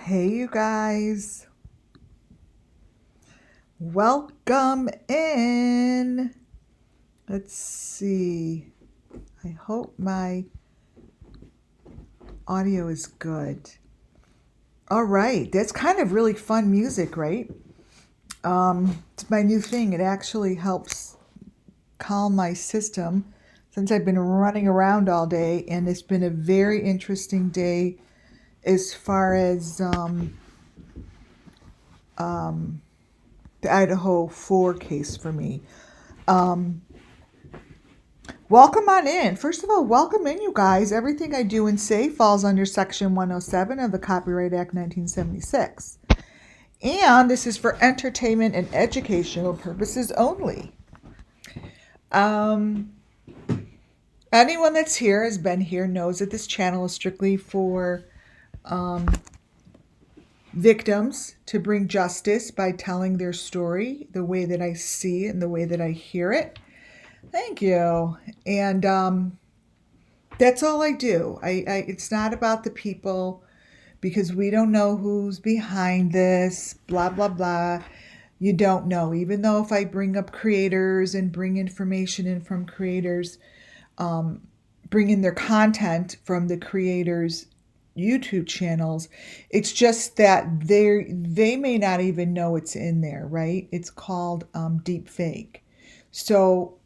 Hey, you guys. Welcome in. Let's see. I hope my audio is good. All right. That's kind of really fun music, right? It's my new thing. It actually helps calm my system since I've been running around all day, and it's been a very interesting day as far as the Idaho 4 case for me. Welcome on in. First of all, welcome in, you guys. Everything I do and say falls under Section 107 of the Copyright Act 1976. And this is for entertainment and educational purposes only. Anyone that's here, has been here, knows that this channel is strictly for victims to bring justice by telling their story the way that I see it and the way that I hear it. Thank you. And That's all I do. It's not about the people because we don't know who's behind this, blah, blah, blah. You don't know. Even though if I bring up creators and bring information in from creators, bring in their content from the creators' YouTube channels, it's just that they may not even know it's in there, right? It's called deep fake. So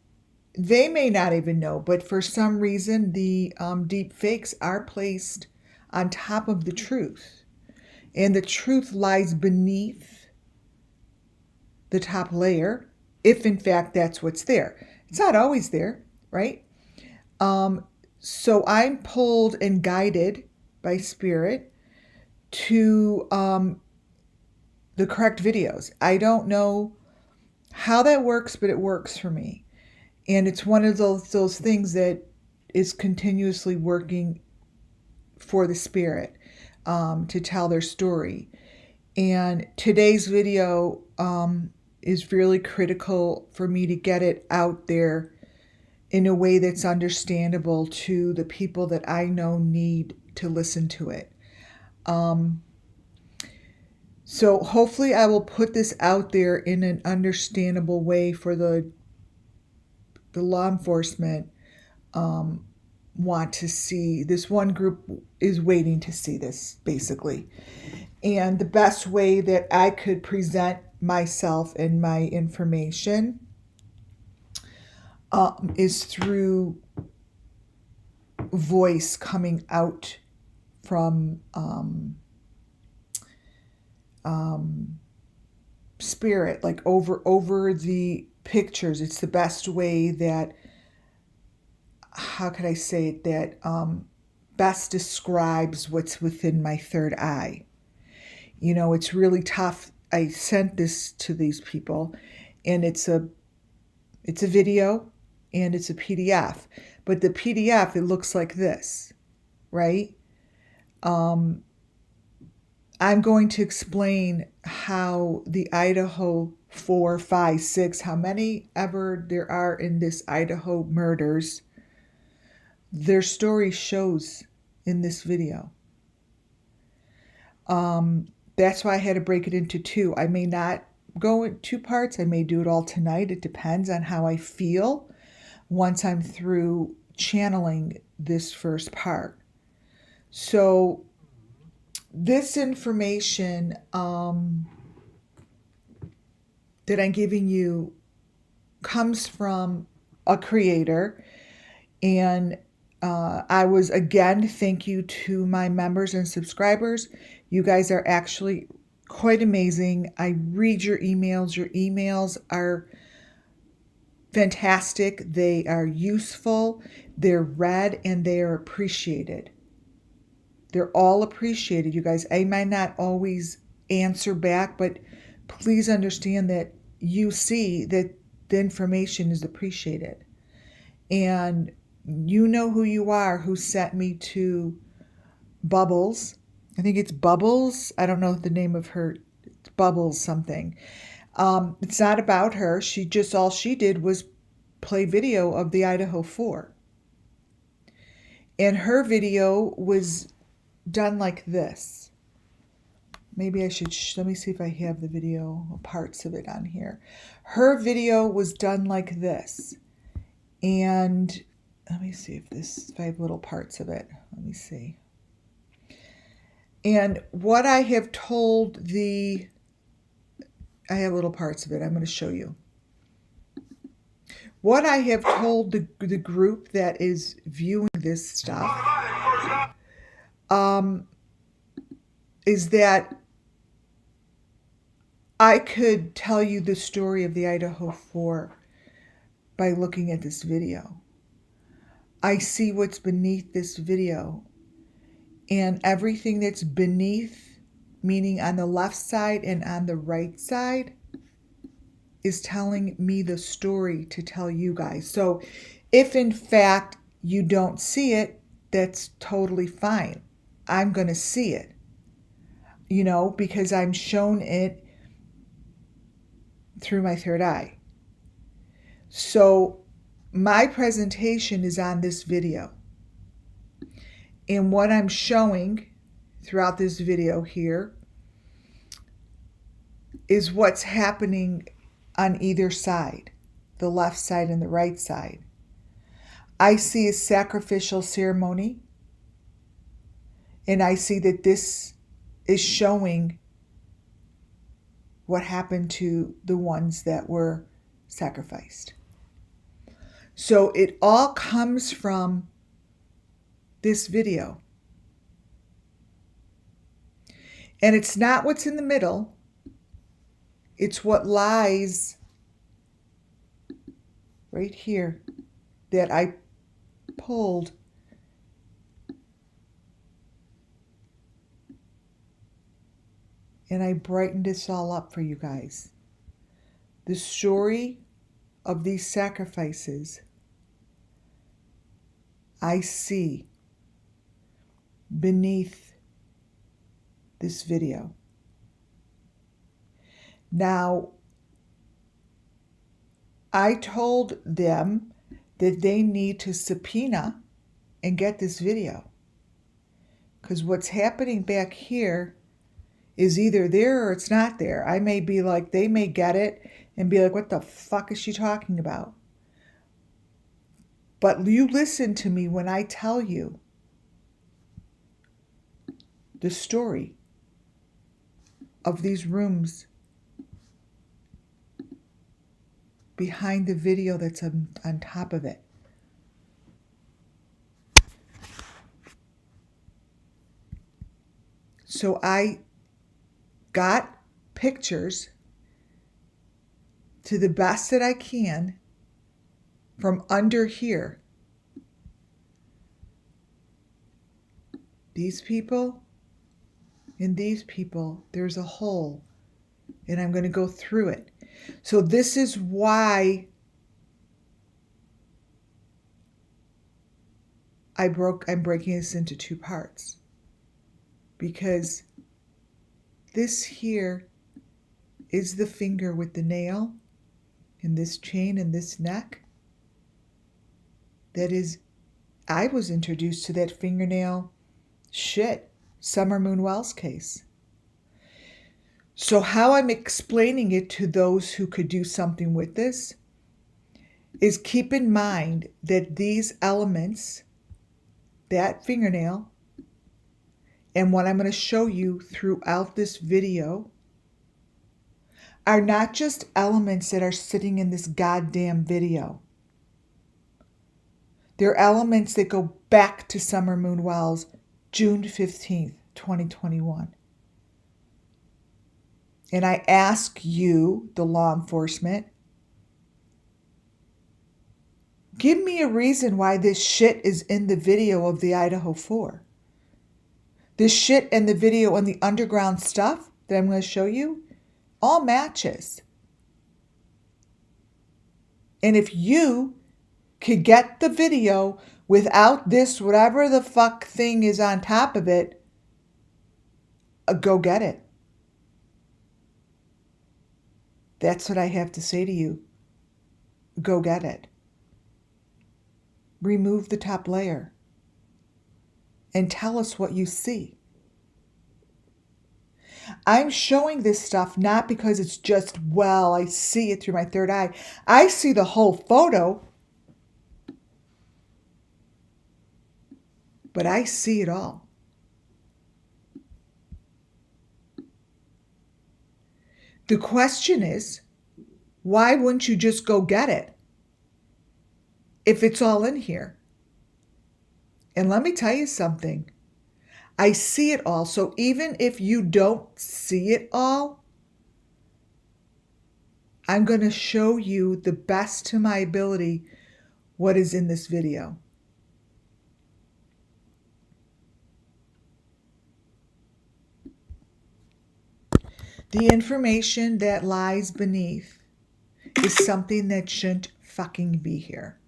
they may not even know, but for some reason, the deep fakes are placed on top of the truth. And the truth lies beneath the top layer, if in fact that's what's there. It's not always there, right? So I'm pulled and guided by spirit to the correct videos. I don't know how that works, but it works for me. And it's one of those things that is continuously working for the spirit to tell their story. And today's video is really critical for me to get it out there in a way that's understandable to the people that I know need to listen to it. So hopefully I will put this out there in an understandable way for the law enforcement want to see. This one group is waiting to see this, basically. And the best way that I could present myself and my information is through voice coming out from spirit, like over the pictures. It's the best way that, how could I say it, that best describes what's within my third eye. You know, it's really tough. I sent this to these people, and it's a video and it's a PDF. But the PDF, it looks like this, right? I'm going to explain how the Idaho 4, 5, 6, how many ever there are in this Idaho murders, their story shows in this video. That's why I had to break it into two. I may not go in two parts. I may do it all tonight. It depends on how I feel once I'm through channeling this first part. So this information that I'm giving you comes from a creator. And I was, again, thank you to my members and subscribers. You guys are actually quite amazing. I read your emails. Your emails are fantastic. They are useful. They're read and they are appreciated. They're all appreciated, you guys. I might not always answer back, but please understand that you see that the information is appreciated. And you know who you are, who sent me to Bubbles. I think it's Bubbles. I don't know the name of her. It's Bubbles something. It's not about her. All she did was play video of the Idaho 4. And her video was done like this. Maybe I should, let me see if I have the video, parts of it on here. Her video was done like this. And let me see if I have little parts of it. Let me see. And what I have told I have little parts of it. I'm going to show you. What I have told the group that is viewing this stuff is that I could tell you the story of the Idaho 4 by looking at this video. I see what's beneath this video, and everything that's beneath, meaning on the left side and on the right side, is telling me the story to tell you guys. So if in fact you don't see it, that's totally fine. I'm going to see it, because I'm shown it through my third eye. So my presentation is on this video. And what I'm showing throughout this video here is what's happening on either side, the left side and the right side. I see a sacrificial ceremony, and I see that this is showing what happened to the ones that were sacrificed. So it all comes from this video. And it's not what's in the middle. It's what lies right here that I pulled. And I brightened this all up for you guys. The story of these sacrifices I see beneath this video. Now, I told them that they need to subpoena and get this video. Because what's happening back here is either there or it's not there. I may be like, they may get it and be like, what the fuck is she talking about? But you listen to me when I tell you the story of these rooms behind the video that's on top of it. So I got pictures to the best that I can from under here. These people and these people, there's a hole, and I'm going to go through it. So this is why I'm breaking this into two parts. Because this here is the finger with the nail and this chain and this neck. That is, I was introduced to that fingernail shit, Summer Moon Wells case. So how I'm explaining it to those who could do something with this is keep in mind that these elements, that fingernail, and what I'm going to show you throughout this video are not just elements that are sitting in this goddamn video. They're elements that go back to Summer Moon Wells, June 15th, 2021. And I ask you, the law enforcement, give me a reason why this shit is in the video of the Idaho 4. This shit and the video and the underground stuff that I'm going to show you all matches. And if you could get the video without this, whatever the fuck thing is on top of it, go get it. That's what I have to say to you. Go get it. Remove the top layer and tell us what you see. I'm showing this stuff not because it's just, well, I see it through my third eye. I see the whole photo, but I see it all. The question is, why wouldn't you just go get it if it's all in here? And let me tell you something. I see it all. So even if you don't see it all, I'm going to show you the best to my ability what is in this video. The information that lies beneath is something that shouldn't fucking be here.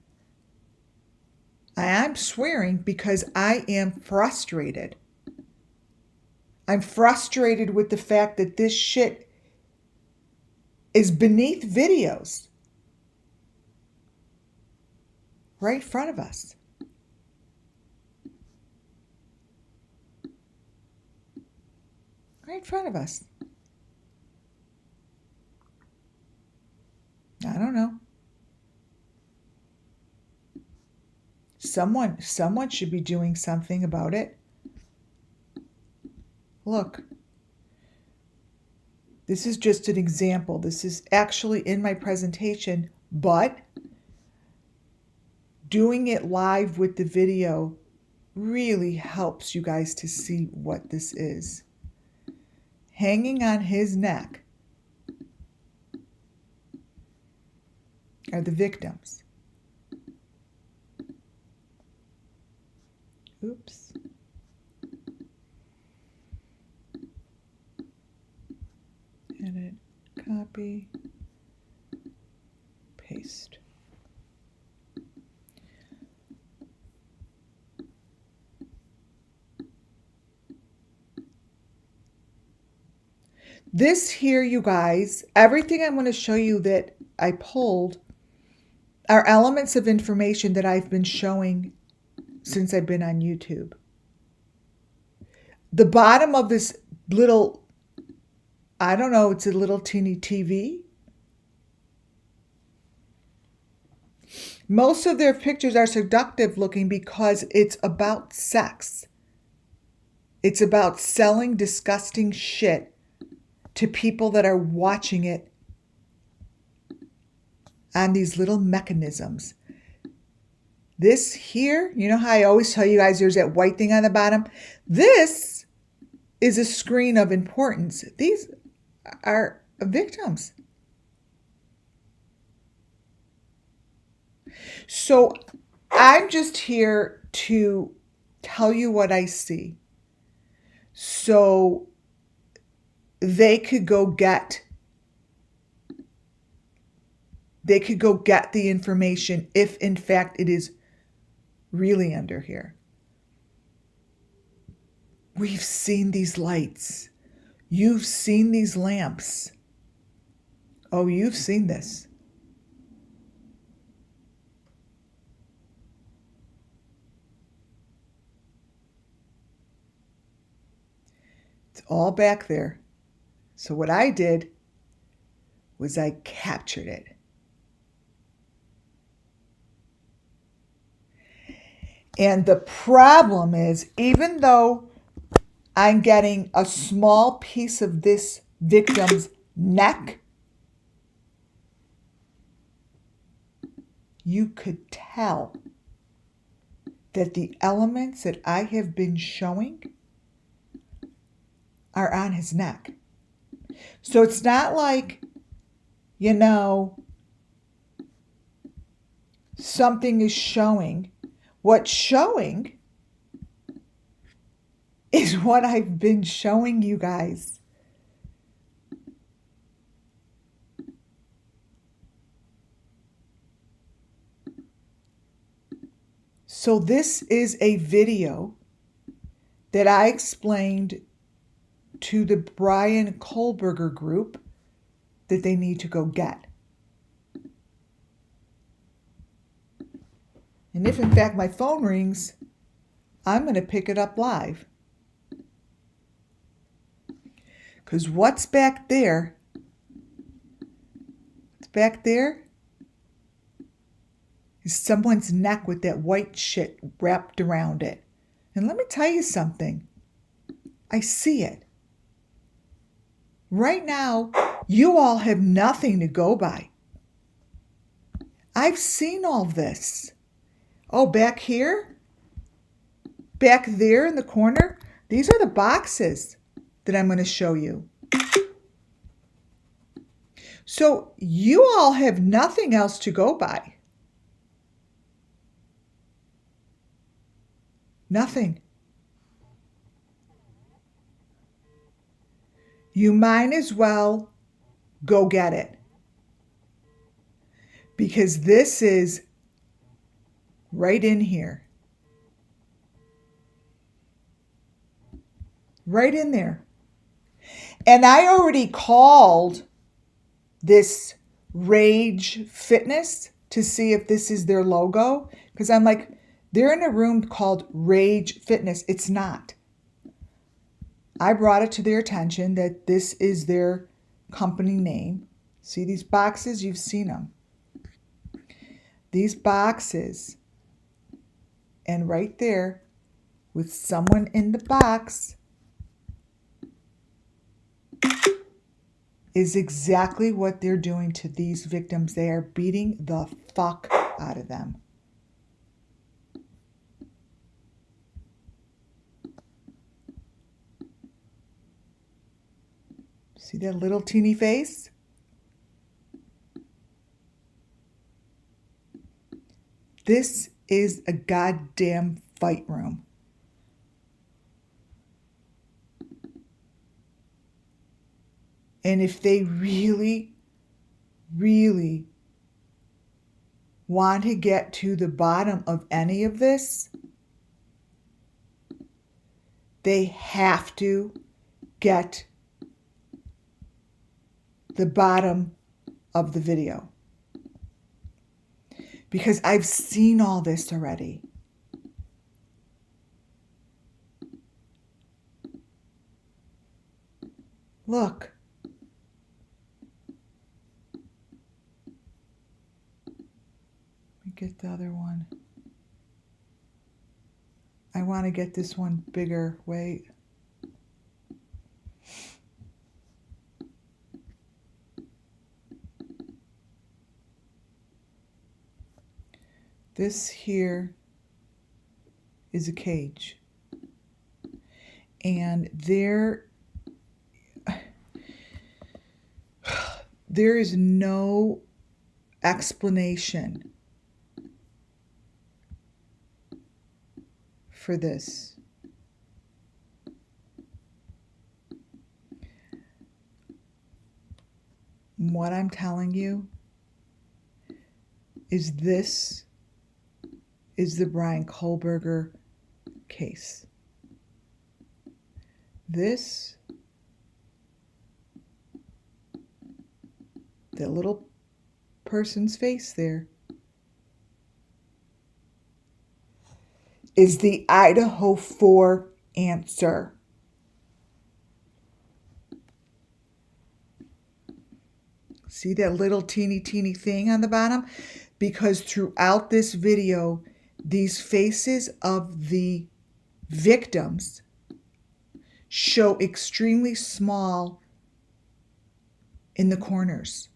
I'm swearing because I am frustrated. I'm frustrated with the fact that this shit is beneath videos right in front of us. in front of us. I don't know. Someone should be doing something about it. Look. This is just an example. This is actually in my presentation, but doing it live with the video really helps you guys to see what this is. Hanging on his neck are the victims. Oops. Edit, copy, paste. This here, you guys, everything I'm going to show you that I pulled are elements of information that I've been showing since I've been on YouTube. The bottom of this little, I don't know, it's a little teeny TV. Most of their pictures are seductive looking because it's about sex. It's about selling disgusting shit to people that are watching it on these little mechanisms. This here, you know how I always tell you guys there's that white thing on the bottom? This is a screen of importance. These are victims. So I'm just here to tell you what I see. So they could go get the information if in fact it is really under here. We've seen these lights. You've seen these lamps. Oh, you've seen this. It's all back there. So what I did was I captured it. And the problem is, even though I'm getting a small piece of this victim's neck, you could tell that the elements that I have been showing are on his neck. So it's not like, you know, something is showing. What's showing is what I've been showing you guys. So this is a video that I explained to the Brian Kohlberger group that they need to go get. And if in fact my phone rings, I'm going to pick it up live. Because what's back there, is someone's neck with that white shit wrapped around it. And let me tell you something. I see it. Right now, you all have nothing to go by. I've seen all this. Oh, back here? Back there in the corner? These are the boxes that I'm going to show you. So you all have nothing else to go by. Nothing. You might as well go get it. Because this is right in here. Right in there. And I already called this Rage Fitness to see if this is their logo. Because I'm like, they're in a room called Rage Fitness. It's not. I brought it to their attention that this is their company name. See these boxes? You've seen them. These boxes, and right there with someone in the box is exactly what they're doing to these victims. They are beating the fuck out of them. See that little teeny face? This is a goddamn fight room. And if they really, really want to get to the bottom of any of this, they have to get the bottom of the video. Because I've seen all this already. Look. Let me get the other one. I want to get this one bigger. Wait. This here is a cage. And there is no explanation for this. What I'm telling you is this is the Brian Kohlberger case. This, the little person's face there, is the Idaho 4 answer. See that little teeny thing on the bottom? Because throughout this video, these faces of the victims show extremely small in the corners.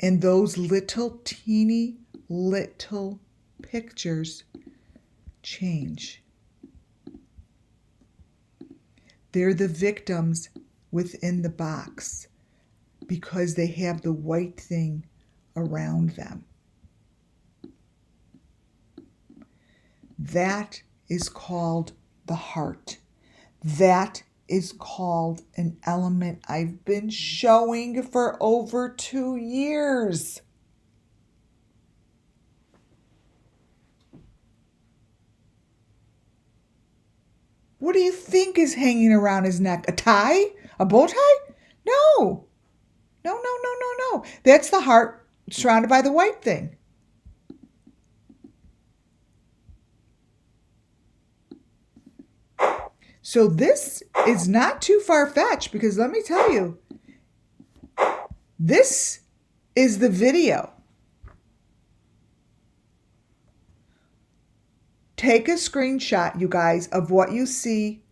And those little teeny little pictures change. They're the victims within the box because they have the white thing around them. That is called the heart. That is called an element I've been showing for over 2 years. What do you think is hanging around his neck? A tie? A bow tie? No. No. That's the heart surrounded by the white thing. So this is not too far-fetched because let me tell you, this is the video. Take a screenshot, you guys, of what you see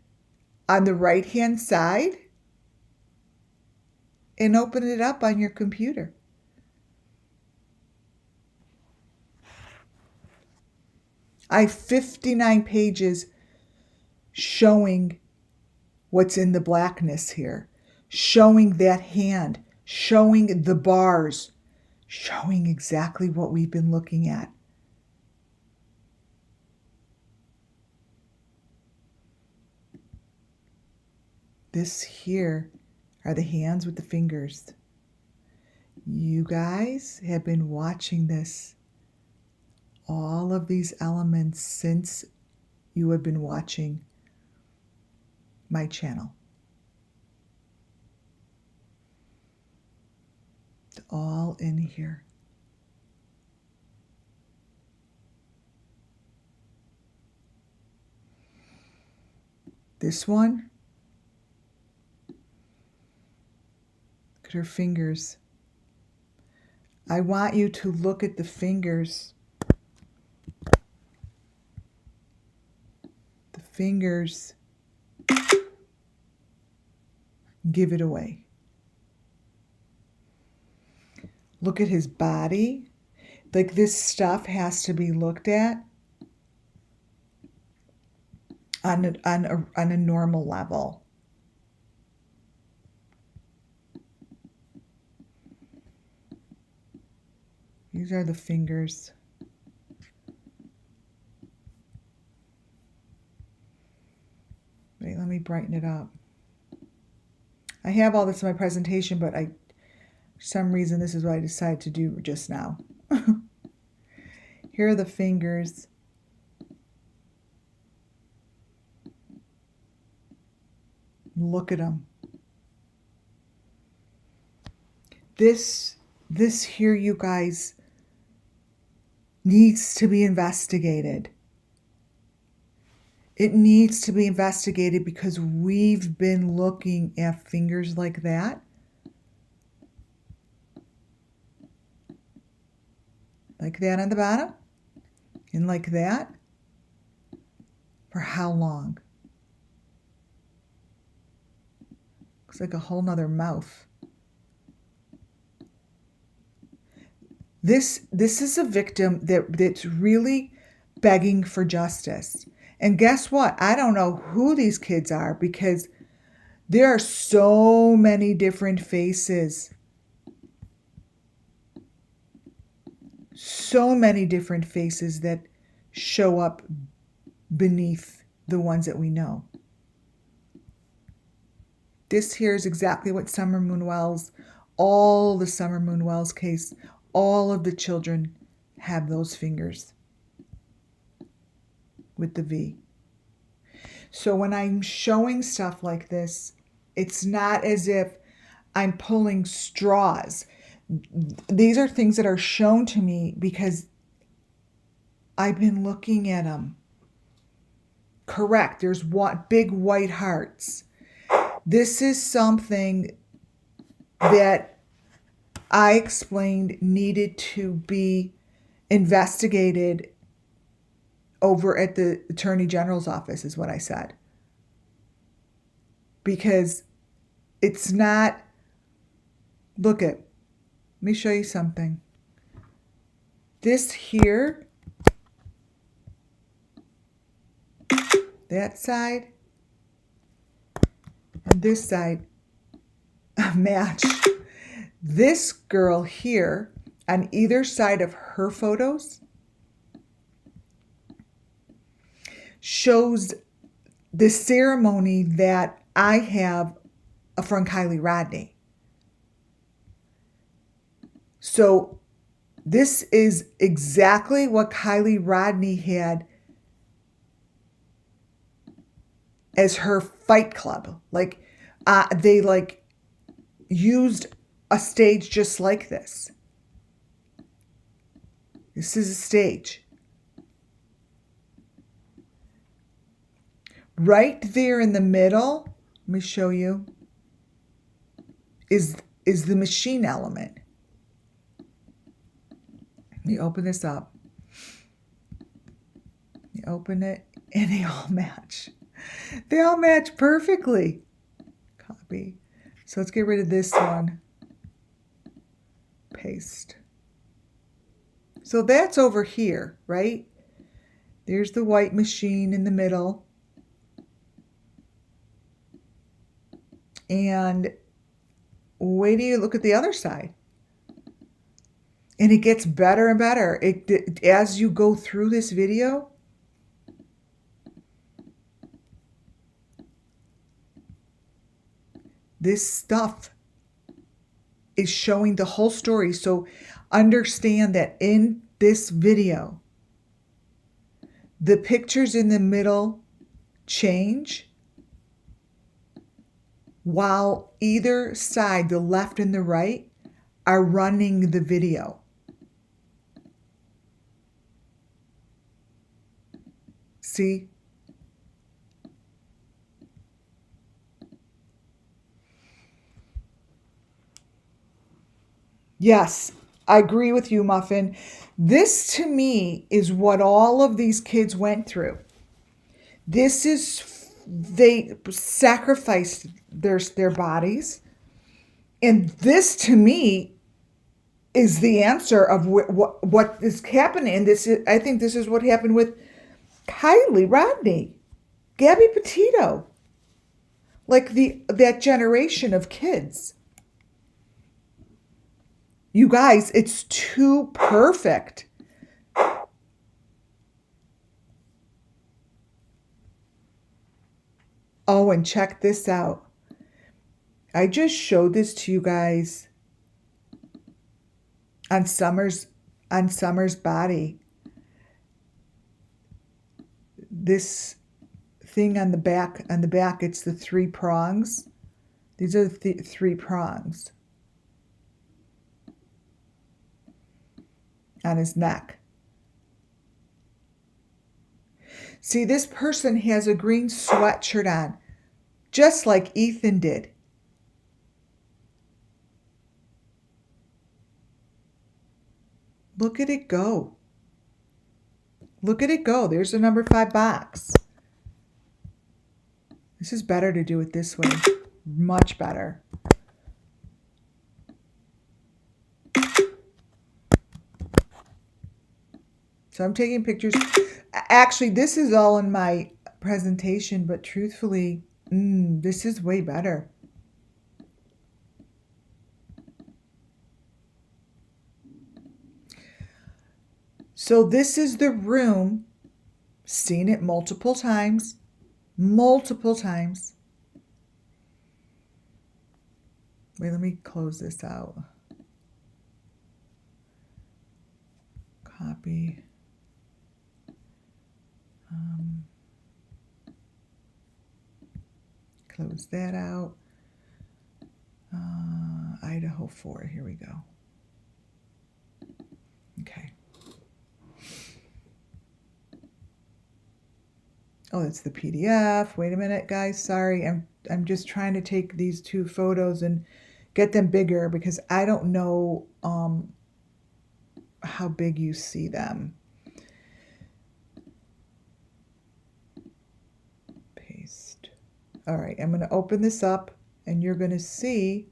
on the right-hand side and open it up on your computer. I have 59 pages showing what's in the blackness here, showing that hand, showing the bars, showing exactly what we've been looking at. This here are the hands with the fingers. You guys have been watching this, all of these elements, since you have been watching my channel. It's all in here. This one at her fingers. I want you to look at the fingers. The fingers give it away. Look at his body. Like, this stuff has to be looked at on a normal level. These are the fingers. Wait, let me brighten it up. I have all this in my presentation, but for some reason, this is what I decided to do just now. Here are the fingers. Look at them. This here, you guys, needs to be investigated. It needs to be investigated because we've been looking at fingers like that. Like that on the bottom. And like that. For how long? Looks like a whole nother mouth. This is a victim that's really begging for justice. And guess what? I don't know who these kids are because there are so many different faces. So many different faces that show up beneath the ones that we know. This here is exactly what Summer Moon Wells, all the Summer Moon Wells case, all of the children have those fingers with the V. So when I'm showing stuff like this, it's not as if I'm pulling straws. These are things that are shown to me because I've been looking at them. Correct, there's big white hearts. This is something that I explained needed to be investigated over at the Attorney General's office, is what I said. Because it's not, let me show you something. This here, that side, and this side match. This girl here, on either side of her photos, shows the ceremony that I have from Kylie Rodney. So this is exactly what Kylie Rodney had as her fight club. Like, they used a stage just like this. This is a stage. Right there in the middle, let me show you, is the machine element. Let me open this up. You open it, and they all match. They all match perfectly. Copy. So let's get rid of this one. Paste. So that's over here, right? There's the white machine in the middle. And wait till you look at the other side. And it gets better and better. As you go through this video, this stuff is showing the whole story. So understand that in this video, the pictures in the middle change while either side, the left and the right, are running the video. See? Yes, I agree with you, Muffin. This to me is what all of these kids went through. This is they sacrificed their bodies, and this to me is the answer of what is happening. And this is, I think this is what happened with Kylie Rodney, Gabby Petito, like the that generation of kids. You guys, it's too perfect. Oh, and check this out. I just showed this to you guys on Summer's body. This thing on the back, it's the three prongs. These are the three prongs on his neck. See, this person has a green sweatshirt on, just like Ethan did. Look at it go. Look at it go. There's the number 5 box. This is better to do it this way. Much better. So I'm taking pictures. Actually, this is all in my presentation, but truthfully, this is way better. So this is the room. Seen it multiple times. Multiple times. Wait, let me close this out. Copy. Close that out. Idaho 4. Here we go. Okay. Oh, that's the PDF. Wait a minute, guys. Sorry, I'm just trying to take these 2 photos and get them bigger because I don't know how big you see them. Paste. All right, I'm going to open this up and you're going to see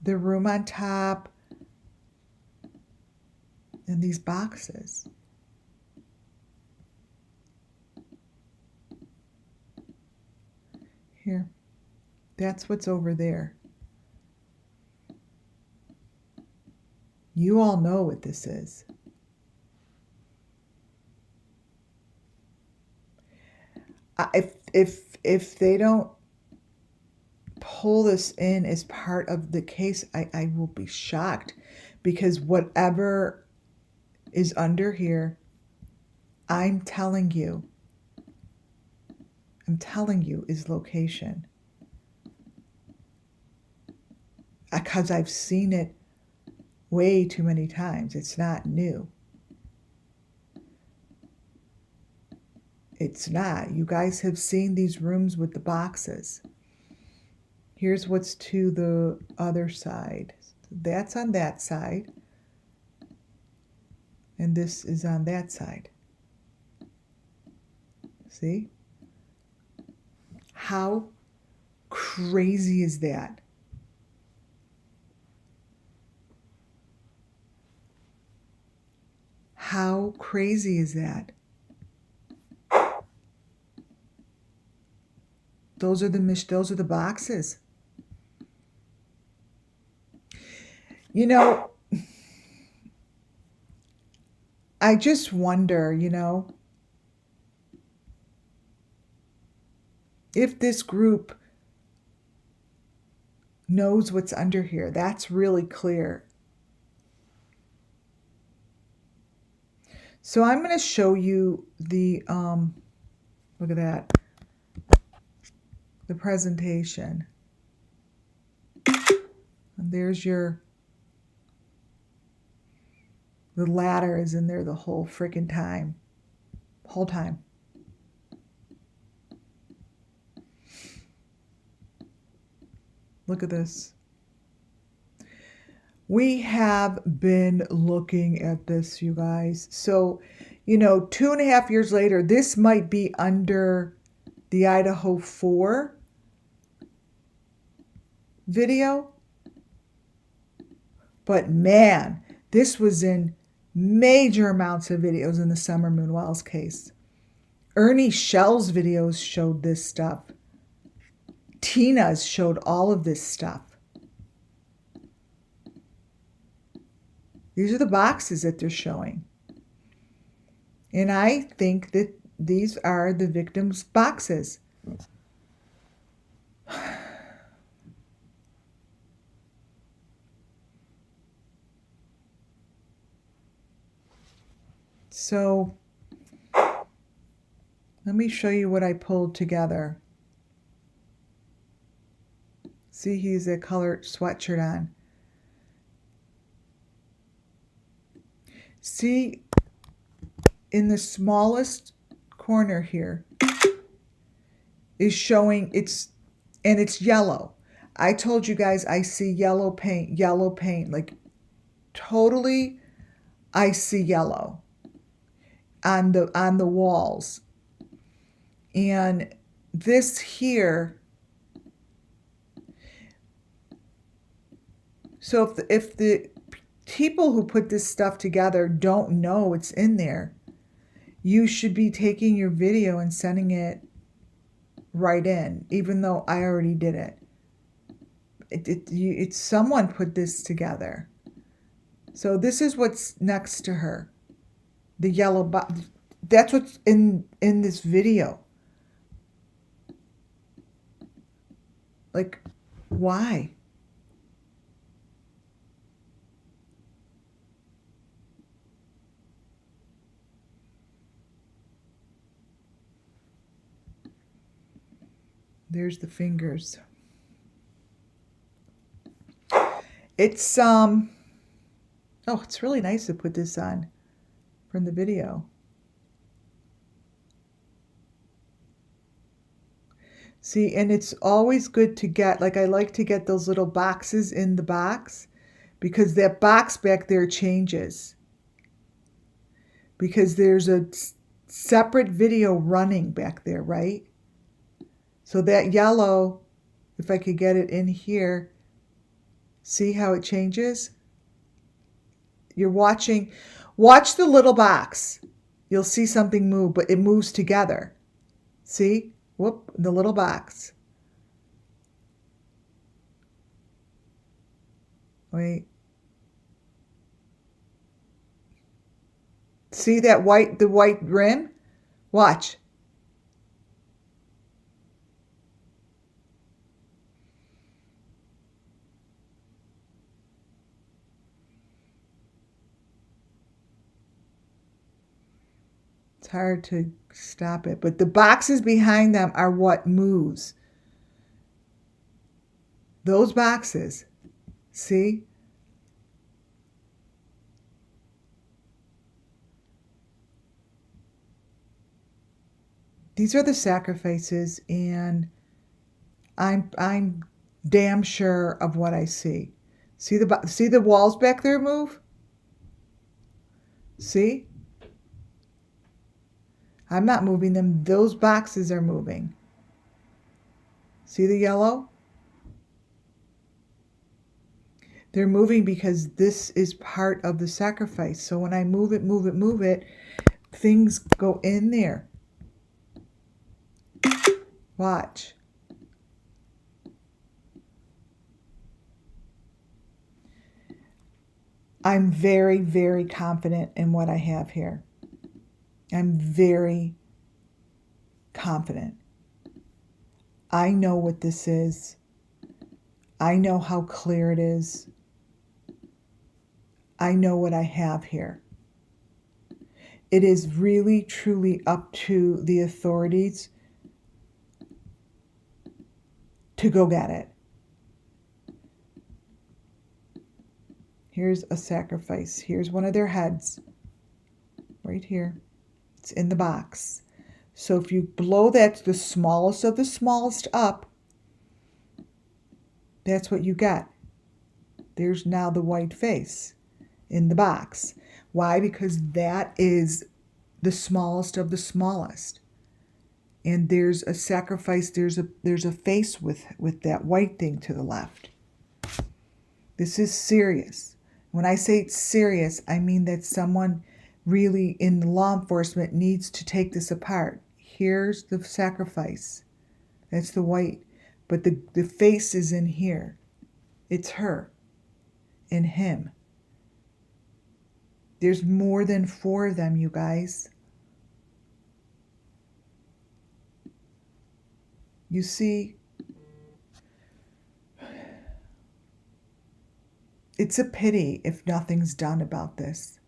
the room on top and these boxes. Here, that's what's over there. You all know what this is. If they don't pull this in as part of the case, I will be shocked, because whatever is under here, I'm telling you is location. Because I've seen it way too many times. It's not new. It's not. You guys have seen these rooms with the boxes. Here's what's to the other side. That's on that side. And this is on that side. See? How crazy is that? How crazy is that? Those are the boxes. You know, I just wonder, if this group knows what's under here. That's really clear. So I'm going to show you the, look at that, the presentation. And there's the ladder is in there the whole freaking time. Whole time. Look at this. We have been looking at this, you guys. So, you know, 2.5 years later, this might be under the Idaho 4 video. But man, this was in major amounts of videos in the Summer Moon Wells case. Ernie Shell's videos showed this stuff. Tina's showed all of this stuff. These are the boxes that they're showing. And I think that these are the victims' boxes. So let me show you what I pulled together. See, he's a colored sweatshirt on. See, in the smallest corner here is showing it's yellow. I told you guys I see yellow paint, like totally I see yellow on the walls. And this here, so if the people who put this stuff together don't know it's in there, you should be taking your video and sending it right in, even though I already did it. It's someone put this together. So this is what's next to her. The yellow box. That's what's in this video. Like, why? There's the fingers. It's oh, it's really nice to put this on from the video. See, and it's always good to get, like I like to get those little boxes in the box, because that box back there changes. Because there's a separate video running back there, right? So that yellow, if I could get it in here, see how it changes? You're watch the little box. You'll see something move, but it moves together. See? Whoop, the little box. Wait. See that the white rim? Watch. It's hard to stop it, but the boxes behind them are what moves. Those boxes, see? These are the sacrifices, and I'm damn sure of what I see. See the walls back there move? See? I'm not moving them. Those boxes are moving. See the yellow? They're moving because this is part of the sacrifice. So when I move it, things go in there. Watch. I'm very, very confident in what I have here. I'm very confident. I know what this is. I know how clear it is. I know what I have here. It is really, truly up to the authorities to go get it. Here's a sacrifice. Here's one of their heads. Right here. It's in the box. So if you blow that to the smallest of the smallest up, that's what you get. There's now the white face in the box. Why? Because that is the smallest of the smallest. And there's a sacrifice, there's a face with that white thing to the left. This is serious. When I say it's serious, I mean that someone really in law enforcement needs to take this apart. Here's the sacrifice. That's the white. But the face is in here. It's her and him. There's more than 4 of them, you guys. You see, it's a pity if nothing's done about this.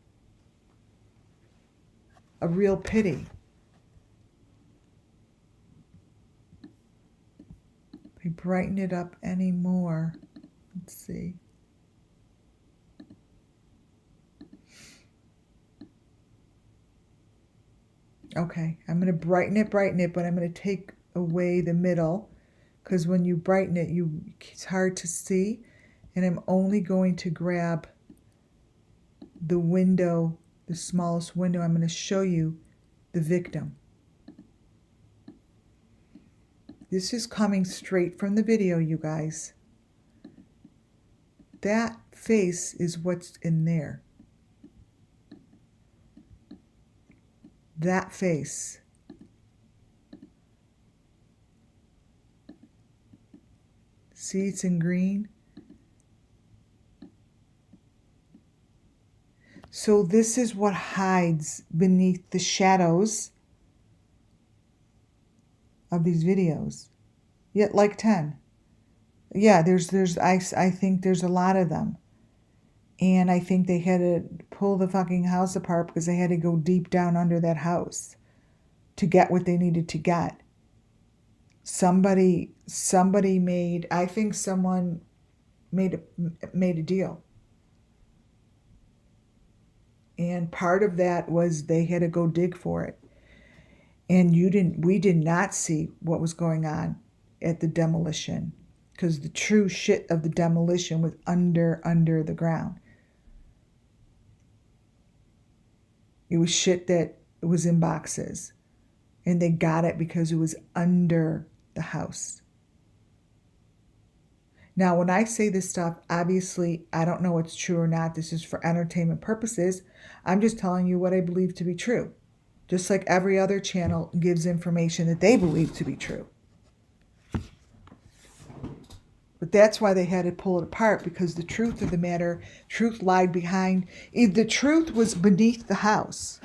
A real pity. If I brighten it up any more, let's see. Okay, I'm going to brighten it, but I'm going to take away the middle, because when you brighten it, it's hard to see. And I'm only going to grab the window, the smallest window. I'm going to show you the victim. This is coming straight from the video, you guys. That face is what's in there. That face. See, it's in green. So this is what hides beneath the shadows of these videos. Yet like 10. Yeah, I think there's a lot of them. And I think they had to pull the fucking house apart because they had to go deep down under that house to get what they needed to get. Somebody made, I think someone made a deal. And part of that was they had to go dig for it. And we did not see what was going on at the demolition, because the true shit of the demolition was under the ground. It was shit that was in boxes. And they got it because it was under the house. Now, when I say this stuff, obviously, I don't know what's true or not. This is for entertainment purposes. I'm just telling you what I believe to be true. Just like every other channel gives information that they believe to be true. But that's why they had to pull it apart, because the truth of the matter, truth lied behind. The truth was beneath the house.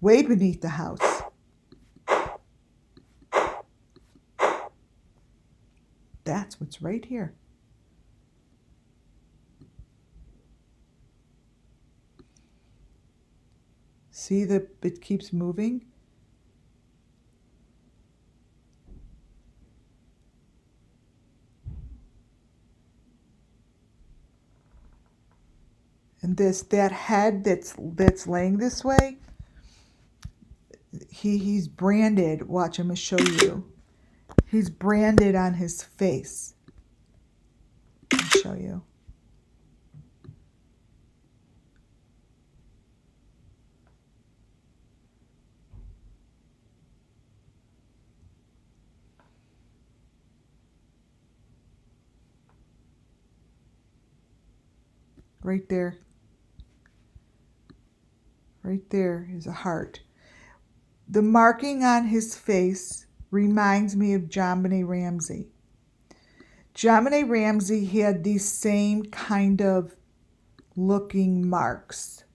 Way beneath the house. That's what's right here. See it keeps moving? And that head that's laying this way, he's branded. Watch, I'm gonna show you. He's branded on his face. I'll show you. Right there. Right there is a heart. The marking on his face reminds me of JonBenet Ramsey. JonBenet Ramsey had these same kind of looking marks.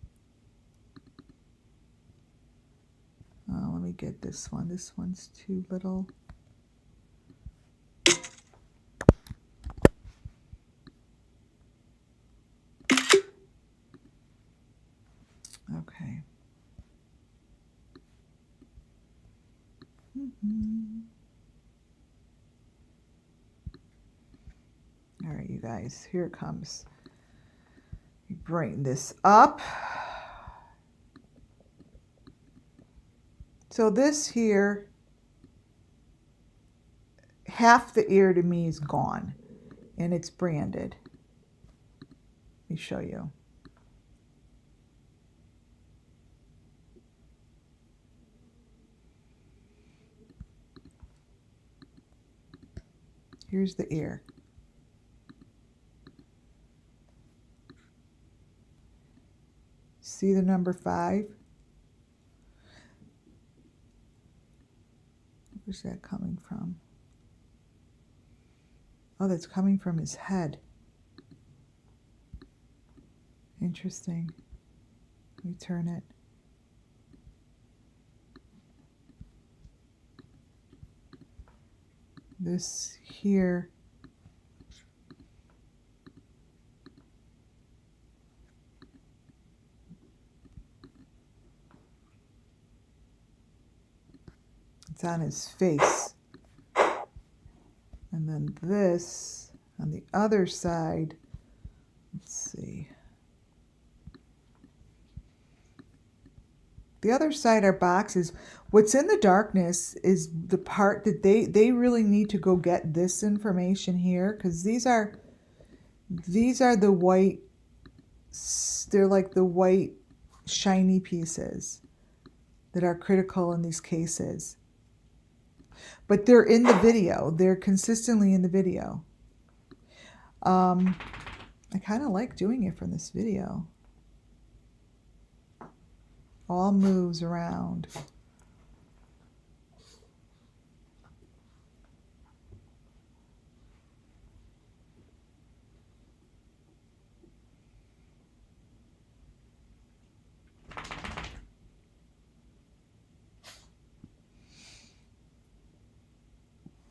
Oh, let me get this one. This one's too little. Okay. All right, you guys, here it comes. You brighten this up. So this here, half the ear to me is gone, and it's branded. me show you. Here's the ear. See the number 5? Where's that coming from? Oh, that's coming from his head. Interesting. Let me turn it. This here it's on his face. And then this on the other side, let's see. The other side are boxes. What's in the darkness is the part that they really need to go get this information here, because these are the white, they're like the white shiny pieces that are critical in these cases. But they're in the video. They're consistently in the video. I kind of like doing it from this video. All moves around.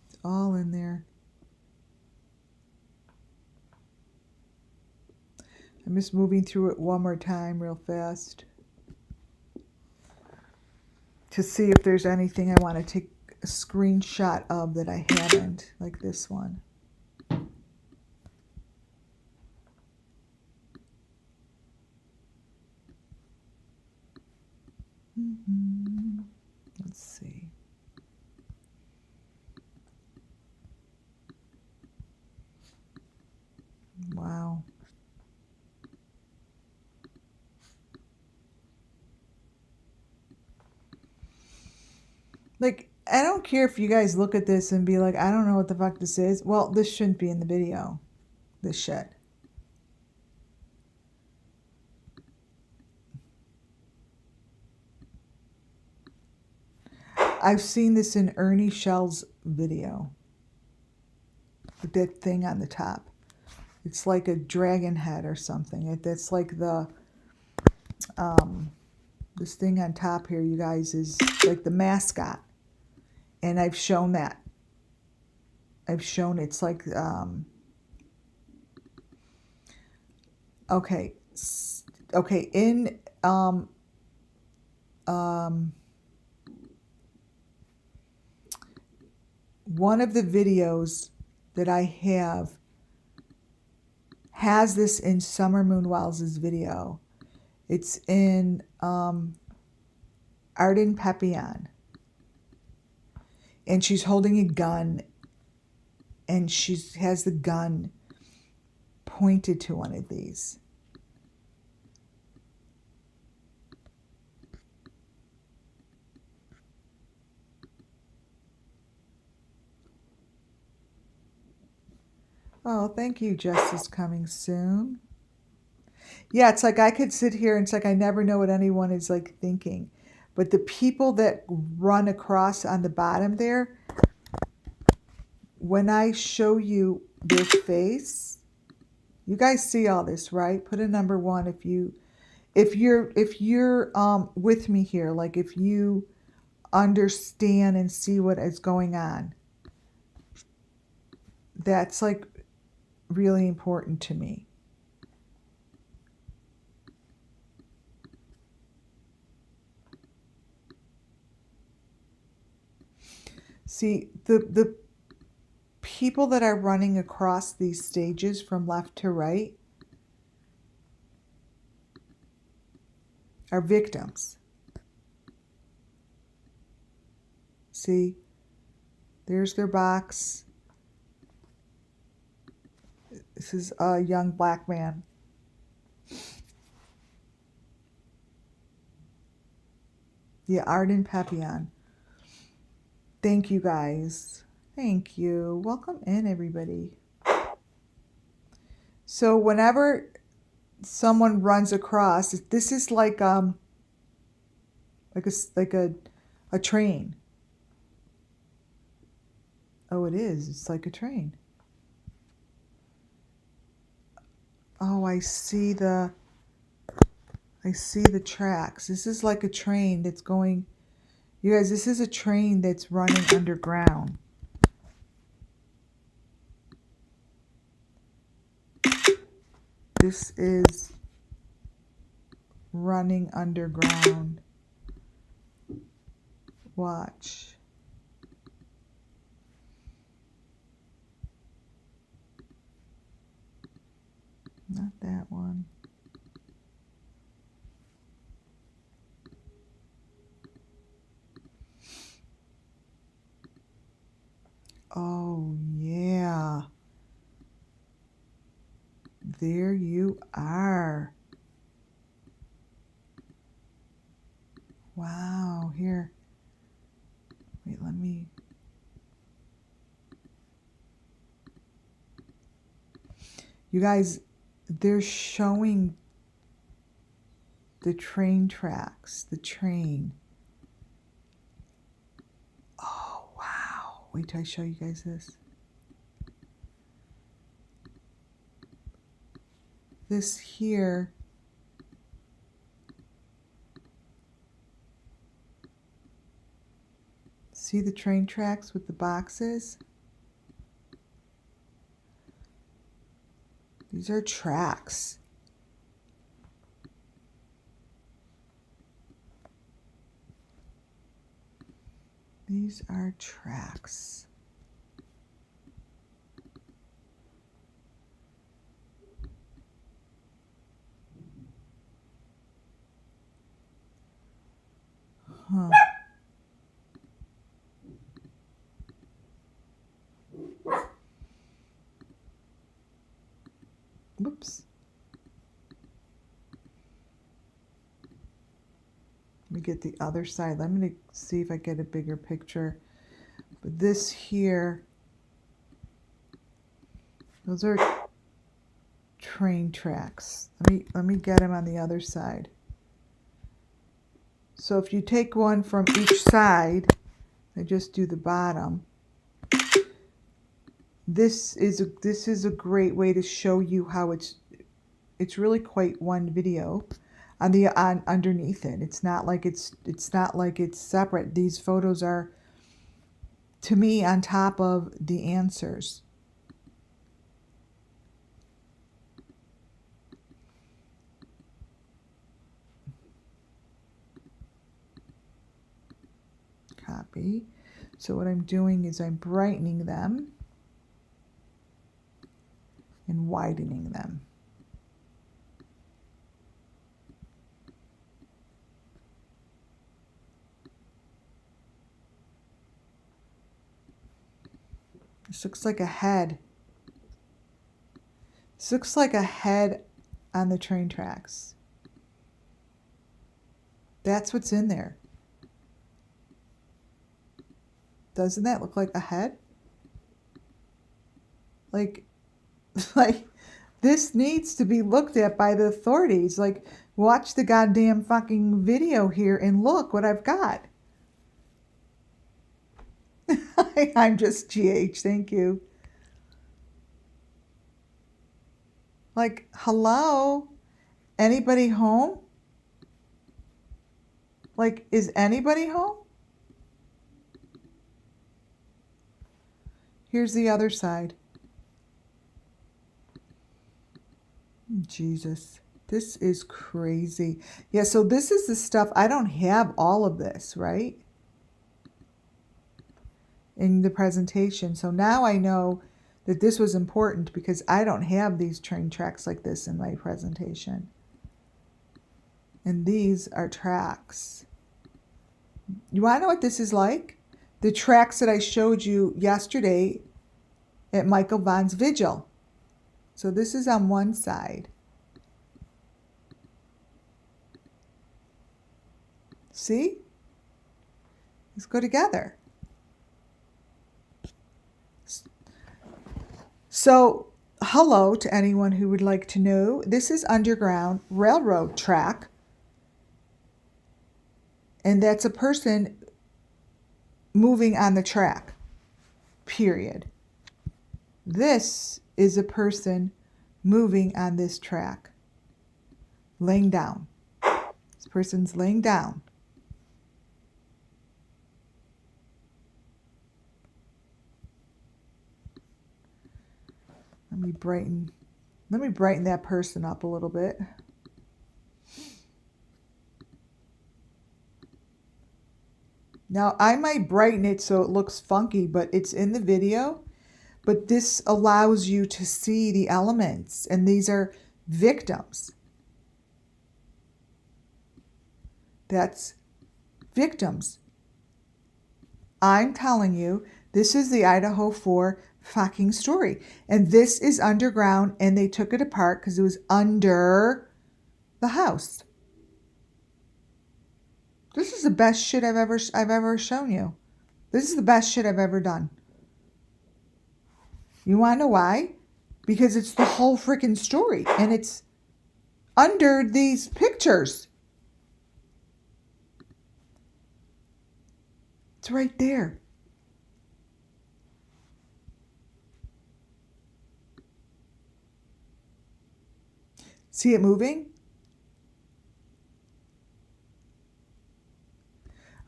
It's all in there. I'm just moving through it one more time real fast to see if there's anything I want to take a screenshot of that I haven't, like this one. Let's see. Wow. Like, I don't care if you guys look at this and be like, I don't know what the fuck this is. Well, this shouldn't be in the video. This shit. I've seen this in Ernie Shell's video. With that thing on the top. It's like a dragon head or something. That's like the, this thing on top here, you guys, is like the mascot. And I've shown that. I've shown it's like, okay. Okay, in, one of the videos that I have has this in Summer Moon Wells' video. It's in Arden Papillon. And she's holding a gun, and she has the gun pointed to one of these. Oh, thank you, Justice Coming Soon. Yeah, it's like I could sit here and it's like I never know what anyone is like thinking. But the people that run across on the bottom there, when I show you their face, you guys see all this, right? Put a number 1 if you're with me here, like if you understand and see what is going on. That's like really important to me. See, the people that are running across these stages from left to right are victims. See, there's their box. This is a young black man. The Arden Papillon. Thank you guys. Thank you. Welcome in, everybody. So whenever someone runs across, this is like a train. Oh, it is. It's like a train. Oh, I see the tracks. This is like a train that's going. You guys, this is a train that's running underground. This is running underground. Watch. Not that one. Oh, yeah. There you are. Wow. Here. Wait, let me. You guys, they're showing the train tracks. The train. Oh, wow. Wait till I show you guys this. This here. See the train tracks with the boxes? These are tracks. These are tracks. Huh. Whoops. Let me get the other side. Let me see if I get a bigger picture. But this here, those are train tracks. Let me get them on the other side. So if you take one from each side, I just do the bottom. This is a great way to show you how it's really quite one video on underneath it. It's not like it's separate. These photos are, to me, on top of the answers. Copy. So what I'm doing is I'm brightening them and widening them. This looks like a head. This looks like a head on the train tracks. That's what's in there. Doesn't that look like a head? Like this needs to be looked at by the authorities. Like, watch the goddamn fucking video here and look what I've got. I'm just GH, thank you. Like, hello? Anybody home? Like, is anybody home? Here's the other side. Jesus, this is crazy. Yeah, so this is the stuff. I don't have all of this, right? In the presentation. So now I know that this was important because I don't have these train tracks like this in my presentation. And these are tracks. You want to know what this is like? The tracks that I showed you yesterday at Michael Vaughn's vigil. So this is on one side. See? Let's go together. So, hello to anyone who would like to know. This is Underground Railroad Track. And that's a person moving on the track, period. This is a person moving on this track, laying down. This person's laying down. Let me brighten that person up a little bit. Now, I might brighten it so it looks funky, but it's in the video. But this allows you to see the elements, and these are victims. That's victims. I'm telling you, this is the Idaho 4 fucking story. And this is underground, and they took it apart because it was under the house. This is the best shit I've ever shown you. This is the best shit I've ever done. You want to know why? Because it's the whole freaking story, and it's under these pictures. It's right there. See it moving?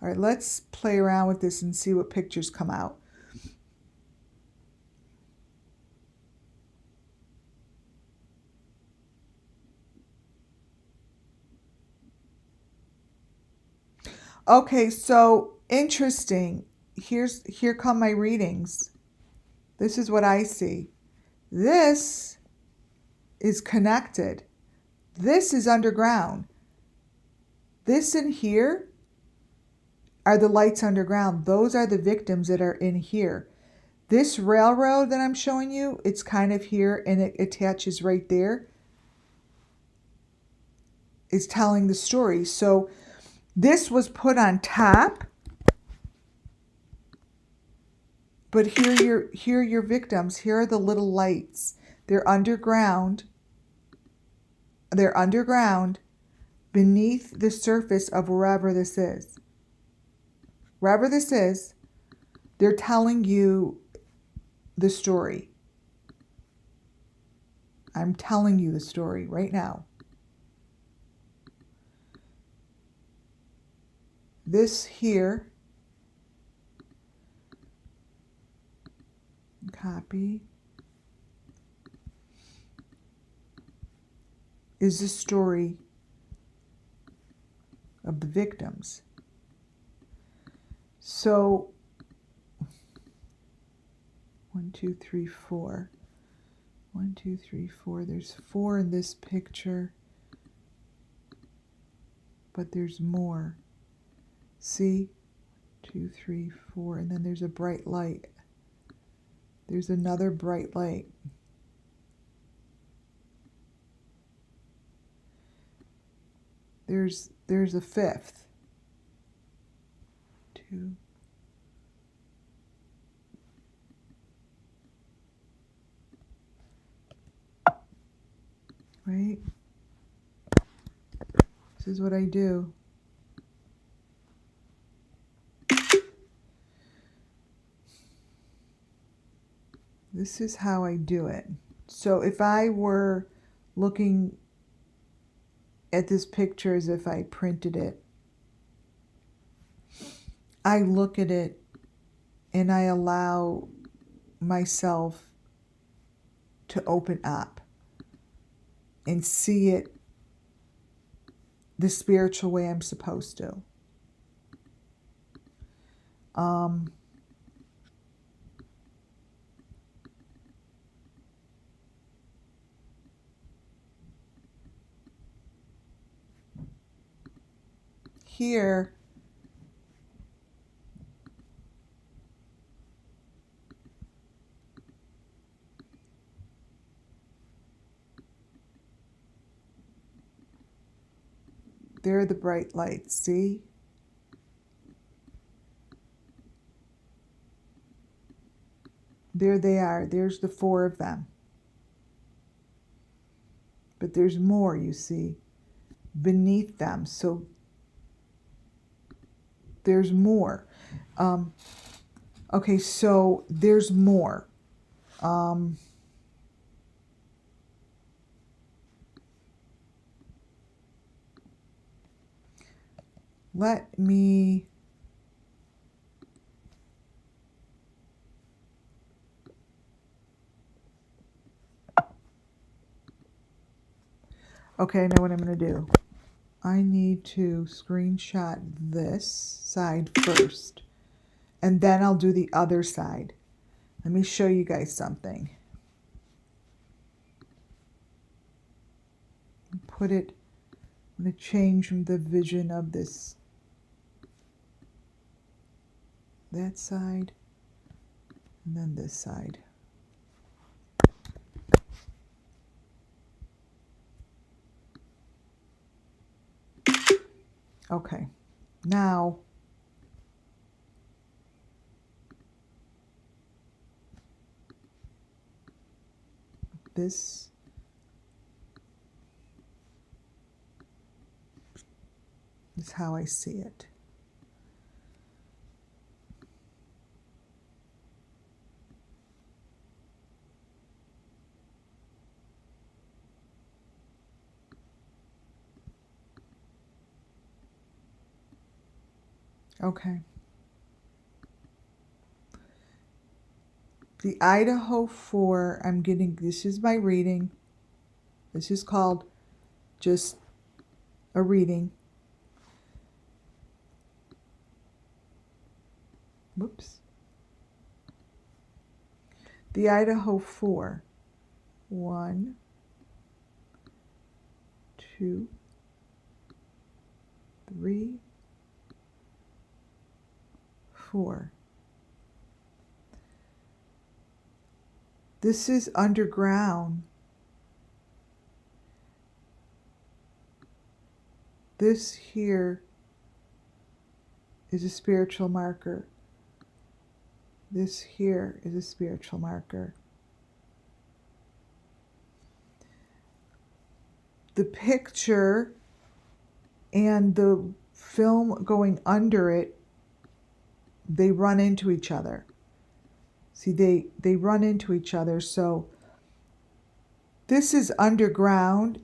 All right, let's play around with this and see what pictures come out. Okay, so interesting. Here come my readings. This is what I see. This is connected. This is underground. This in here are the lights underground. Those are the victims that are in here. This railroad that I'm showing you, it's kind of here and it attaches right there, is telling the story. So this was put on top, but here are your victims. Here are the little lights. They're underground. They're underground beneath the surface of wherever this is. Wherever this is, they're telling you the story. I'm telling you the story right now. This here, copy, is the story of the victims. So 1, 2, 3, 4. 1, 2, 3, 4. There's 4 in this picture, but there's more. See? 2, 3, 4, and then there's a bright light. There's another bright light. There's a 5th. 2. Right? This is what I do. This is how I do it. So if I were looking at this picture as if I printed it, I look at it and I allow myself to open up and see it the spiritual way I'm supposed to. Here, there are the bright lights, see? There they are. There's the 4 of them. But there's more, you see, beneath them. So there's more. Okay, so there's more. Let me... Okay, I know what I'm going to do. I need to screenshot this side first, and then I'll do the other side. Let me show you guys something. Put it, I'm going to change the vision of this, that side, and then this side. Okay, now this is how I see it. Okay. The Idaho 4, I'm getting, this is my reading. This is called just a reading. Whoops. The Idaho 4. 1, 2, 3, 4. This is underground. This here is a spiritual marker. This here is a spiritual marker. The picture and the film going under it, they run into each other. See, they run into each other. So this is underground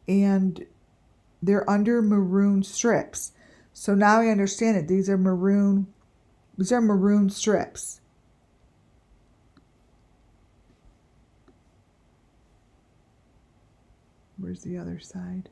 and they're under maroon strips. So now I understand it. These are maroon strips. Where's the other side?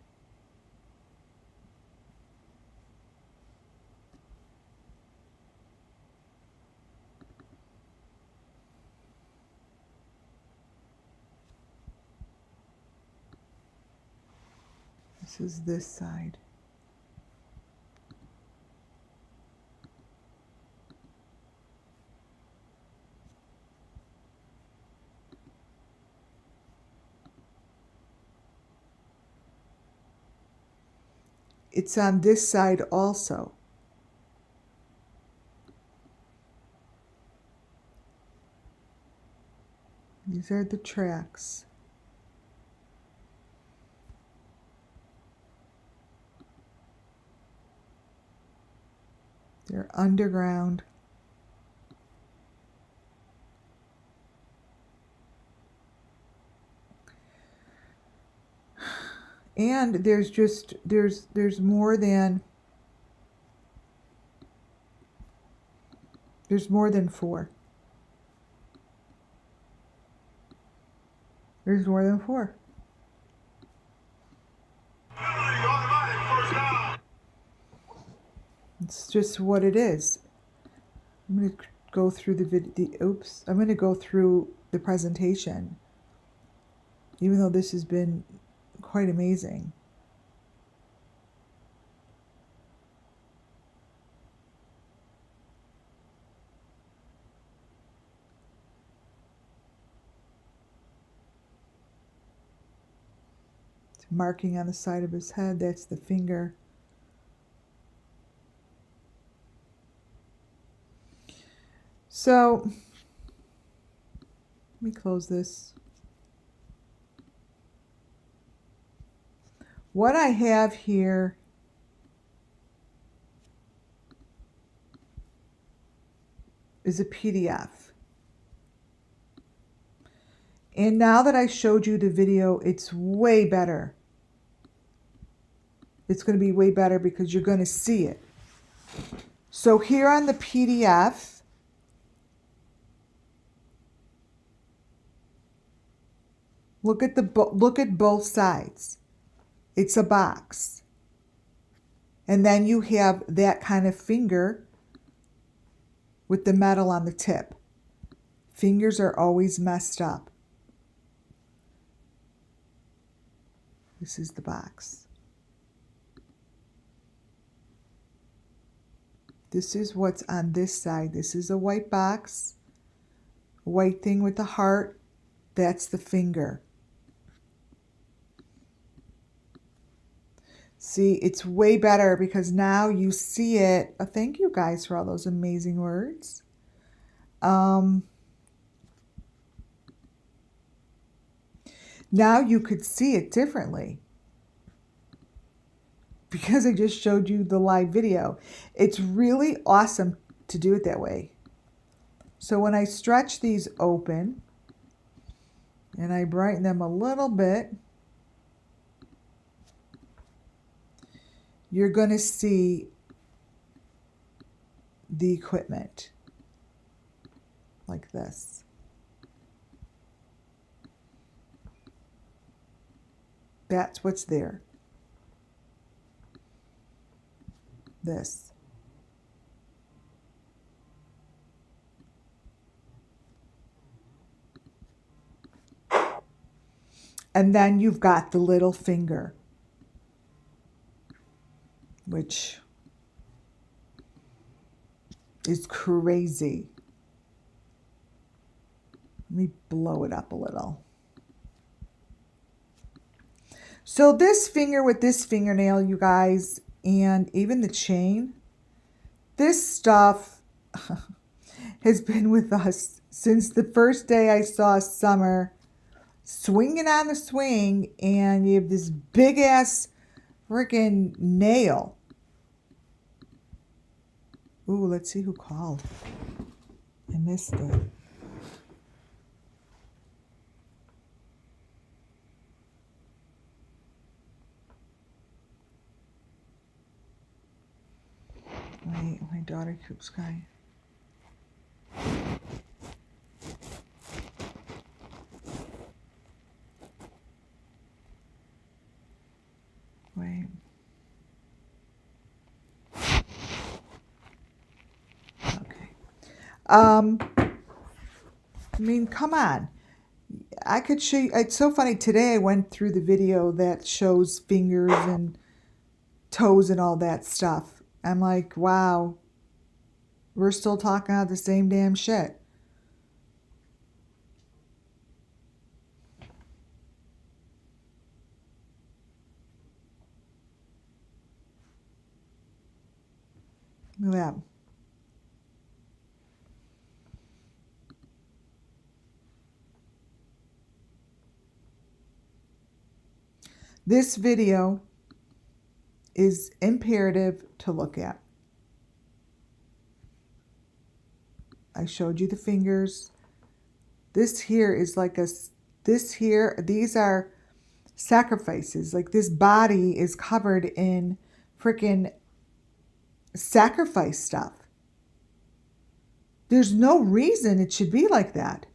This is this side. It's on this side also. These are the tracks. They're underground. And there's more than 4. There's more than 4. It's just what it is. I'm going to go through I'm going to go through the presentation, even though this has been quite amazing. It's marking on the side of his head, that's the finger. So Let me close this. What I have here is a PDF. And now that I showed you the video, it's way better. It's going to be way better because you're going to see it. So here on the PDF, look at both sides. It's a box. And then you have that kind of finger with the metal on the tip. Fingers are always messed up. This is the box. This is what's on this side. This is a white box, a white thing with the heart. That's the finger. See, it's way better because now you see it. Oh, thank you guys for all those amazing words. Now you could see it differently because I just showed you the live video. It's really awesome to do it that way. So when I stretch these open and I brighten them a little bit, you're going to see the equipment like this. That's what's there. This. And then you've got the little finger, which is crazy. Let me blow it up a little. So this finger with this fingernail, you guys, and even the chain, this stuff has been with us since the first day I saw Summer swinging on the swing, and you have this big ass freaking nail. Ooh, let's see who called. I missed it. Wait, my daughter keeps going. Wait. Okay. I mean, come on. I could show you. It's so funny. Today I went through the video that shows fingers and toes and all that stuff. I'm like, wow, we're still talking about the same damn shit. Look at that. This video is imperative to look at. I showed you the fingers. This here is like these are sacrifices. Like this body is covered in freaking sacrifice stuff. There's no reason it should be like that.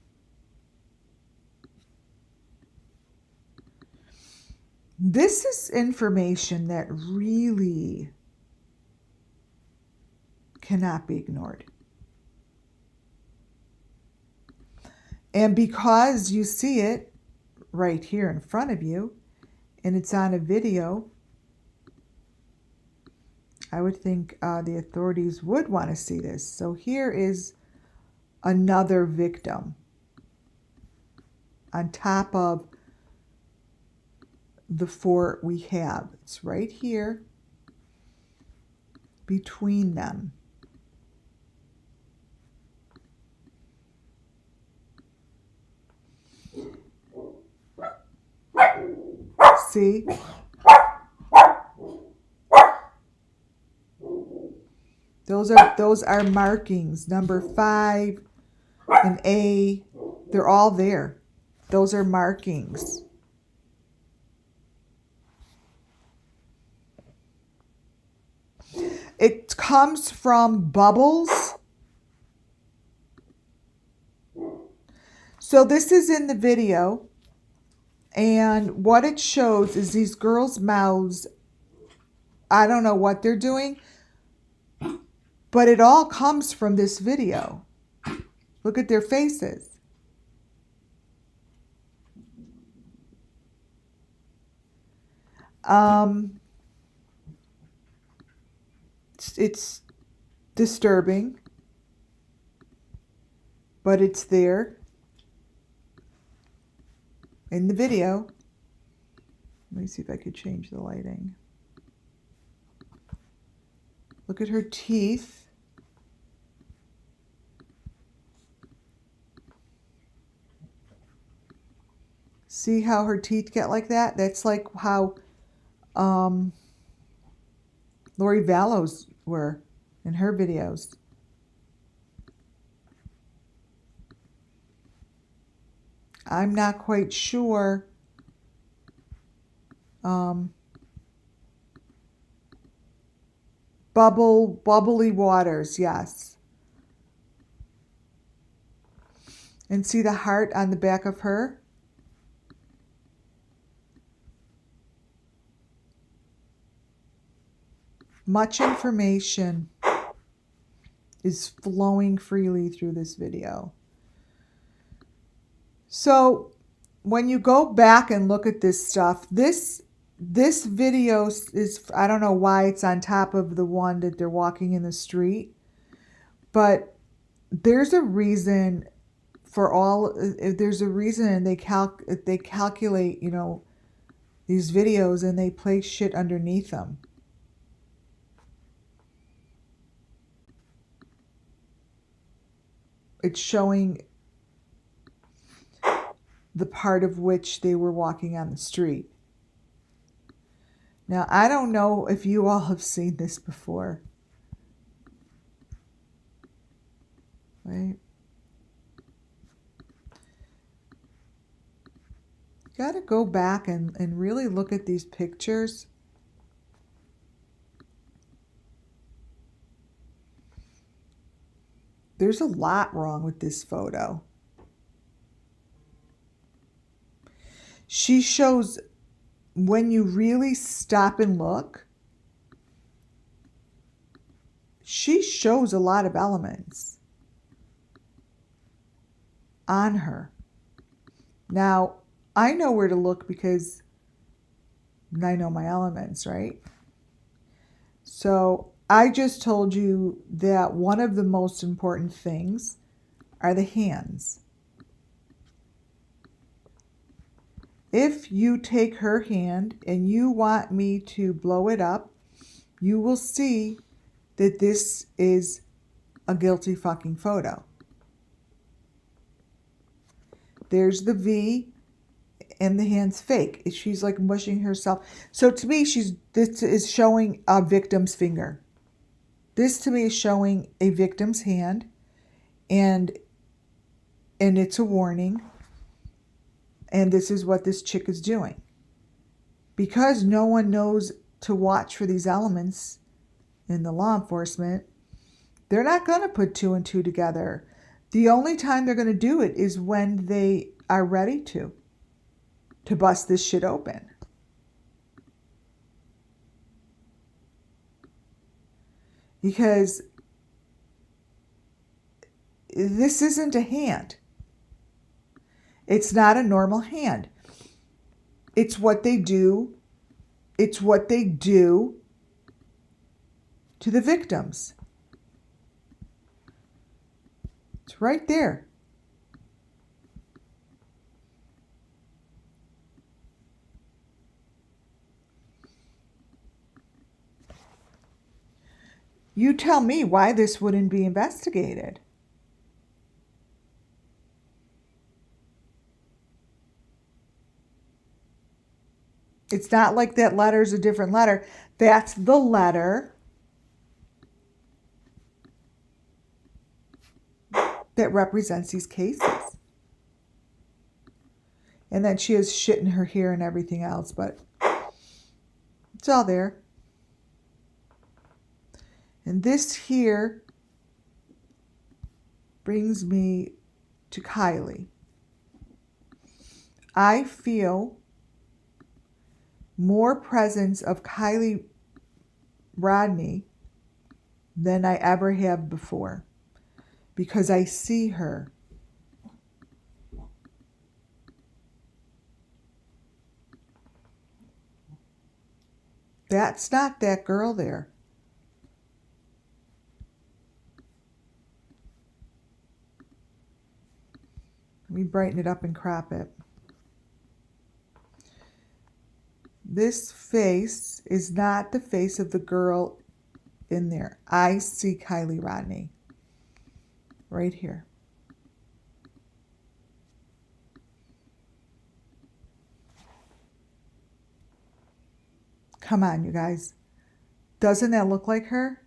This is information that really cannot be ignored. And because you see it right here in front of you, and it's on a video, I would think the authorities would want to see this. So here is another victim on top of the 4 we have. It's right here between them. See? Those are markings. Number 5 and A, they're all there. Those are markings. It comes from bubbles. So this is in the video. And what it shows is these girls' mouths. I don't know what they're doing, but it all comes from this video. Look at their faces. It's disturbing, but it's there in the video. Let me see if I could change the lighting. Look at her teeth. See how her teeth get like that? That's like how Lori Vallow's were in her videos. I'm not quite sure. Bubbly waters, yes. And see the heart on the back of her? Much information is flowing freely through this video. So when you go back and look at this stuff, this video is, I don't know why it's on top of the one that they're walking in the street, but there's a reason for all, there's a reason, and they calculate, you know, these videos, and they place shit underneath them. It's showing the part of which they were walking on the street. Now, I don't know if you all have seen this before. Right? You got to go back and really look at these pictures. There's a lot wrong with this photo. She shows, when you really stop and look, she shows a lot of elements on her. Now, I know where to look because I know my elements, right? So I just told you that one of the most important things are the hands. If you take her hand and you want me to blow it up, you will see that this is a guilty fucking photo. There's the V and the hand's fake. She's like mushing herself. So to me, this is showing a victim's finger. This to me is showing a victim's hand, and it's a warning. And this is what this chick is doing. Because no one knows to watch for these elements in the law enforcement, they're not going to put 2 and 2 together. The only time they're going to do it is when they are ready to bust this shit open. Because this isn't a hand. It's not a normal hand. It's what they do. It's what they do to the victims. It's right there. You tell me why this wouldn't be investigated. It's not like that letter's a different letter. That's the letter that represents these cases. And then she has shit in her hair and everything else, but it's all there. And this here brings me to Kylie. I feel more presence of Kylie Rodney than I ever have before, because I see her. That's not that girl there. Let me brighten it up and crop it. This face is not the face of the girl in there. I see Kylie Rodney right here. Come on, you guys. Doesn't that look like her?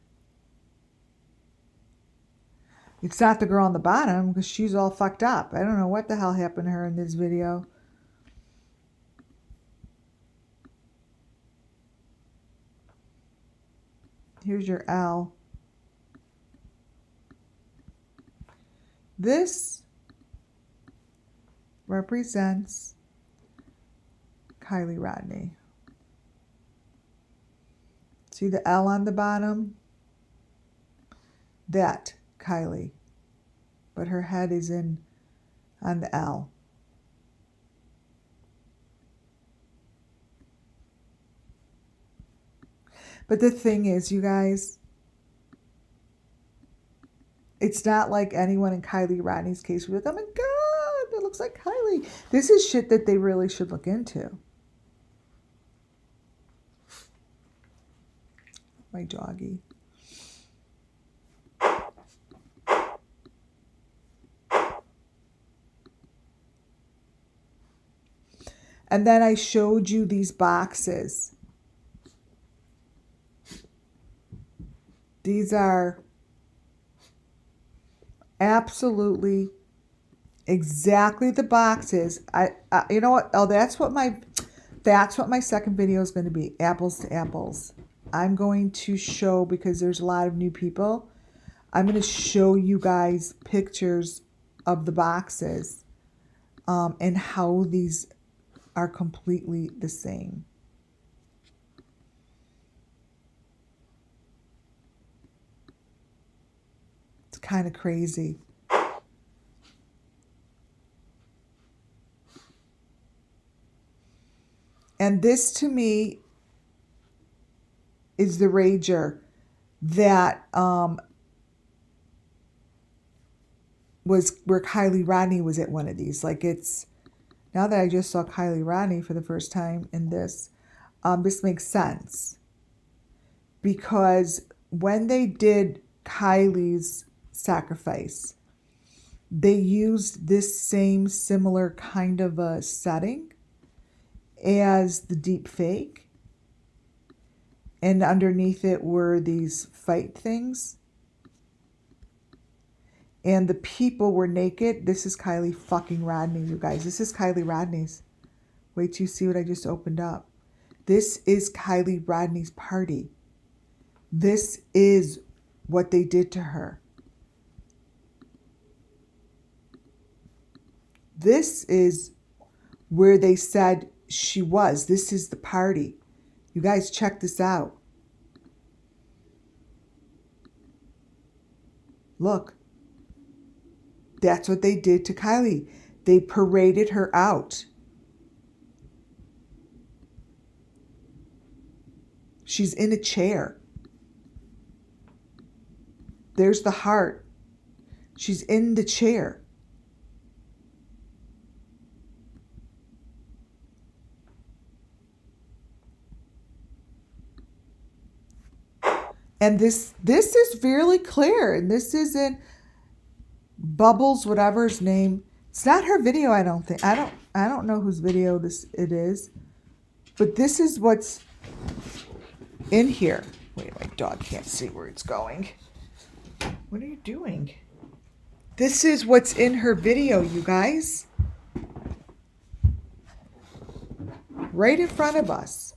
It's not the girl on the bottom because she's all fucked up. I don't know what the hell happened to her in this video. Here's your L. This represents Kylie Rodney. See the L on the bottom? That Kylie. But her head is in on the L. But the thing is, you guys, it's not like anyone in Kylie Rodney's case was like, oh my God, that looks like Kylie. This is shit that they really should look into. My doggy. And then I showed you these boxes. These are absolutely exactly the boxes. You know what? Oh, that's what my second video is going to be. Apples to apples. I'm going to show, because there's a lot of new people, I'm going to show you guys pictures of the boxes and how these are completely the same. It's kind of crazy. And this to me is the rager that was where Kylie Rodney was at one of these. Like, it's, now that I just saw Kylie Rodney for the first time in this, this makes sense. Because when they did Kylie's sacrifice, they used this same similar kind of a setting as the deep fake. And underneath it were these fight things. And the people were naked. This is Kylie fucking Rodney, you guys. This is Kylie Rodney's. Wait till you see what I just opened up. This is Kylie Rodney's party. This is what they did to her. This is where they said she was. This is the party. You guys check this out. Look. That's what they did to Kylie. They paraded her out. She's in a chair. There's the heart. She's in the chair. And this is fairly clear. And this isn't Bubbles, whatever his name. It's not her video, I don't think. I don't know whose video it is. But this is what's in here. Wait, my dog can't see where it's going. What are you doing? This is what's in her video, you guys. Right in front of us.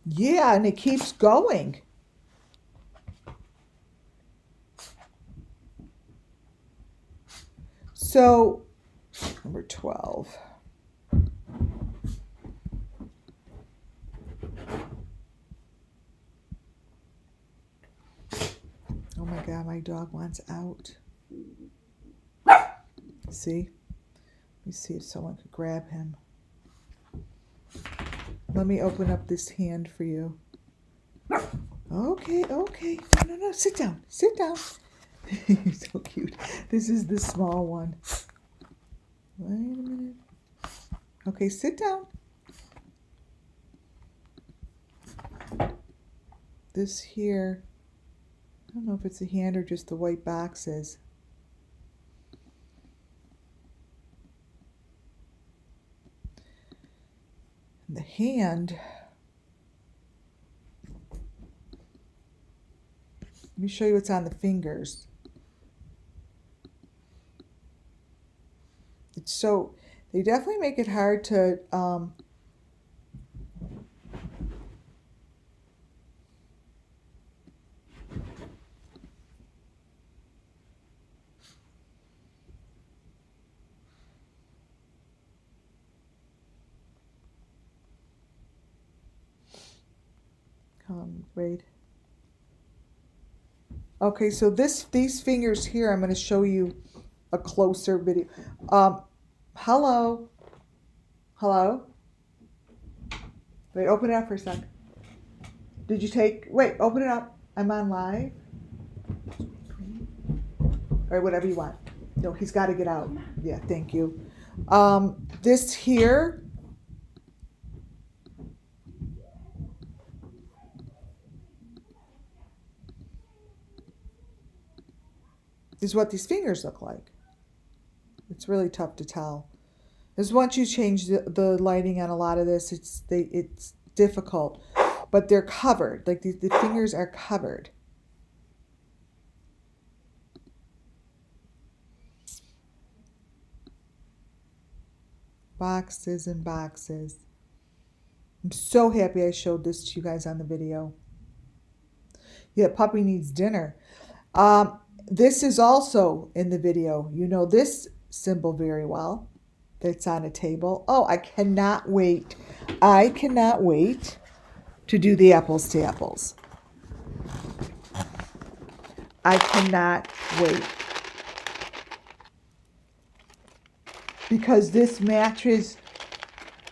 Yeah, and it keeps going. So, number 12. Oh my God, my dog wants out. See? Let me see if someone could grab him. Let me open up this hand for you. Okay, okay. No, sit down. Sit down. You're so cute. This is the small one. Wait a minute. Okay, sit down. This here, I don't know if it's a hand or just the white boxes. And the hand, let me show you what's on the fingers. It's so, they definitely make it hard to wait. Okay, so these fingers here, I'm going to show you a closer video. Hello? Hello? Wait, open it up for a sec. Did you wait, open it up. I'm on live. Or whatever you want. No, he's got to get out. Yeah, thank you. This here. Is what these fingers look like. It's really tough to tell. Because once you change the lighting on a lot of this, it's difficult. But they're covered. Like the fingers are covered. Boxes and boxes. I'm so happy I showed this to you guys on the video. Yeah, puppy needs dinner. This is also in the video. You know this symbol very well. That's on a table. Oh, I cannot wait. I cannot wait to do the apples to apples. I cannot wait. Because this matches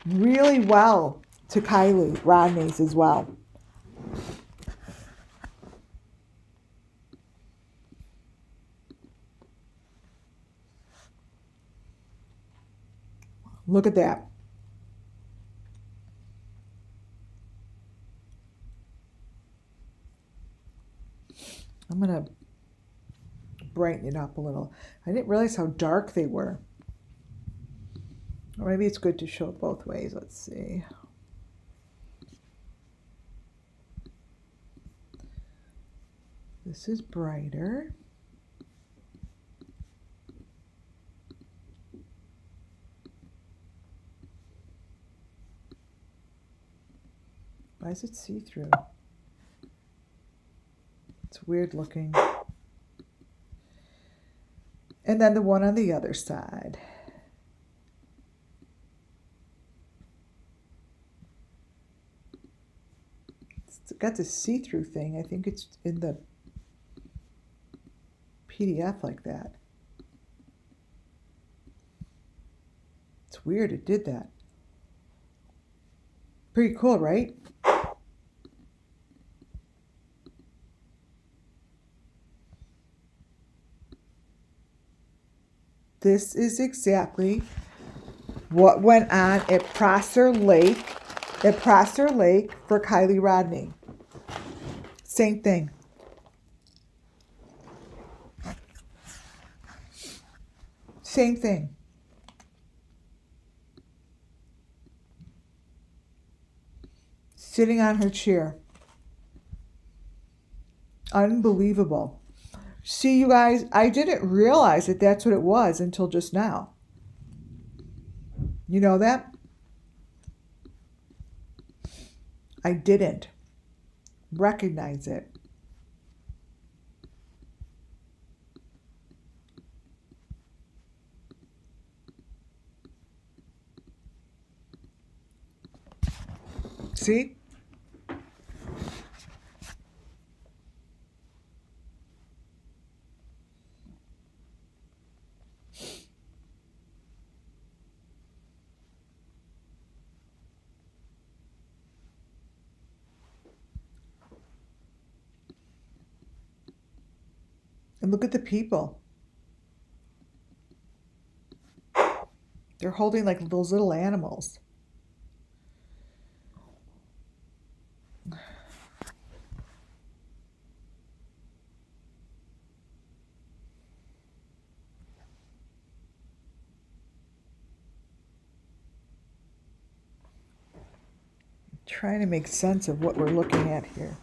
really well to Kylie Rodney's as well. Look at that. I'm going to brighten it up a little. I didn't realize how dark they were. Or maybe it's good to show it both ways. Let's see. This is brighter. Why is it see-through? It's weird looking. And then the one on the other side. It's got this see-through thing. I think it's in the PDF like that. It's weird it did that. Pretty cool, right? This is exactly what went on at Prosser Lake for Kylie Rodney. Same thing. Same thing. Sitting on her chair. Unbelievable. See, you guys, I didn't realize that that's what it was until just now. You know that? I didn't recognize it. See? And look at the people. They're holding like those little animals. Trying to make sense of what we're looking at here.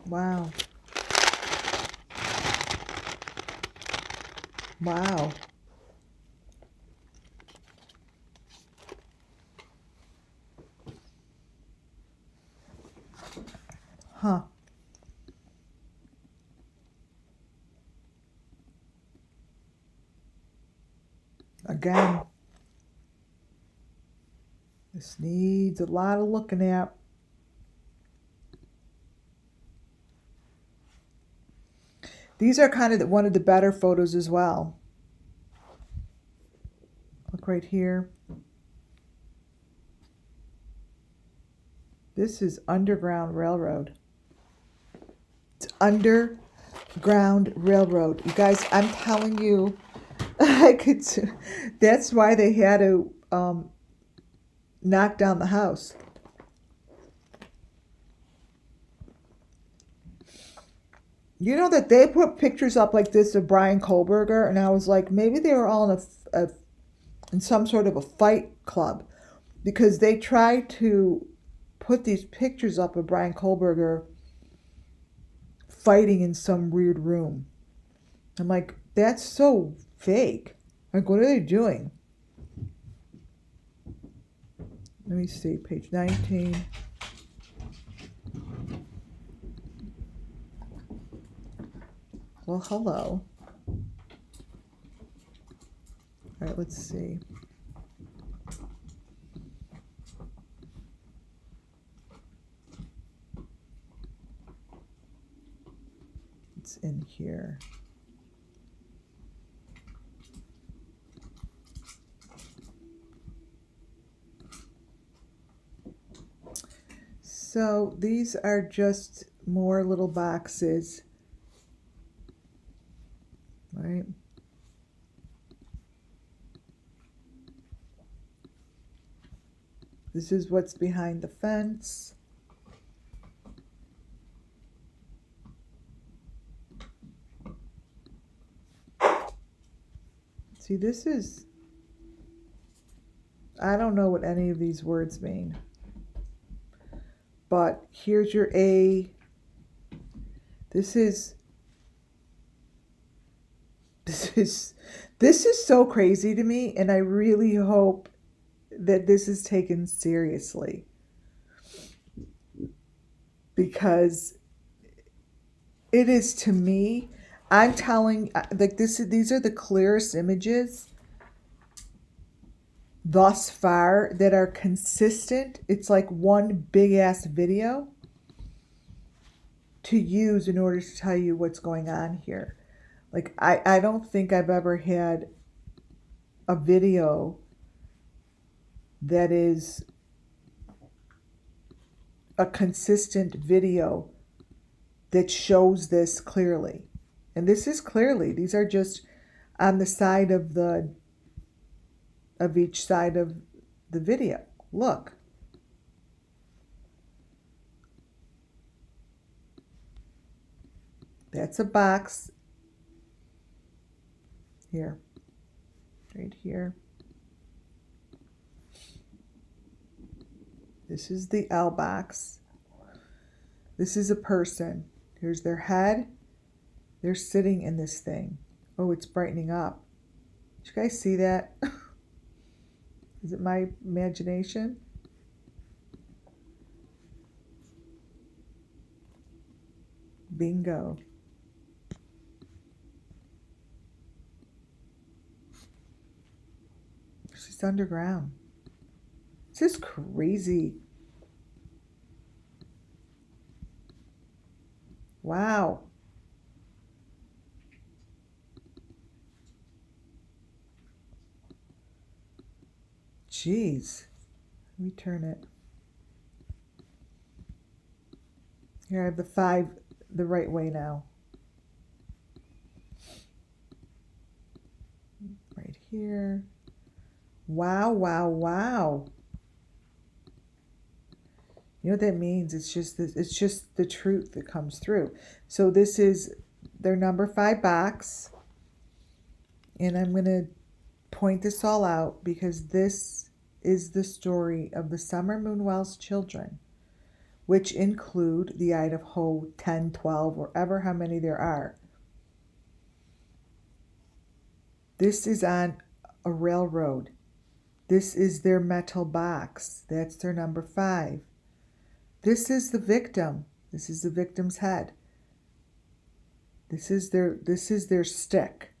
Wow. Wow. Huh. Again, this needs a lot of looking at. These are kind of one of the better photos as well. Look right here. This is Underground Railroad. It's Underground Railroad. You guys, I'm telling you, that's why they had to knock down the house. You know that they put pictures up like this of Brian Kohlberger, and I was like, maybe they were all in some sort of a fight club, because they tried to put these pictures up of Brian Kohlberger fighting in some weird room. I'm like, that's so fake. Like, what are they doing? Let me see, page 19. Well, hello. All right, let's see. It's in here. So these are just more little boxes. Right? This is what's behind the fence. See, this is, I don't know what any of these words mean. But here's your A. This is this is this is so crazy to me, and I really hope that this is taken seriously, because it is, to me, I'm telling, like, these are the clearest images thus far that are consistent. It's like one big ass video to use in order to tell you what's going on here. Like, I don't think I've ever had a video that is a consistent video that shows this clearly. And this is clearly, these are just on the side of each side of the video. Look. That's a box. Here. Right here. This is the L box. This is a person. Here's their head. They're sitting in this thing. Oh, it's brightening up. Did you guys see that? Is it my imagination? Bingo. She's underground. This is crazy. Wow. Jeez. Let me turn it. Here I have the 5 the right way now. Right here. Wow, wow, wow. You know what that means? It's just the truth that comes through. So this is their number 5 box. And I'm going to point this all out because this is the story of the Summer Moonwell's children, which include the Idaho 10, 12, or ever how many there are. This is on a railroad. This is their metal box. That's their number 5. This is the victim. This is the victim's head. This is their stick.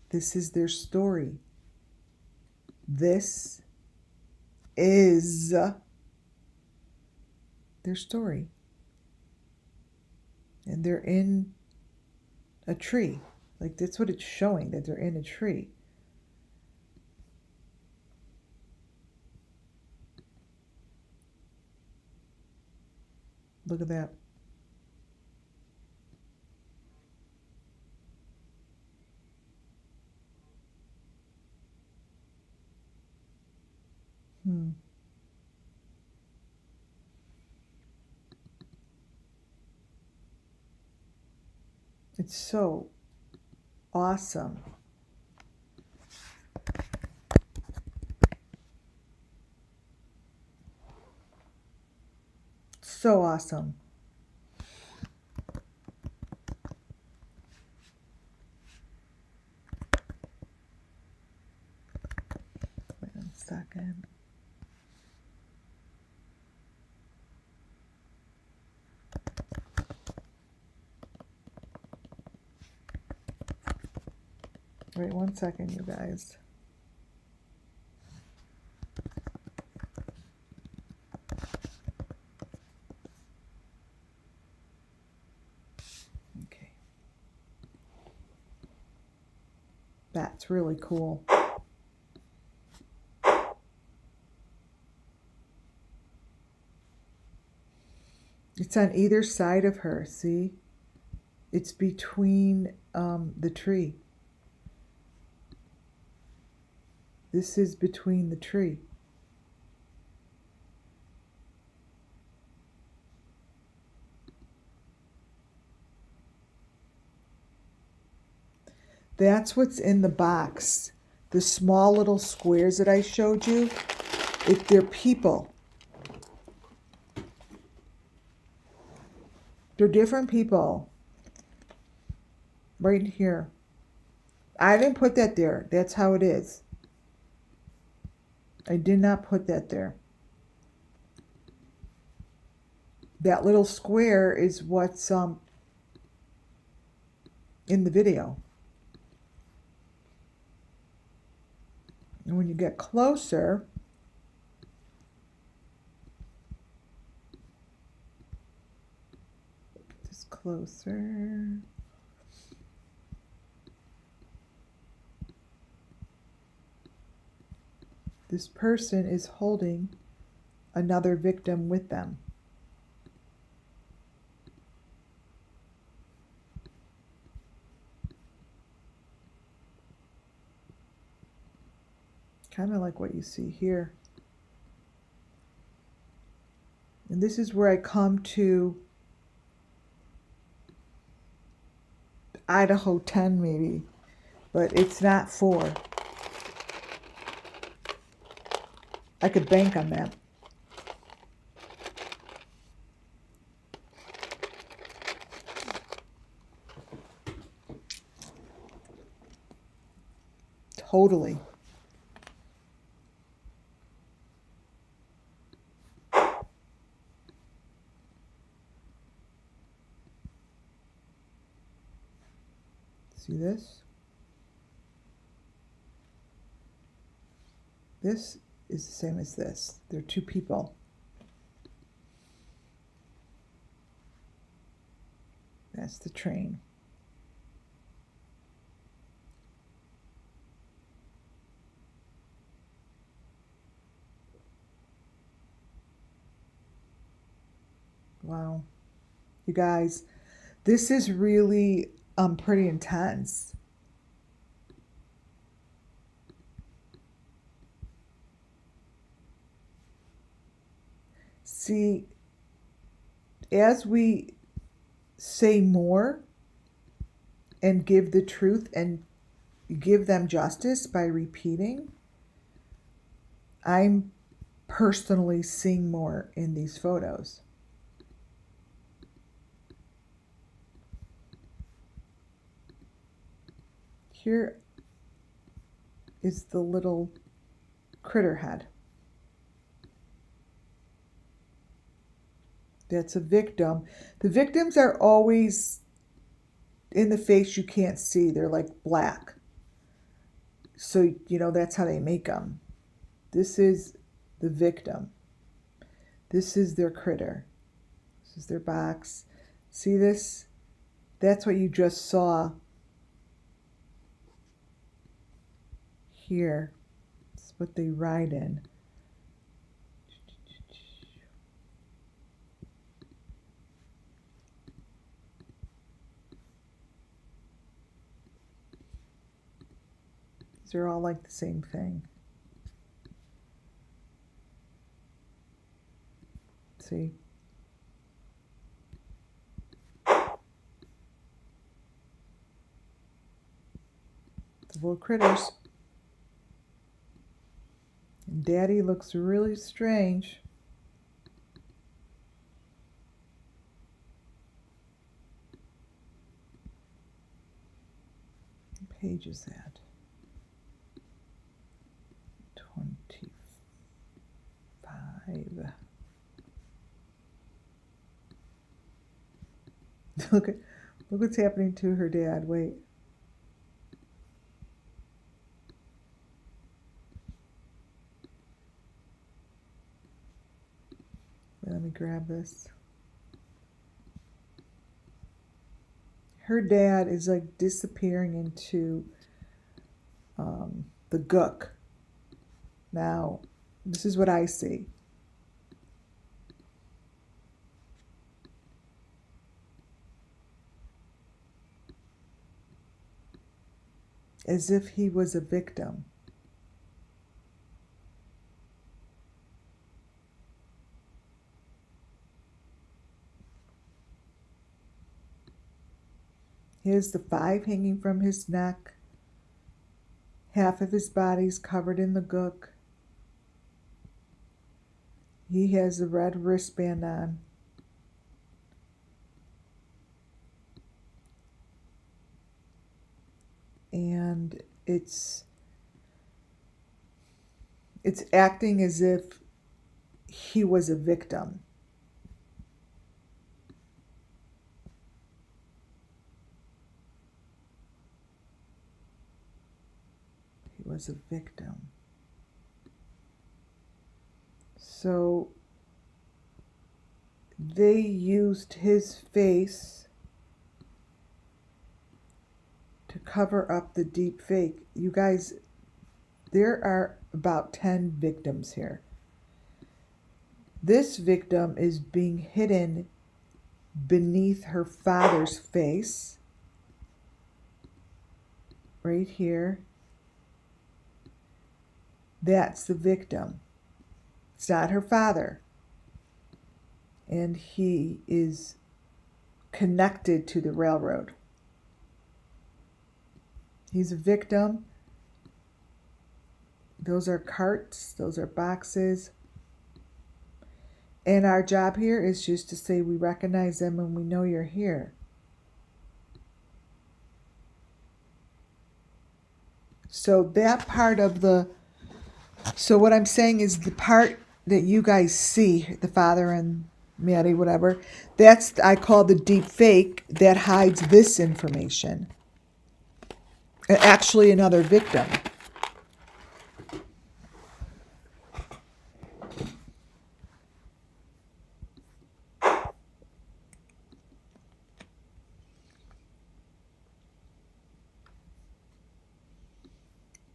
This is their story. This is their story. And they're in a tree. Like, that's what it's showing, that they're in a tree. Look at that. It's so awesome. So awesome. Wait a second. Wait 1 second, you guys. Okay. That's really cool. It's on either side of her, see? It's between the tree. This is between the tree. That's what's in the box. The small little squares that I showed you, they're people. They're different people. Right here. I didn't put that there. That's how it is. I did not put that there. That little square is what's in the video. And when you get closer, just closer. This person is holding another victim with them. Kind of like what you see here. And this is where I come to Idaho 10 maybe, but it's not 4. I could bank on that. Totally. See this? This is the same as this. They're two people. That's the train. Wow. You guys, this is really pretty intense. See, as we say more and give the truth and give them justice by repeating, I'm personally seeing more in these photos. Here is the little critter head. That's a victim. The victims are always in the face you can't see. They're like black. So, that's how they make them. This is the victim. This is their critter. This is their box. See this? That's what you just saw here. It's what they ride in. These are all like the same thing. See? The little critters. And Daddy looks really strange. What page is that? 25. Look what's happening to her dad. Wait. Let me grab this. Her dad is like disappearing into the gook. Now, this is what I see. As if he was a victim. Here's the 5 hanging from his neck. Half of his body's covered in the gook. He has a red wristband on. and it's acting as if he was a victim. He was a victim. So they used his face to cover up the deep fake. You guys, there are about 10 victims here. This victim is being hidden beneath her father's face. Right here. That's the victim. It's not her father. And he is connected to the railroad. He's a victim. Those are carts. Those are boxes. And our job here is just to say we recognize them and we know you're here. So that part of so what I'm saying is the part that you guys see, the father and Maddie, whatever, that's, I call the deep fake that hides this information. Actually another victim.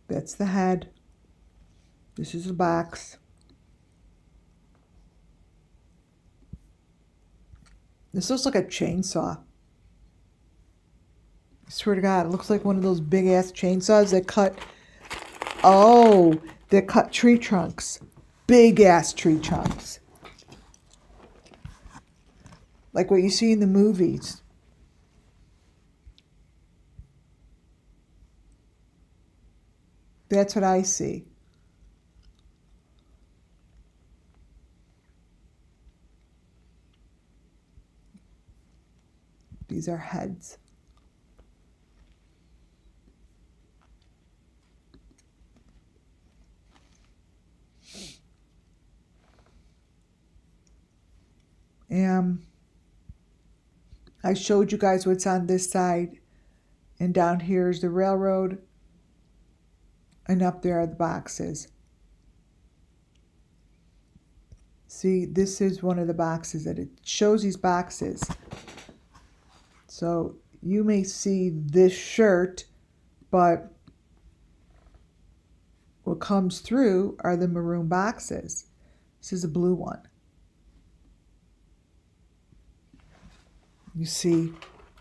That's the head. This is a box. This looks like a chainsaw. I swear to God, it looks like one of those big ass chainsaws that cut, that cut tree trunks. Big ass tree trunks. Like what you see in the movies. That's what I see. These are heads. I showed you guys what's on this side, and down here is the railroad, and up there are the boxes. See, this is one of the boxes that it shows these boxes. So you may see this shirt, but what comes through are the maroon boxes. This is a blue one. You see,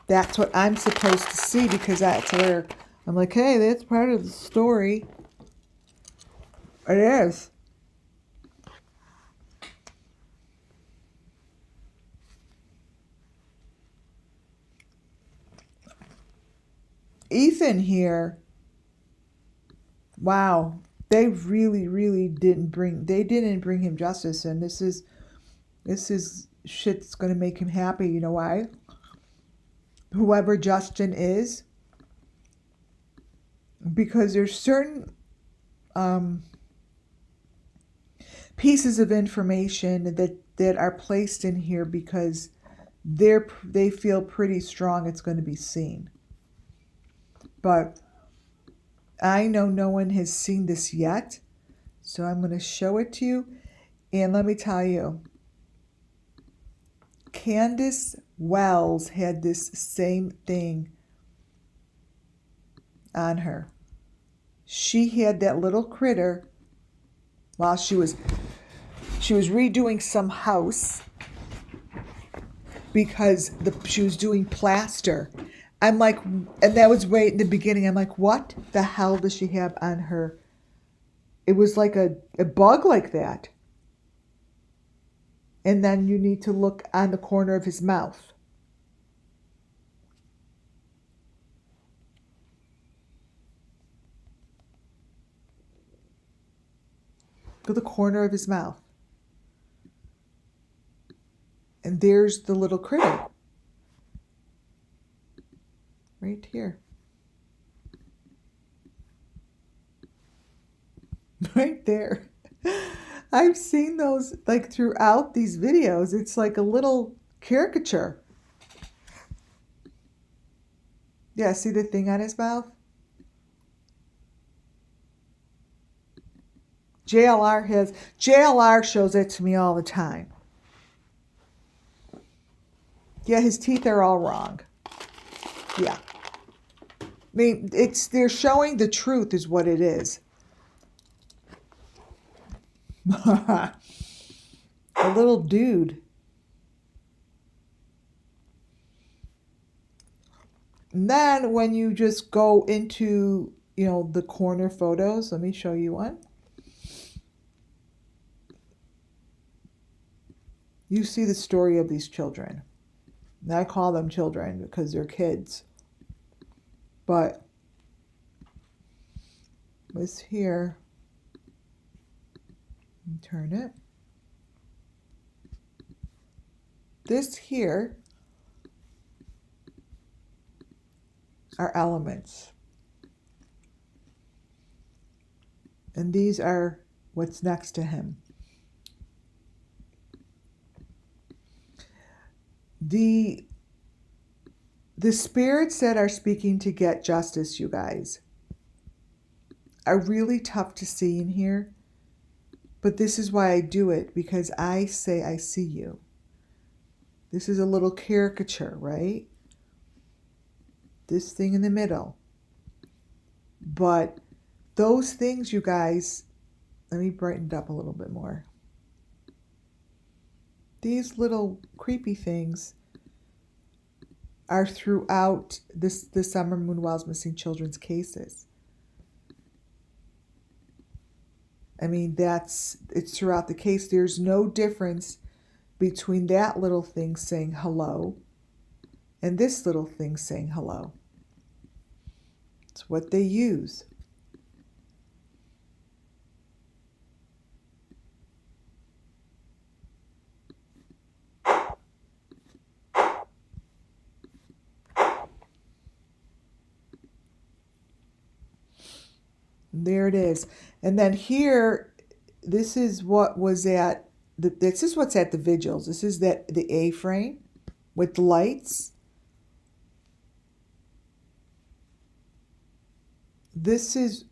that's what I'm supposed to see because that's where I'm like, hey, that's part of the story. It is. Ethan here, wow, they really didn't bring him justice, and this is shit's gonna make him happy. You know why? Whoever Justin is, because there's certain pieces of information that are placed in here because they feel pretty strong it's going to be seen. But I know no one has seen this yet, so I'm going to show it to you. And let me tell you, Candace Wells had this same thing on her. She had that little critter while she was redoing some house because she was doing plaster. I'm like, and that was way in the beginning. I'm like, what the hell does she have on her? It was like a bug like that. And then you need to look on the corner of his mouth. Look at the corner of his mouth. And there's the little critter. Right here. right there. I've seen those like throughout these videos. It's like a little caricature. Yeah, see the thing on his mouth? JLR shows it to me all the time. Yeah, his teeth are all wrong. Yeah. I mean, they're showing the truth is what it is. A little dude. And then when you just go into, the corner photos, let me show you one. You see the story of these children. And I call them children because they're kids. But this here, turn it. This here are elements. And these are what's next to him. The spirits that are speaking to get justice, you guys, are really tough to see in here. But this is why I do it, because I say I see you. This is a little caricature, right? This thing in the middle. But those things, you guys, let me brighten it up a little bit more. These little creepy things are throughout the Summer Moon Wells Missing Children's cases. I mean, it's throughout the case. There's no difference between that little thing saying hello and this little thing saying hello. It's what they use. There it is. And then here, this is what was at this is what's at the vigils. This is the A-frame with the lights. This is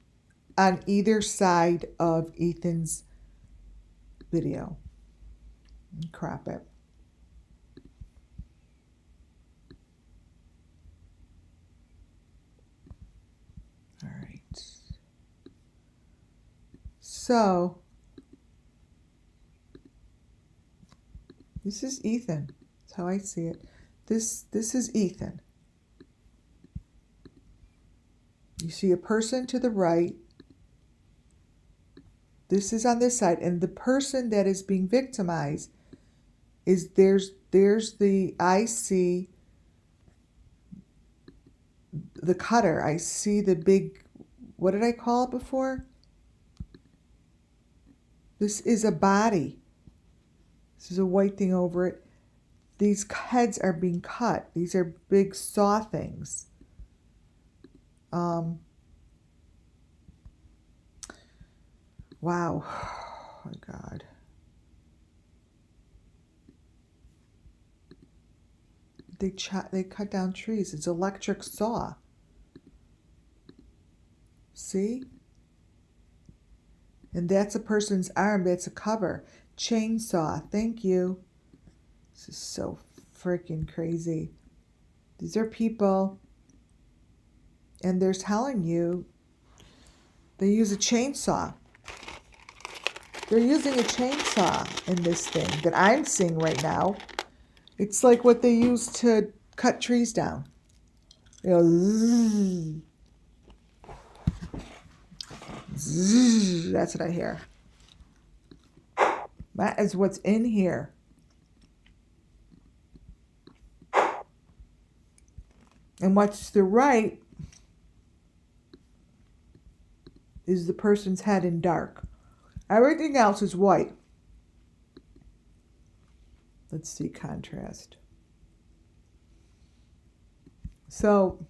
on either side of Ethan's video. Crop it. All right. So, this is Ethan. That's how I see it. This is Ethan. You see a person to the right. This is on this side. And the person that is being victimized is I see the cutter. I see the big, what did I call it before? This is a body. This is a white thing over it. These heads are being cut. These are big saw things. Wow. Oh my God. They cut down trees. It's electric saw. See? And that's a person's arm. That's a cover. Chainsaw. Thank you. This is so freaking crazy. These are people. And they're telling you they use a chainsaw. They're using a chainsaw in this thing that I'm seeing right now. It's like what they use to cut trees down. Zzz. Zzz, that's what I hear. That is what's in here. And what's to the right is the person's head in dark. Everything else is white. Let's see contrast. So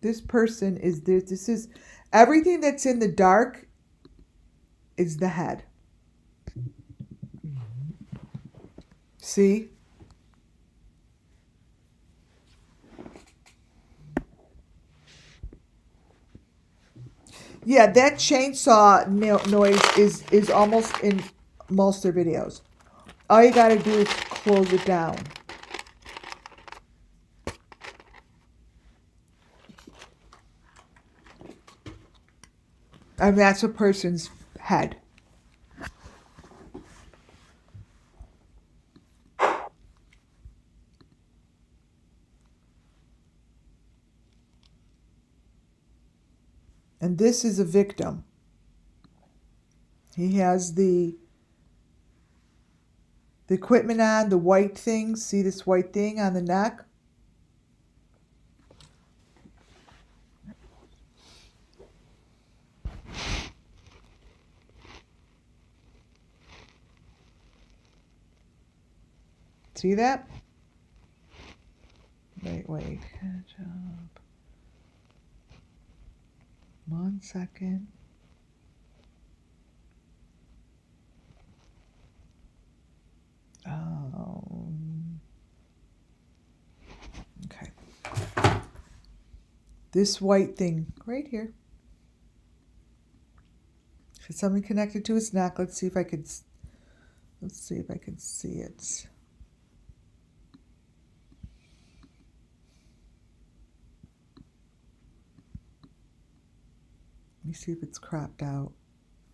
this person is this is Everything that's in the dark is the head. See? Yeah, that chainsaw noise is almost in most of their videos. All you gotta do is close it down. And that's a person's head. And this is a victim. He has the equipment on, the white thing. See this white thing on the neck? See that? Wait. Catch up. 1 second. Okay. This white thing right here. Is something connected to his neck? Let's see if I can see it. Let me see if it's cropped out.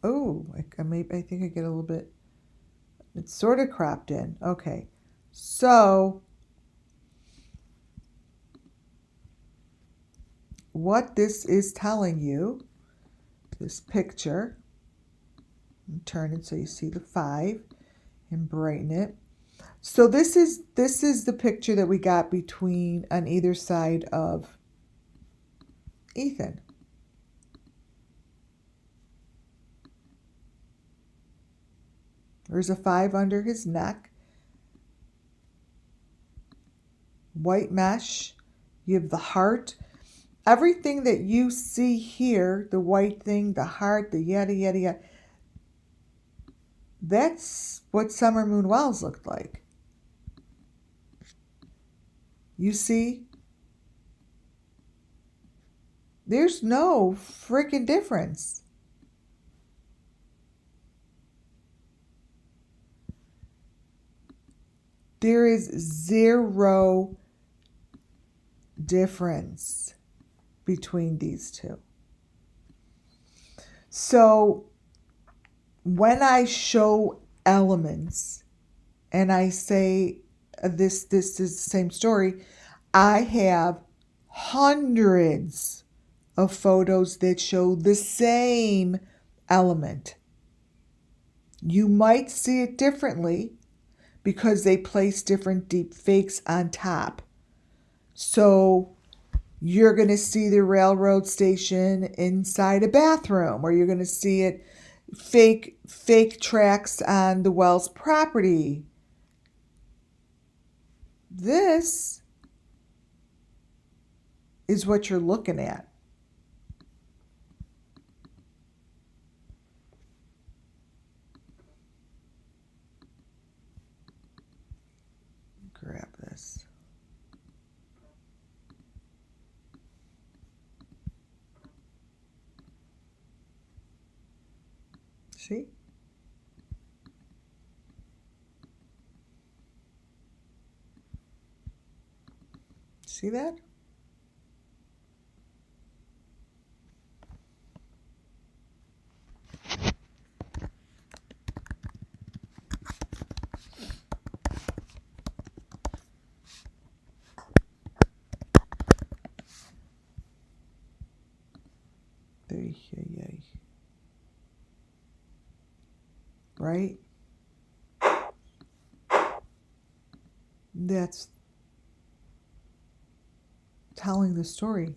Oh, I think I get a little bit. It's sort of cropped in. Okay, so what this is telling you, this picture, turn it so you see the 5 and brighten it. So this is the picture that we got between on either side of Ethan. There's a 5 under his neck. White mesh. You have the heart. Everything that you see here, the white thing, the heart, the yada, yada, yada, that's what Summer Moon Wells looked like. You see? There's no freaking difference. There is 0 difference between these two. So when I show elements and I say this is the same story, I have hundreds of photos that show the same element. You might see it differently because they place different deep fakes on top. So you're going to see the railroad station inside a bathroom, or you're going to see it fake tracks on the Wells property. This is what you're looking at. Grab this. See? See that? Right? That's telling the story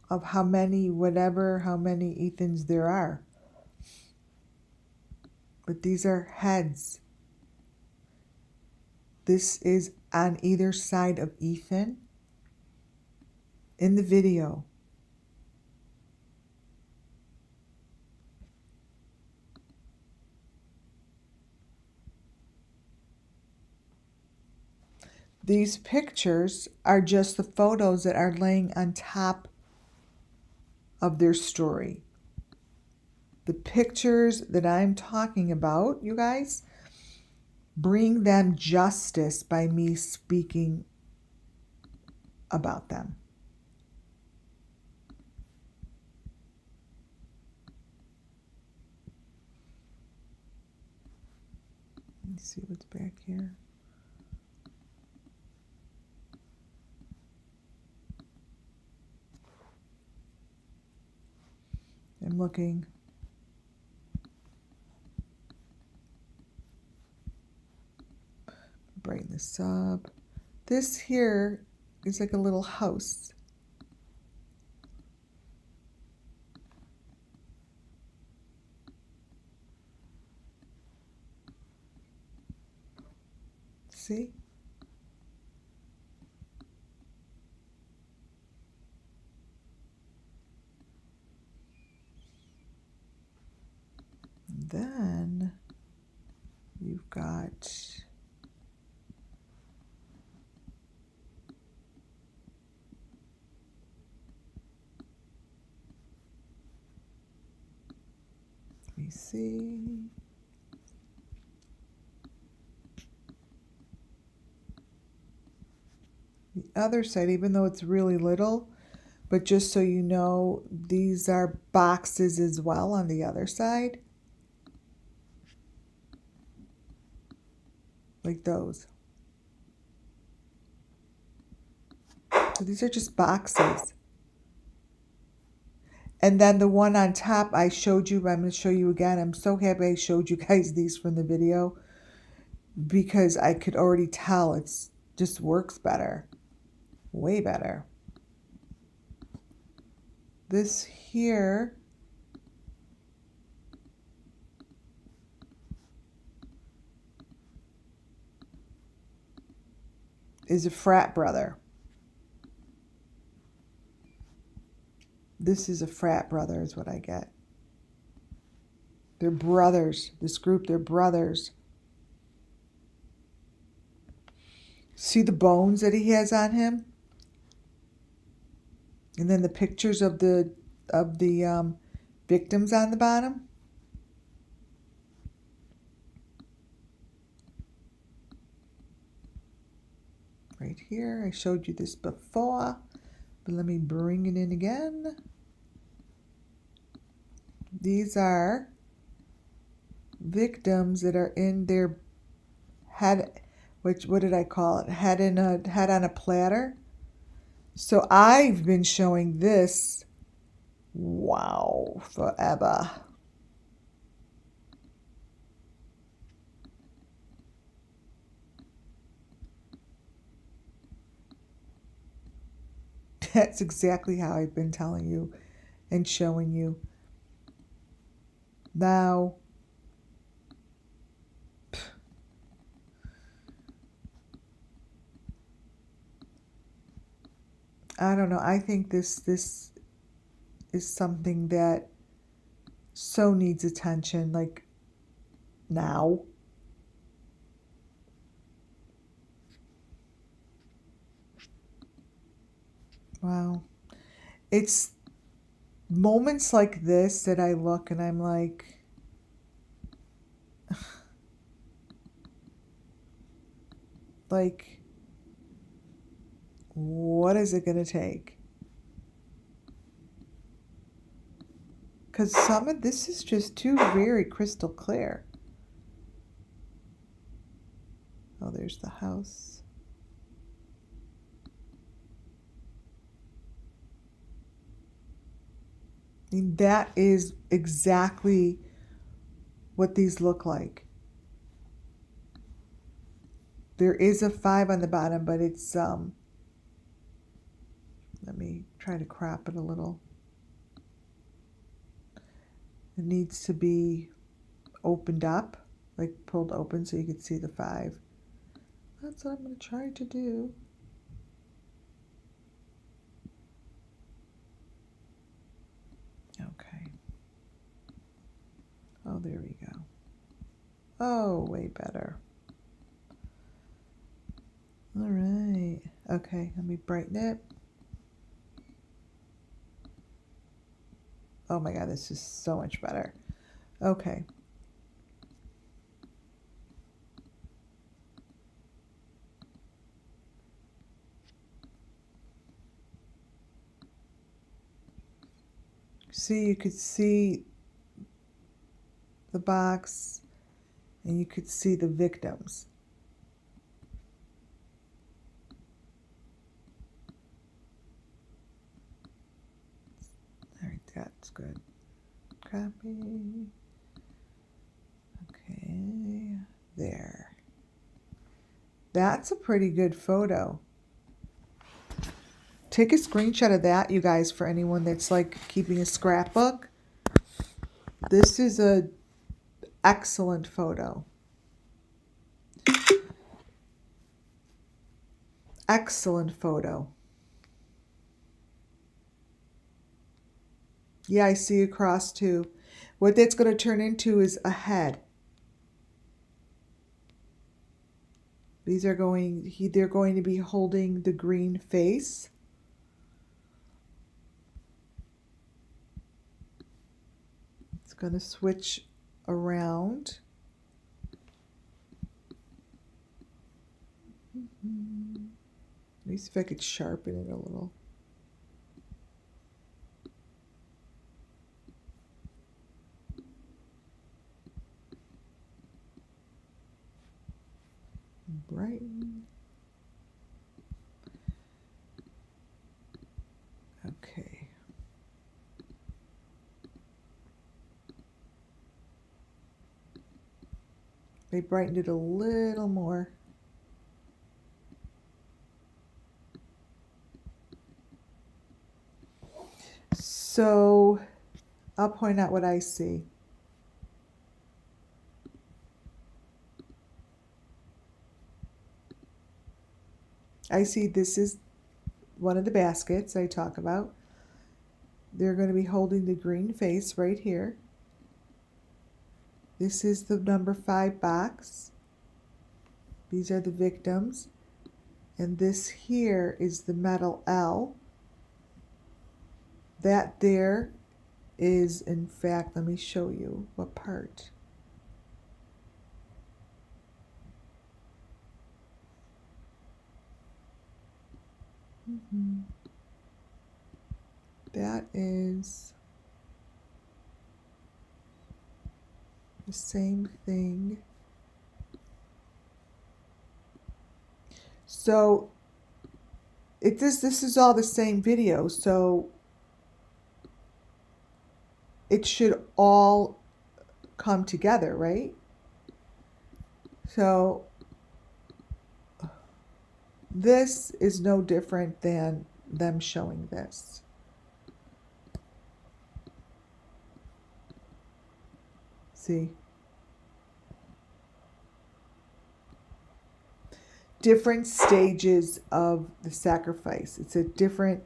of how many Ethans there are. But these are heads. This is on either side of Ethan in the video. These pictures are just the photos that are laying on top of their story. The pictures that I'm talking about, you guys, bring them justice by me speaking about them. Let me see what's back here. I'm looking. Brighten this up. This here is like a little house. See? Then you've got let me see. The other side, even though it's really little, but just so you know, these are boxes as well on the other side. Like those. So these are just boxes. And then the one on top I showed you, but I'm going to show you again. I'm so happy I showed you guys these from the video because I could already tell it's just works better. Way better. This here is a frat brother. This is a frat brother is what I get. They're brothers. This group, they're brothers. See the bones that he has on him? And then the pictures of the victims on the bottom. Right here, I showed you this before, but let me bring it in again. These are victims that are in their head, what did I call it? Head on a platter. So I've been showing this, wow, forever. That's exactly how I've been telling you and showing you. Now, I don't know. I think this is something that so needs attention, like now. Wow. It's moments like this that I look and I'm like, like, what is it going to take? Because some of this is just too very crystal clear. Oh, there's the house. I mean, that is exactly what these look like. There is a 5 on the bottom, but it's, let me try to crop it a little. It needs to be opened up, like pulled open so you can see the 5. That's what I'm going to try to do. there we go. Oh, way better. All right. Okay, let me brighten it. Oh my God, this is so much better. Okay. See, you could see the box and you could see the victims. All right, that's good. Copy. Okay, there. That's a pretty good photo. Take a screenshot of that, you guys, for anyone that's like keeping a scrapbook. This is a excellent photo. Excellent photo. Yeah, I see a cross too. What that's going to turn into is a head. They're going to be holding the green face. It's going to switch around. Let me see if I could sharpen it a little. Brighten. Okay. They brightened it a little more. So I'll point out what I see. I see this is one of the baskets I talk about. They're going to be holding the green face right here. This is the number 5 box. These are the victims. And this here is the metal L. That there is, in fact, let me show you what part. That is the same thing. So this is all the same video, so it should all come together, right? So this is no different than them showing this. See? Different stages of the sacrifice. It's at different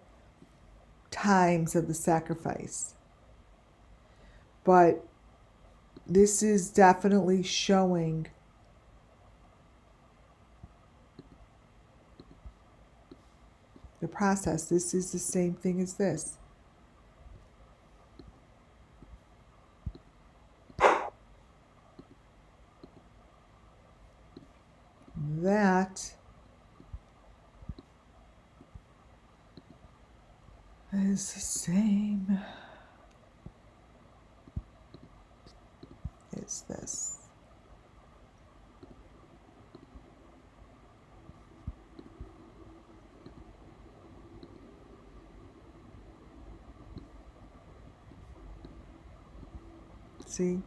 times of the sacrifice. But this is definitely showing the process. This is the same thing as this. That is the same as this. See?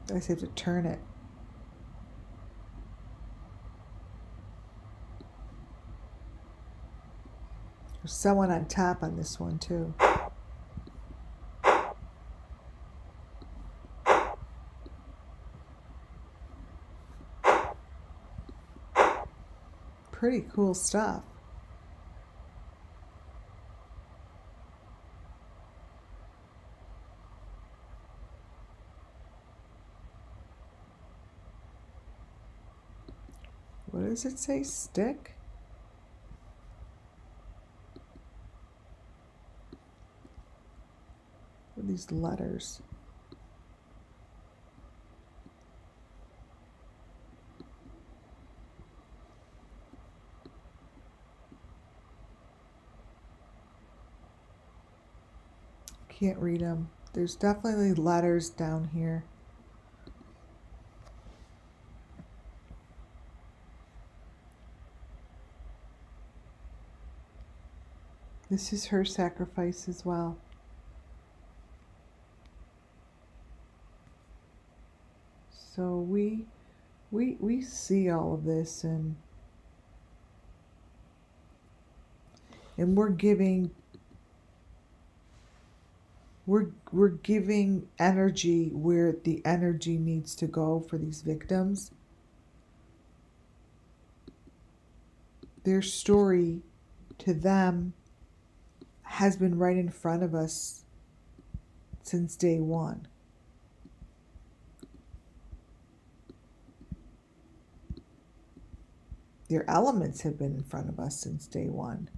I just have to turn it. There's someone on top on this one too. Pretty cool stuff. What does it say? Stick? What are these letters? Can't read them. There's definitely letters down here. This is her sacrifice as well. So we see all of this, and we're giving energy where the energy needs to go for these victims. Their story to them has been right in front of us since day one. Their elements have been in front of us since day one.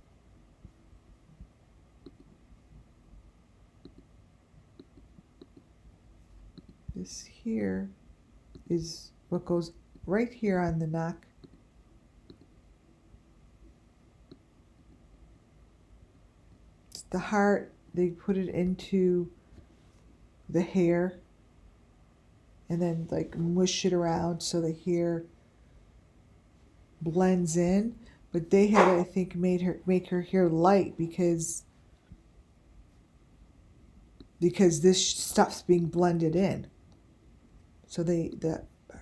This here is what goes right here on the neck. It's the heart. They put it into the hair and then like mush it around so the hair blends in. But they had, I think, make her hair light because this stuff's being blended in. So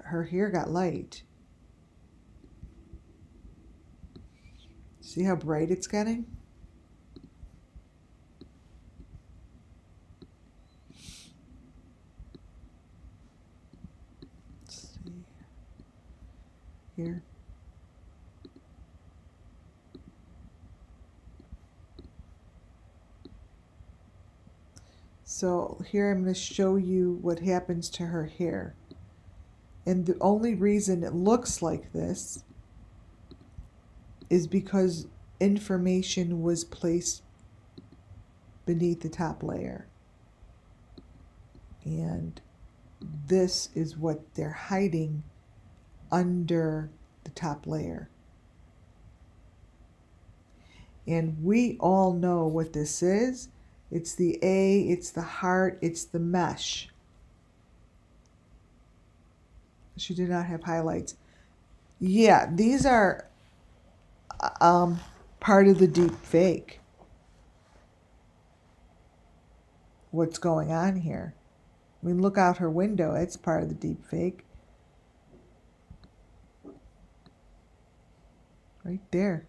her hair got light. See how bright it's getting? Let's see. Here. So here I'm going to show you what happens to her hair. And the only reason it looks like this is because information was placed beneath the top layer. And this is what they're hiding under the top layer. And we all know what this is. It's the A, it's the heart, it's the mesh. She did not have highlights. Yeah, these are part of the deep fake. What's going on here? I mean, look out her window. It's part of the deep fake. Right there.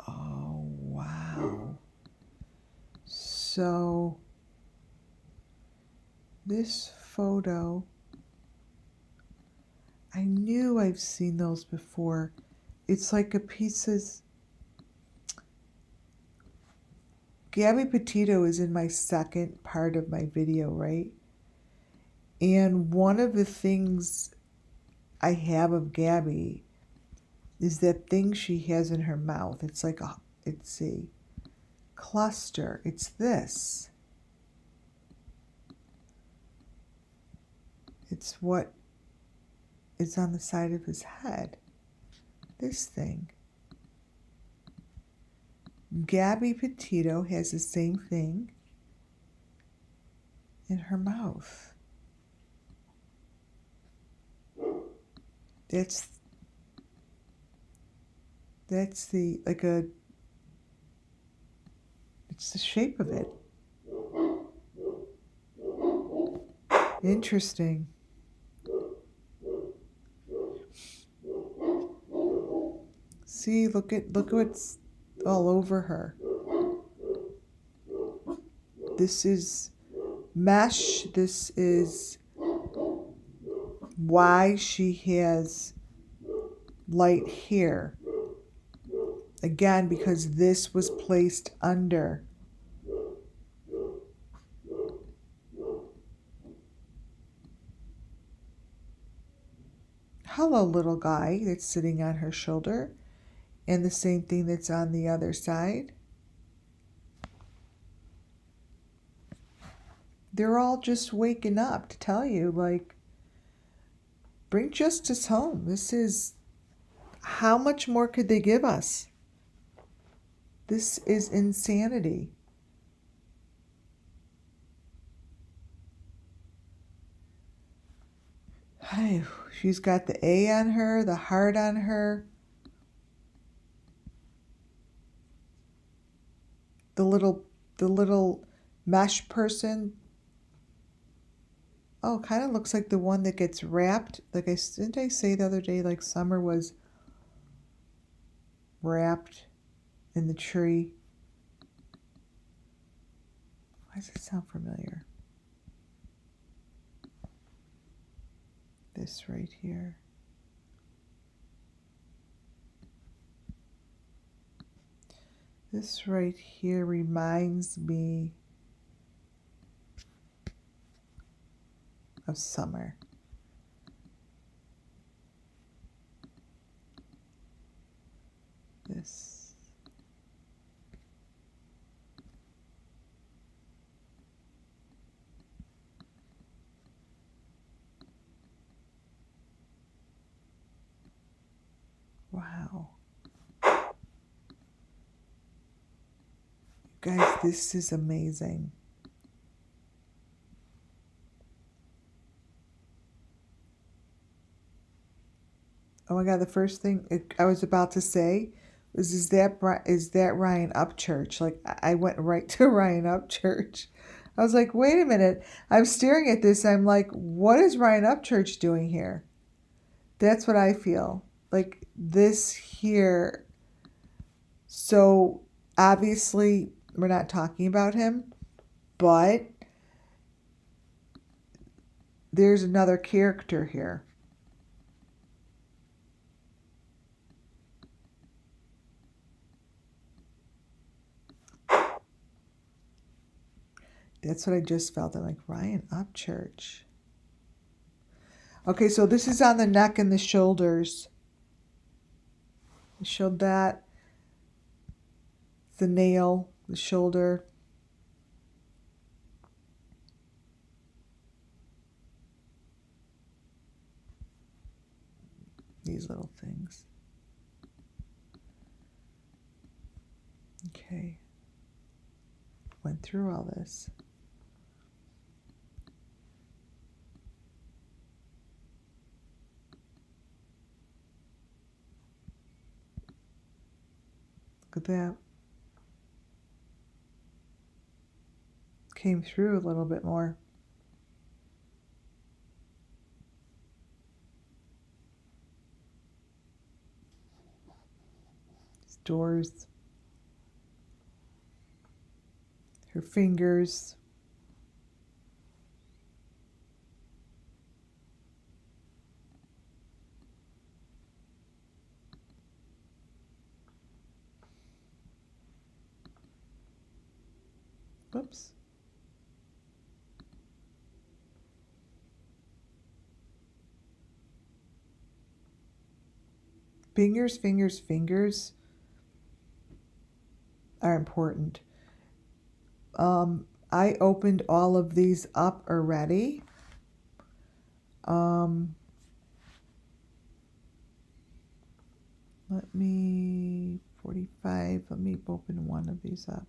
Oh, wow. So this photo, I knew I've seen those before. It's like a piece of... Gabby Petito is in my second part of my video, right? And one of the things I have of Gabby is that thing she has in her mouth. It's like it's a cluster. It's this. It's what is on the side of his head. This thing. Gabby Petito has the same thing in her mouth. That's the, like a, it's the shape of it. Interesting. See, look at what's all over her. This is mesh. This is why she has light hair. Again, because this was placed under. Hello, little guy that's sitting on her shoulder. And the same thing that's on the other side. They're all just waking up to tell you, like, bring justice home. This is, how much more could they give us? This is insanity. She's got the A on her, the heart on her. The little mesh person. Oh, kind of looks like the one that gets wrapped. Like, didn't I say the other day, like Summer was wrapped in the tree? Why does it sound familiar? This right here. This right here reminds me of Summer. This. Wow. Guys, this is amazing. Oh my God, the first thing I was about to say was, is that Ryan Upchurch? Like, I went right to Ryan Upchurch. I was like, wait a minute. I'm staring at this. I'm like, what is Ryan Upchurch doing here? That's what I feel. Like, this here. So, obviously, we're not talking about him, but there's another character here. That's what I just felt. I'm like, Ryan Upchurch. Okay, so this is on the neck and the shoulders. I showed that. The nail, the shoulder. These little things. Okay. Went through all this. Look at that. Came through a little bit more. These doors. Her fingers. Whoops. Fingers, fingers, fingers are important. I opened all of these up already. Let me, 45, let me open one of these up.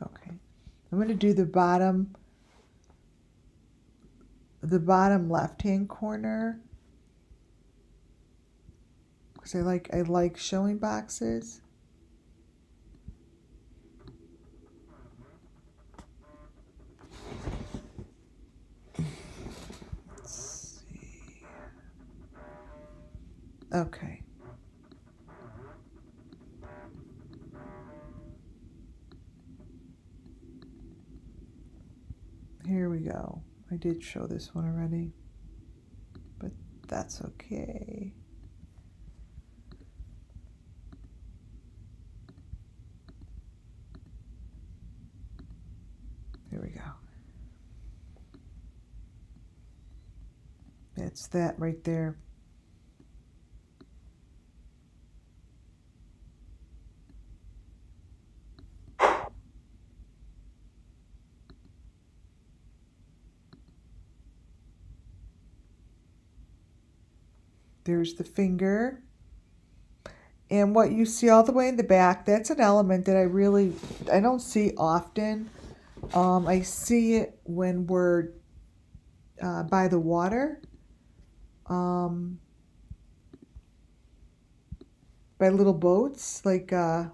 Okay. I'm going to do the bottom left-hand corner, because I like showing boxes. Let's see. Okay. Here we go. I did show this one already, but that's okay. that right there. There's the finger. And what you see all the way in the back, that's an element that I don't see often. I see it when we're by the water, um, by little boats, like a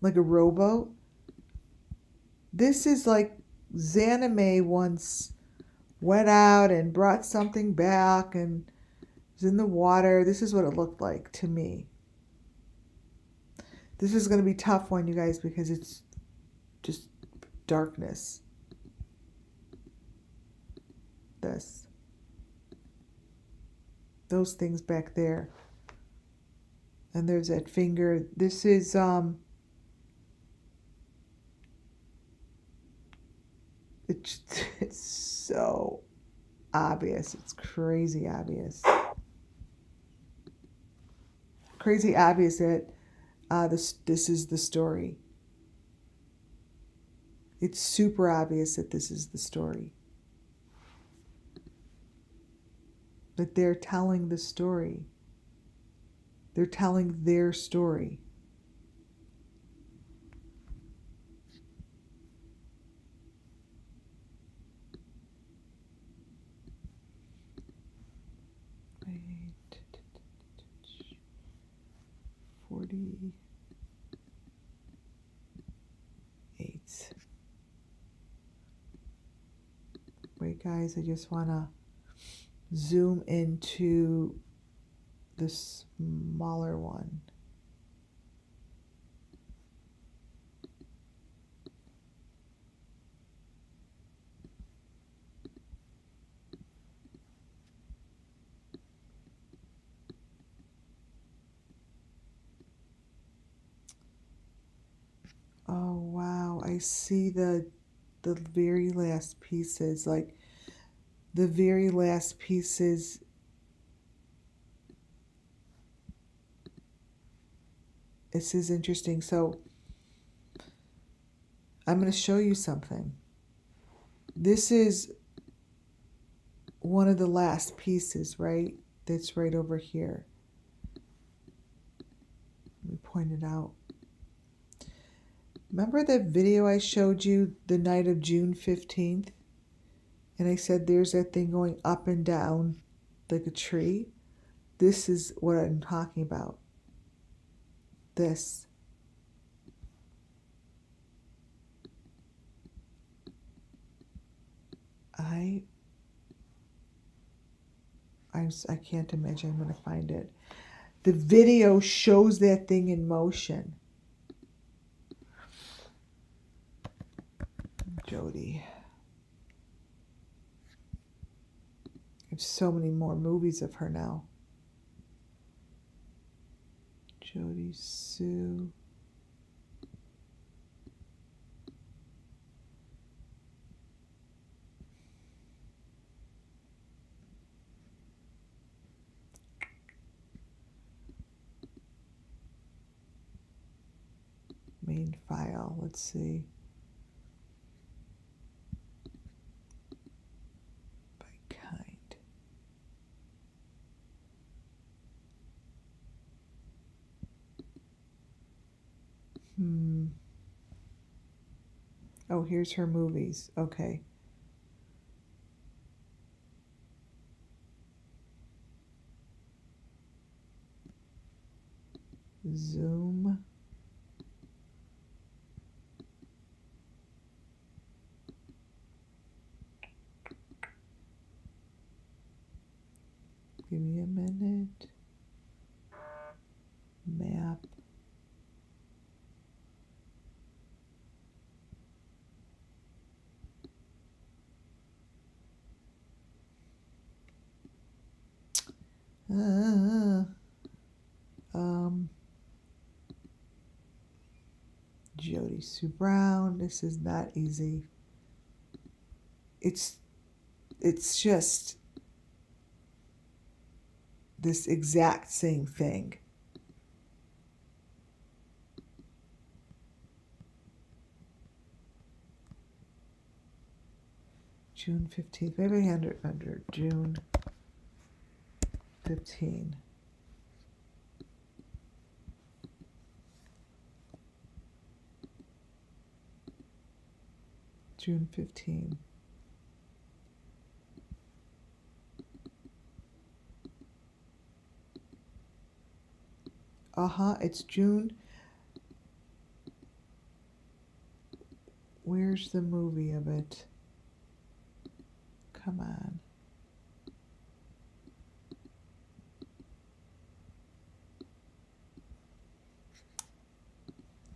rowboat. This is like Zanime once went out and brought something back and was in the water. This is what it looked like to me. This is going to be a tough one, you guys, because it's just darkness. This. Those things back there. And there's that finger. This is it's so obvious. It's crazy obvious. Crazy obvious that this is the story. It's super obvious that this is the story. That they're telling the story. They're telling their story. Wait. 48. Wait, guys, I just want to zoom into the smaller one. Oh, wow. I see the very last pieces, like the very last pieces. This is interesting. So I'm going to show you something. This is one of the last pieces, right? That's right over here. Let me point it out. Remember that video I showed you the night of June 15th? And I said there's that thing going up and down like a tree? This is what I'm talking about. This. I can't imagine. I'm going to find it. The video shows that thing in motion. Jody. I have so many more movies of her now. Jody Sue. Main file. Let's see. By kind. Oh, here's her movies. Okay. Zoom. Give me a minute. Map. Jody Sue Brown. This is not easy. It's it's just this exact same thing. June 15th, maybe under June 15. June 15. It's June. Where's the movie of it? Come on.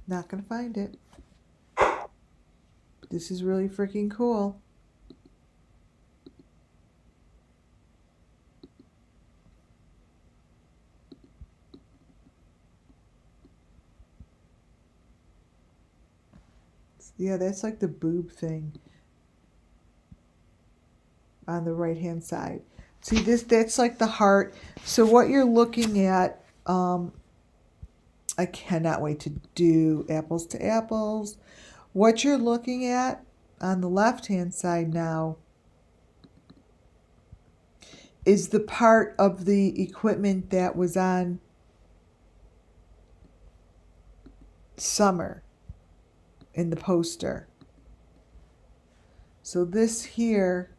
Not gonna find it. This is really freaking cool. Yeah, that's like the boob thing on the right hand side. See this, that's like the heart. So what you're looking at, I cannot wait to do apples to apples. What you're looking at on the left hand side now is the part of the equipment that was on Summer in the poster. So this here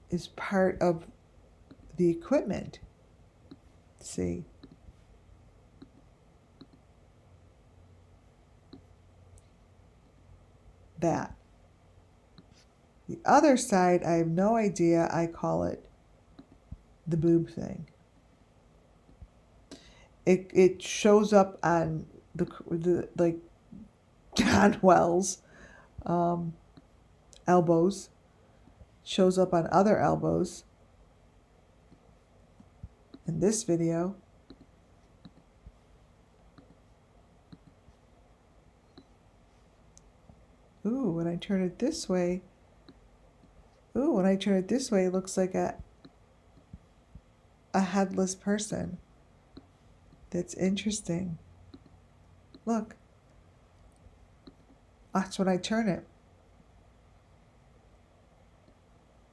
is part of the equipment. See? That. The other side, I have no idea. I call it the boob thing. It shows up on the like John Wells elbows. Shows up on other elbows. In this video. Ooh, when I turn it this way. Ooh, when I turn it this way, it looks like a headless person. That's interesting. Look. Watch when I turn it.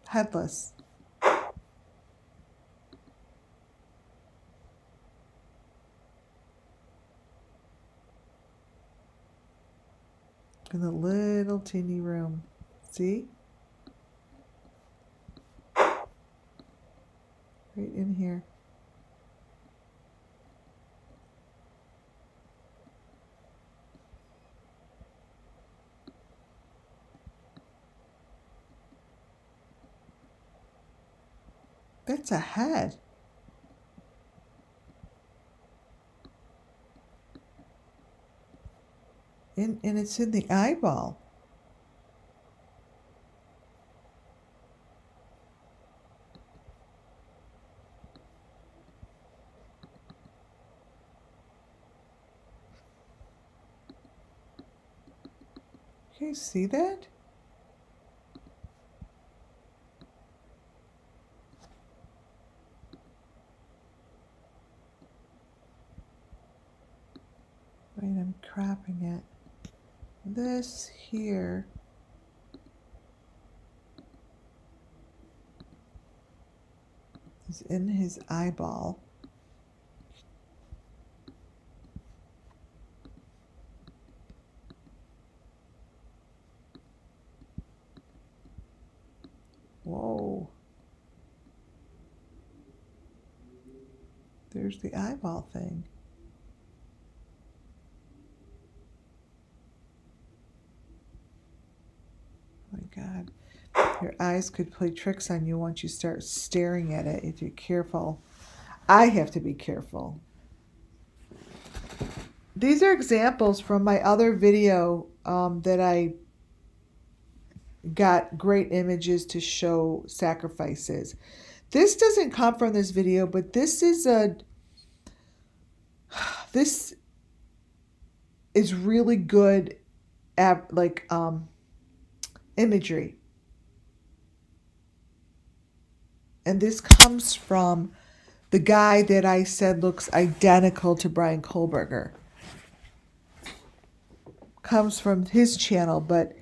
Headless. In the little teeny room. See? Right in here. That's a head. And it's in the eyeball. Can you see that? Wait, I'm cropping it. This here is in his eyeball. Whoa. There's the eyeball thing. Oh my God. Your eyes could play tricks on you once you start staring at it if you're careful. I have to be careful. These are examples from my other video that I got great images to show sacrifices. This doesn't come from this video, but this is really good at imagery. And this comes from the guy that I said looks identical to Brian Kohlberger. Comes from his channel, but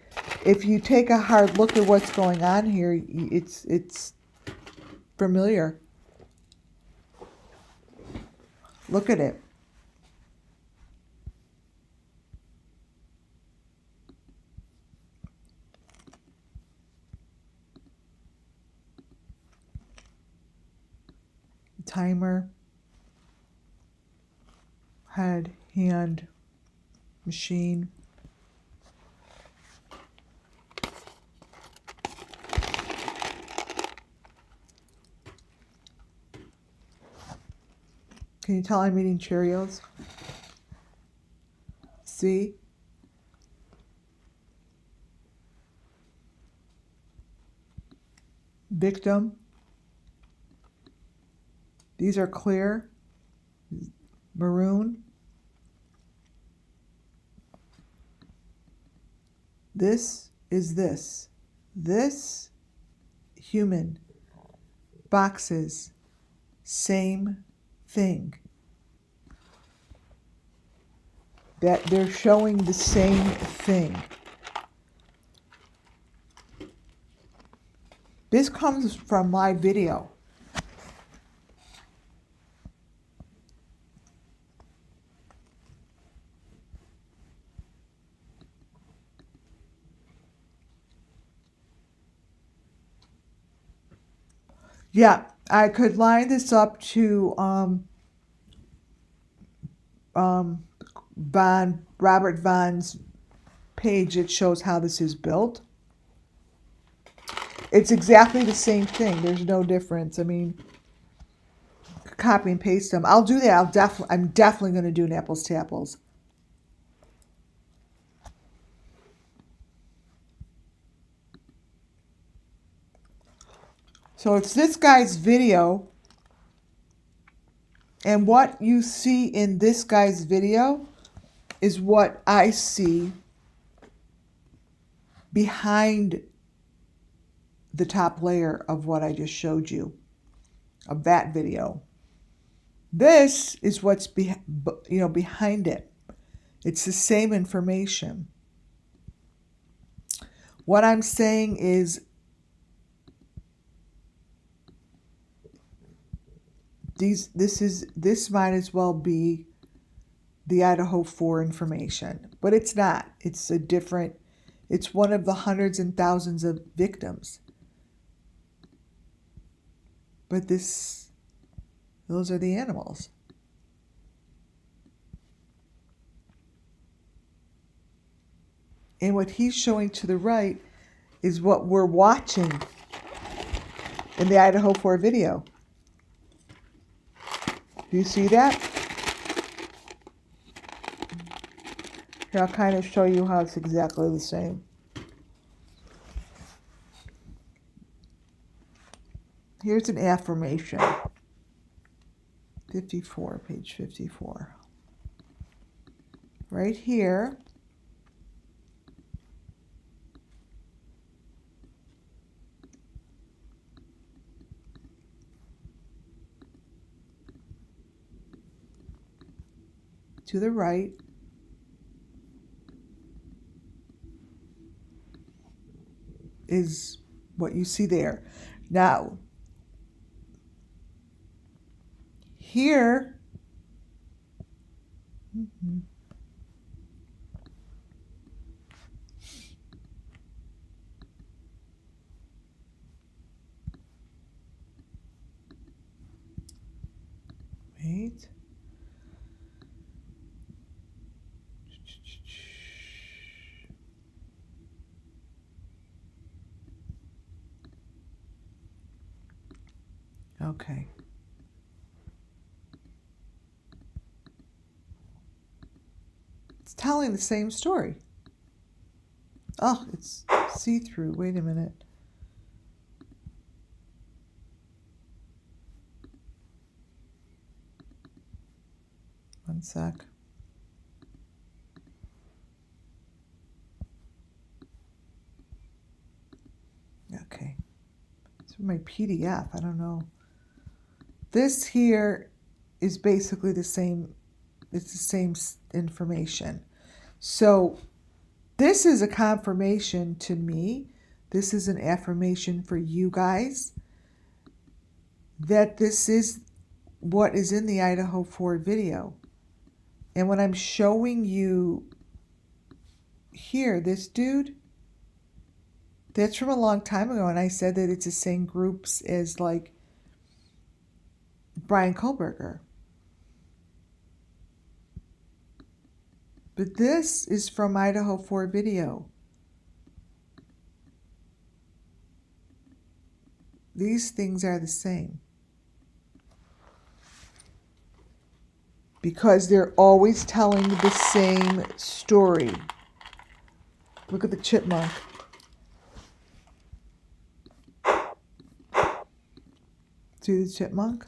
if you take a hard look at what's going on here, it's familiar. Look at it. Timer, head, hand, machine. Can you tell I'm eating Cheerios? See? Victim. These are clear. Maroon. This is this. This, human. Boxes. Same thing. That they're showing the same thing. This comes from my video. Yeah, I could line this up to Robert Vaughn's page. It shows how this is built. It's exactly the same thing. There's no difference. I mean, copy and paste them. I'll do that. I'm definitely going to do an apples to apples. So it's this guy's video. And what you see in this guy's video is what I see behind the top layer of what I just showed you, of that video. This is what's behind it. It's the same information. What I'm saying is this might as well be the Idaho 4 information, but it's not. It's it's one of the hundreds and thousands of victims. But those are the animals. And what he's showing to the right is what we're watching in the Idaho 4 video. Do you see that? Here, I'll kind of show you how it's exactly the same. Here's an affirmation. 54, page 54. Right here. To the right. Is what you see there. Now, here, wait. Okay. It's telling the same story. Oh, it's see-through. Wait a minute. One sec. Okay. It's my PDF. I don't know. This here is basically the same. It's the same information. So this is a confirmation to me. This is an affirmation for you guys that this is what is in the Idaho 4 video. And when I'm showing you here, this dude, that's from a long time ago. And I said that it's the same groups as like Brian Kohlberger. But this is from Idaho 4 video. These things are the same. Because they're always telling the same story. Look at the chipmunk. See the chipmunk?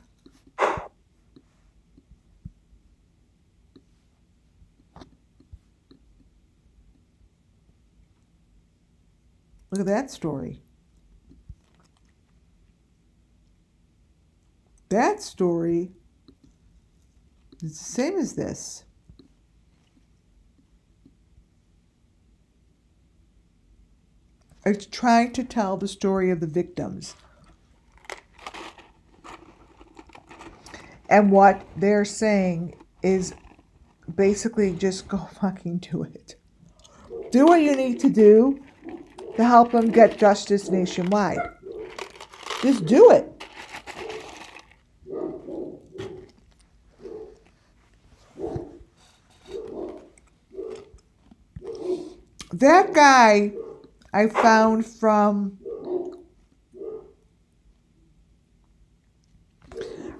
Look at that story. That story is the same as this. It's trying to tell the story of the victims. And what they're saying is basically just go fucking do it. Do what you need to do to help them get justice nationwide. Just do it. That guy I found from,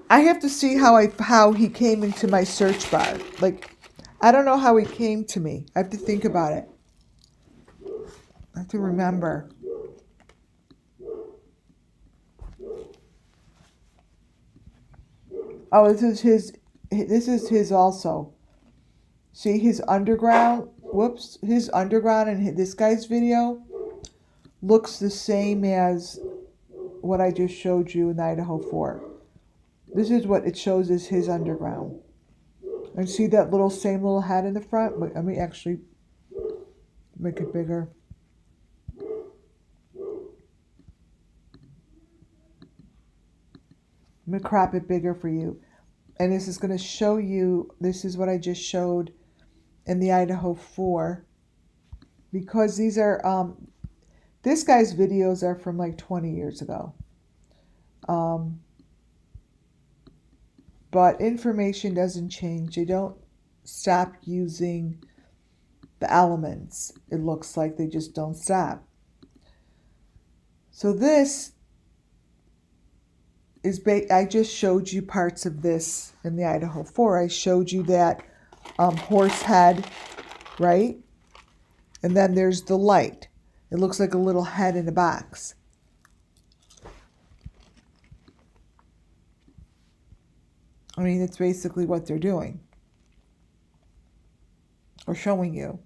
I have to see how he came into my search bar. Like, I don't know how he came to me. I have to think about it. I have to remember. Oh, this is his also. See his underground, his underground and this guy's video looks the same as what I just showed you in Idaho 4. This is what it shows as his underground. And see that same little head in the front? Let me actually make it bigger. I'm going to crop it bigger for you. And this is going to show you, this is what I just showed in the Idaho 4. Because these are, this guy's videos are from like 20 years ago. But information doesn't change. They don't stop using the elements. It looks like they just don't stop. So this is, I just showed you parts of this in the Idaho 4. I showed you that horse head, right? And then there's the light. It looks like a little head in a box. I mean, it's basically what they're doing. Or showing you.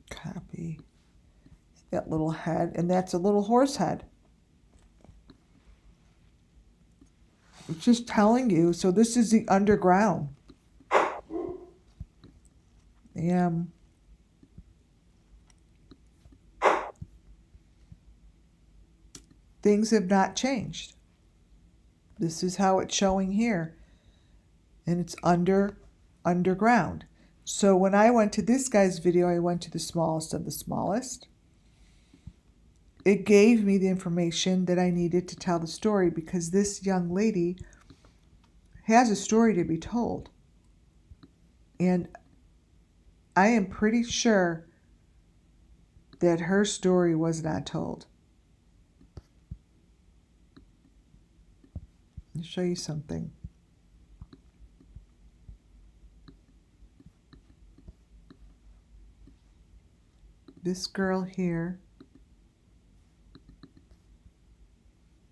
Copy. That little head. And that's a little horse head. It's just telling you. So this is the underground. Things have not changed. This is how it's showing here. And it's underground. So when I went to this guy's video, I went to the smallest of the smallest. It gave me the information that I needed to tell the story because this young lady has a story to be told. And I am pretty sure that her story was not told. Let me show you something. This girl here,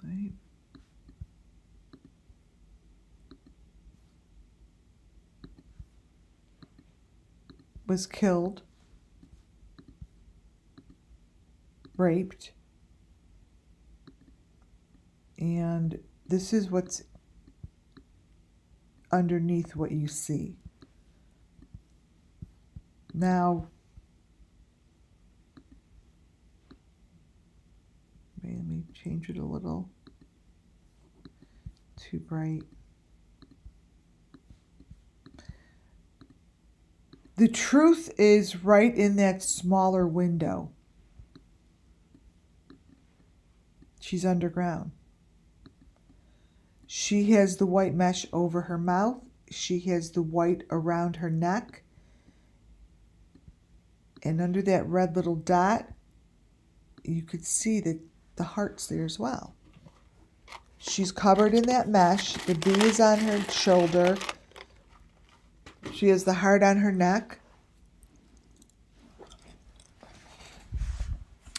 right? was killed, raped, and this is what's underneath what you see. Now, let me change it a little. Too bright. The truth is right in that smaller window. She's underground. She has the white mesh over her mouth. She has the white around her neck. And under that red little dot, you could see that the heart's there as well. She's covered in that mesh. The bee is on her shoulder. She has the heart on her neck.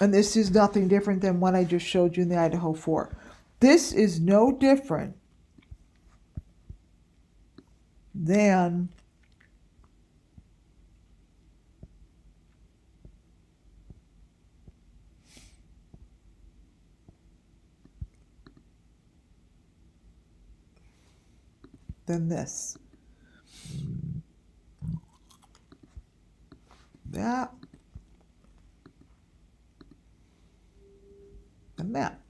And this is nothing different than what I just showed you in the Idaho 4. This is no different than this. That and that.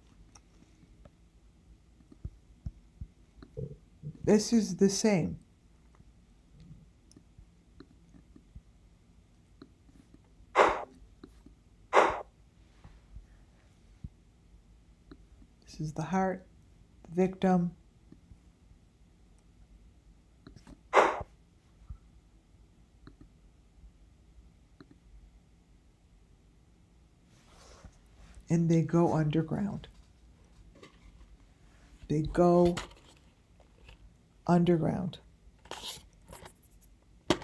This is the same. This is the heart, the victim. And they go underground. They go underground. They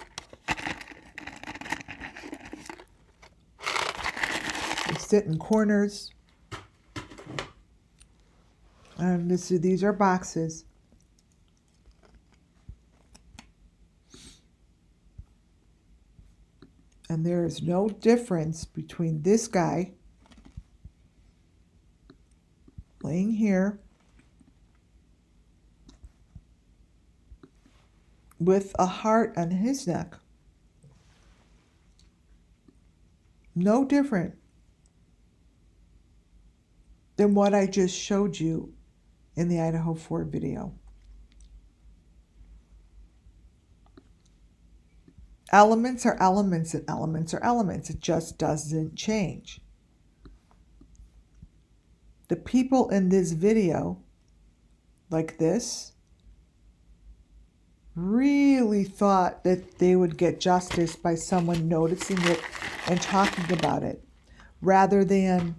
sit in corners. And these are boxes. And there is no difference between this guy laying here with a heart on his neck. No different than what I just showed you in the Idaho 4 video. Elements are elements and elements are elements. It just doesn't change. The people in this video, like this, really thought that they would get justice by someone noticing it and talking about it, rather than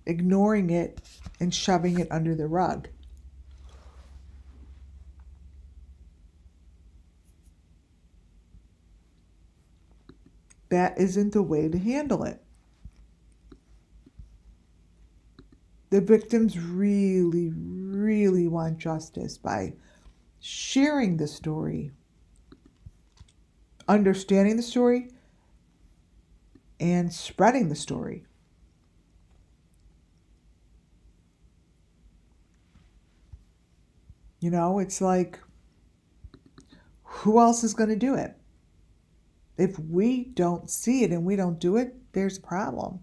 ignoring it and shoving it under the rug. That isn't the way to handle it. The victims really, really want justice by sharing the story, understanding the story, and spreading the story. You know, it's like, who else is going to do it? If we don't see it and we don't do it, there's a problem.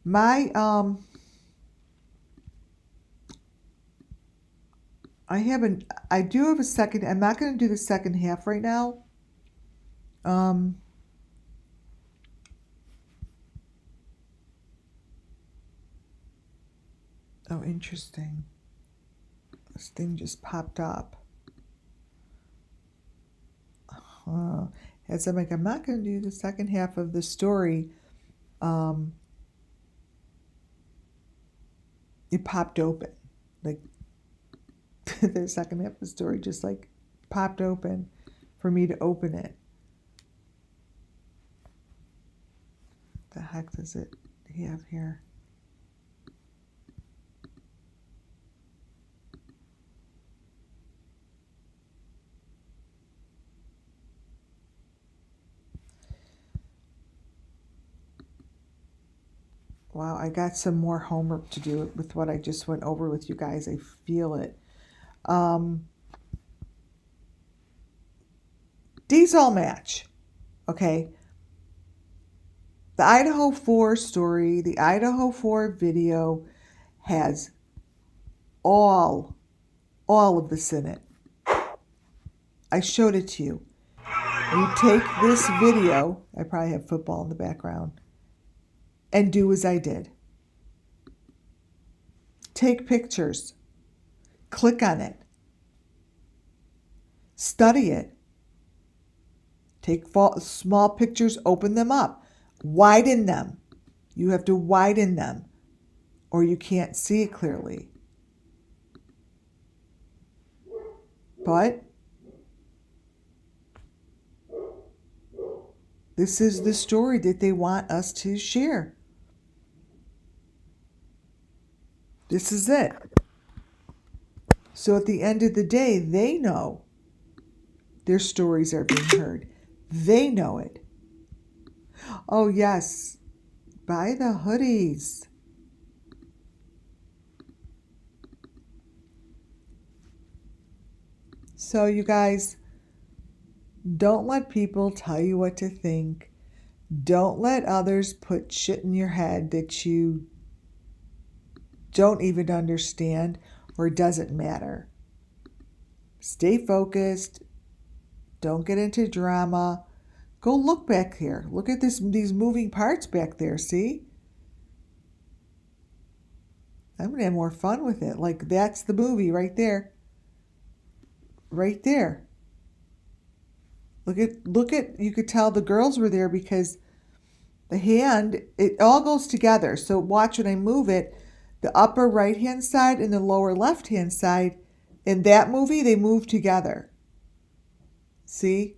I do have a second. I'm not going to do the second half right now. Oh, interesting. This thing just popped up. As I'm like, I'm not going to do the second half of the story. It popped open. Like, the second half of the story just like popped open for me to open it. The heck does it have here? Wow, I got some more homework to do with what I just went over with you guys. I feel it. These all match. Okay. The Idaho 4 story, the Idaho 4 video has all of this in it. I showed it to you. You take this video, I probably have football in the background, and do as I did. Take pictures. Click on it. Study it. Take small pictures, open them up. Widen them. You have to widen them or you can't see it clearly. But this is the story that they want us to share. This is it. So at the end of the day, they know their stories are being heard. They know it. Oh, yes. Buy the hoodies. So, you guys, don't let people tell you what to think. Don't let others put shit in your head that you don't even understand or doesn't matter. Stay focused. Don't get into drama. Go look back here. Look at these moving parts back there, see? I'm going to have more fun with it. Like, that's the movie right there. Right there. Look at, you could tell the girls were there because the hand, it all goes together. So watch when I move it, the upper right-hand side and the lower left-hand side, in that movie, they move together. See?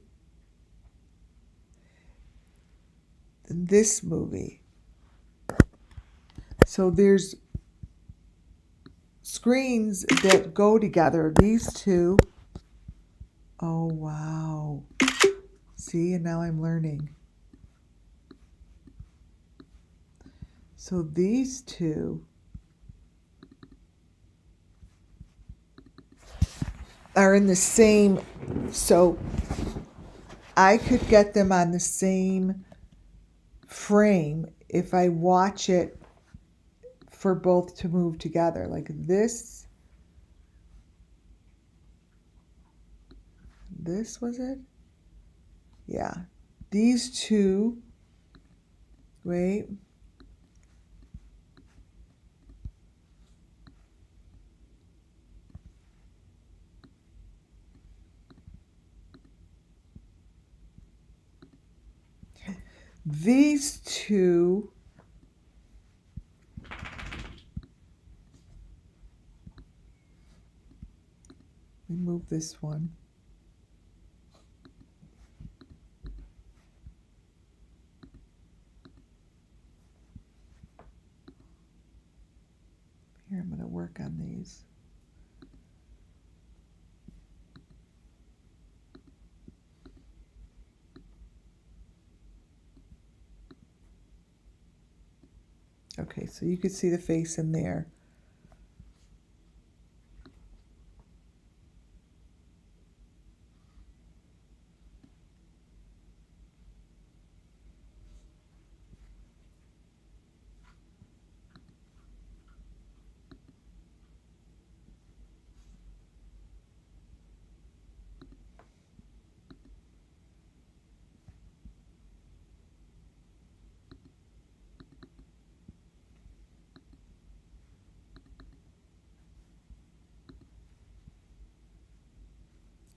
In this movie. So there's screens that go together. These two. Oh, wow. See, and now I'm learning. So these two are in the same, so I could get them on the same frame if I watch it for both to move together. Like this was it? Yeah. These two, wait. These two remove this one. Here, I'm going to work on these. Okay, so you could see the face in there.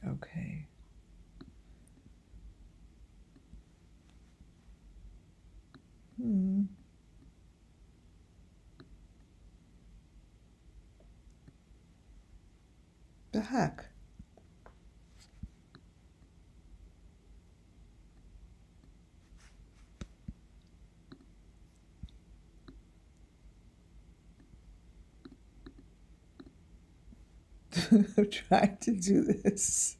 Okay. The heck? I'm trying to do this.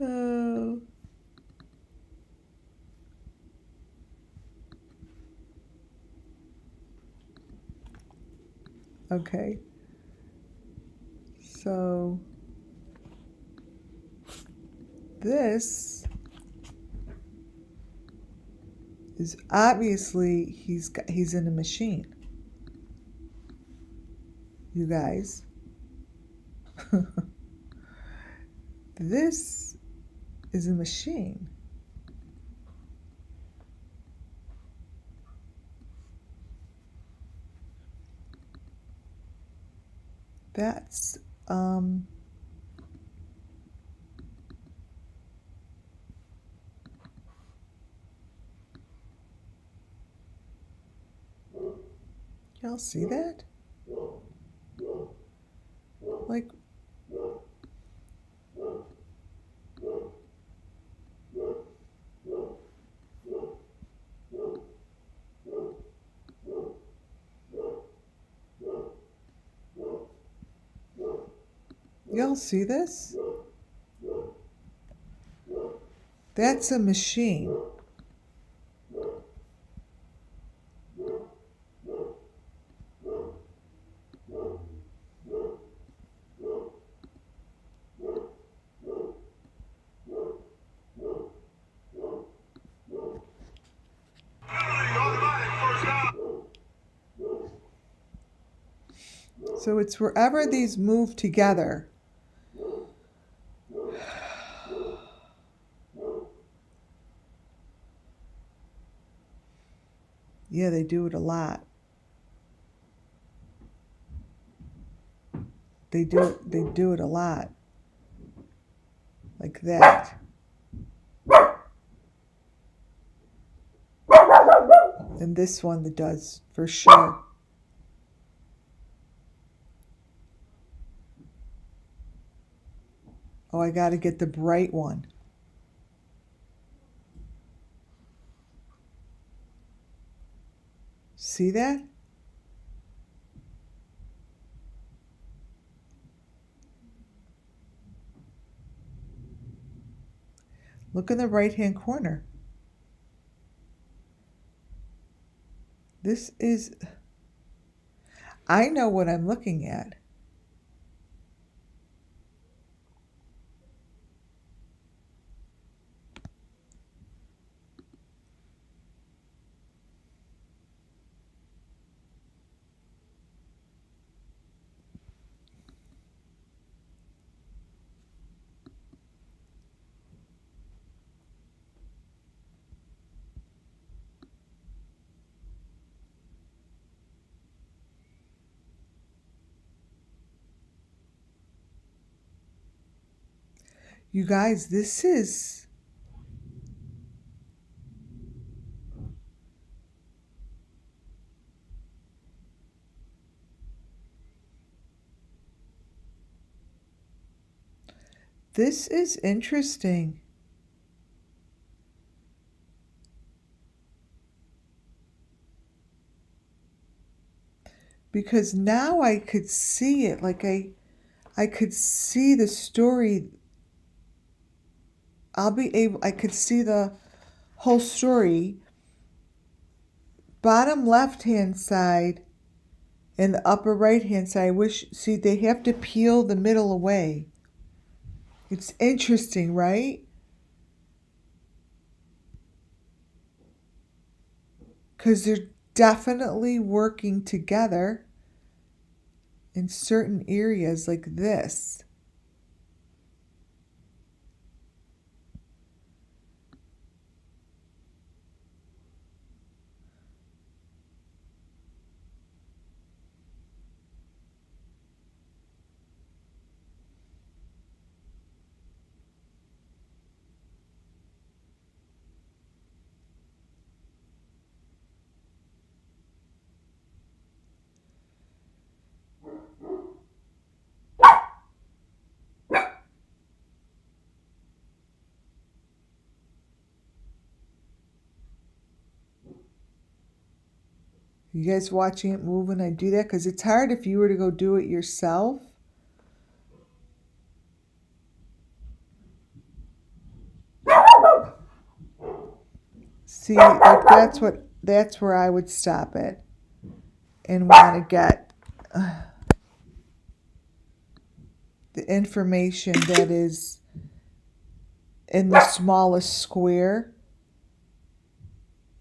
Oh. Okay. So this is obviously he's in a machine. You guys. This is a machine. That's y'all see that? Like, y'all see this? That's a machine. So it's wherever these move together. Yeah, they do it a lot. They do it a lot. Like that. And this one that does for sure. Oh, I got to get the bright one. See that? Look in the right-hand corner. This is, I know what I'm looking at. You guys, this is interesting. Because now I could see it. Like I could see the story. I could see the whole story. Bottom left-hand side and the upper right-hand side. See, they have to peel the middle away. It's interesting, right? Because they're definitely working together in certain areas like this. You guys watching it move when I do that? Because it's hard if you were to go do it yourself. See, like that's where I would stop it and want to get the information that is in the smallest square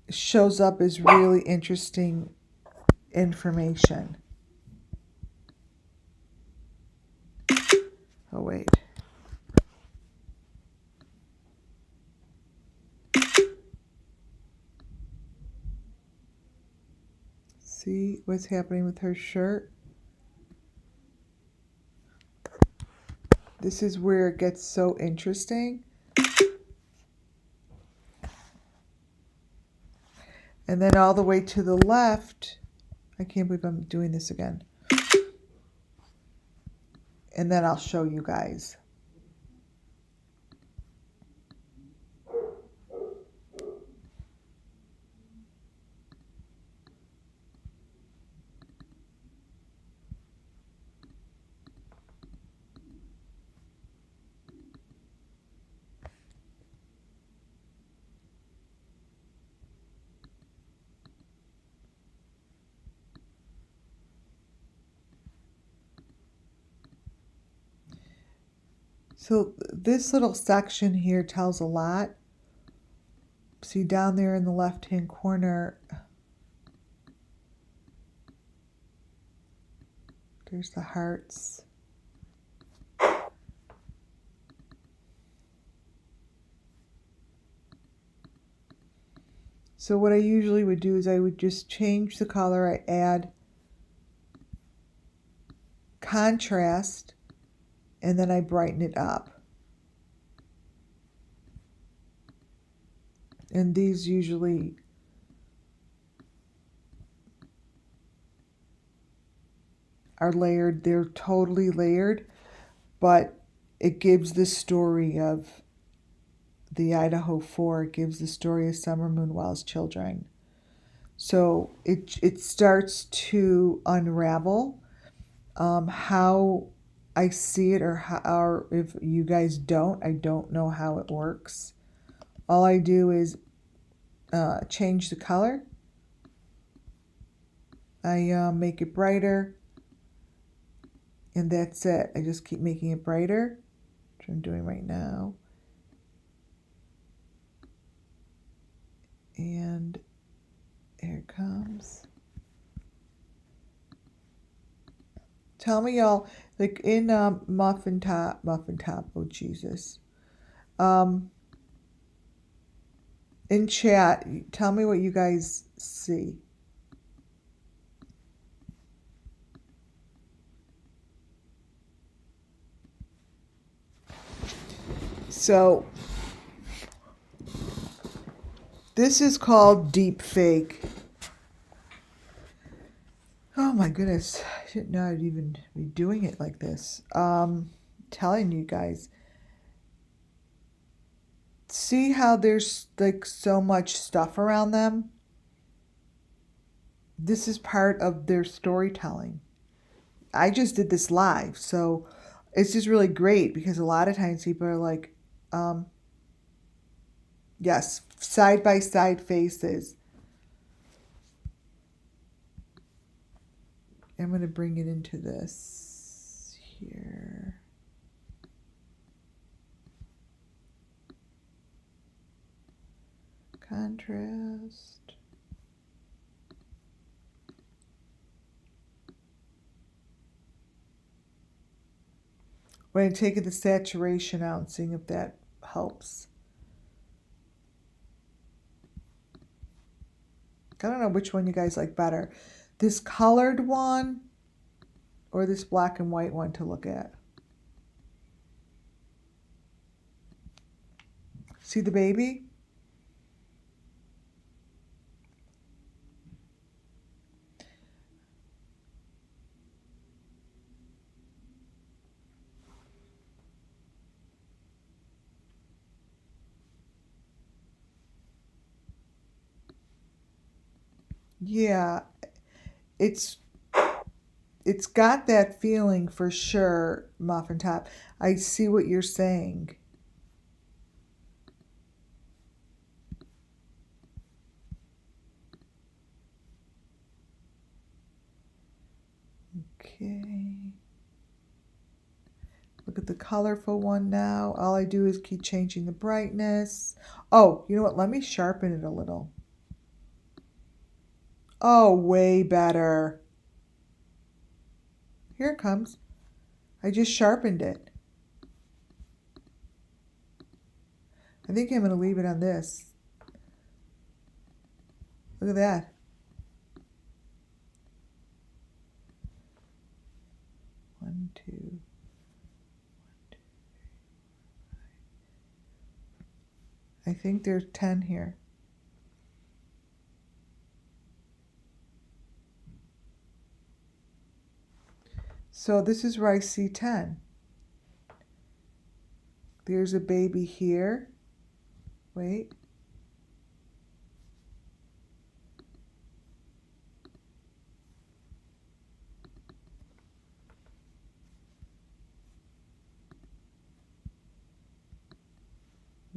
shows up as really interesting information. Oh, wait. See what's happening with her shirt? This is where it gets so interesting. And then all the way to the left, I can't believe I'm doing this again. And then I'll show you guys. So this little section here tells a lot. See down there in the left-hand corner, there's the hearts. So what I usually would do is I would just change the color. I add contrast, and then I brighten it up. And these usually are layered. They're totally layered, but it gives the story of the Idaho 4. It gives the story of Summer Moonwell's children. So it starts to unravel how I see it, or if you guys don't, I don't know how it works. All I do is change the color. I make it brighter, and that's it. I just keep making it brighter, which I'm doing right now. And here it comes. Tell me y'all, like in muffin top, oh Jesus. In chat, tell me what you guys see. So this is called deep fake. Oh my goodness, I didn't know I'd even be doing it like this. Telling you guys. See how there's like so much stuff around them? This is part of their storytelling. I just did this live, so it's just really great because a lot of times people are like, yes, side by side faces. I'm going to bring it into this here. Contrast. We're going to take the saturation out and seeing if that helps. I don't know which one you guys like better. This colored one or this black and white one to look at. See the baby? Yeah, it's got that feeling for sure, Muffin Top. I see what you're saying. Okay. Look at the colorful one now. All I do is keep changing the brightness. Oh, you know what? Let me sharpen it a little. Oh, way better. Here it comes. I just sharpened it. I think I'm going to leave it on this. Look at that. One, two. I think there's 10 here. So this is where I see 10. There's a baby here. Wait.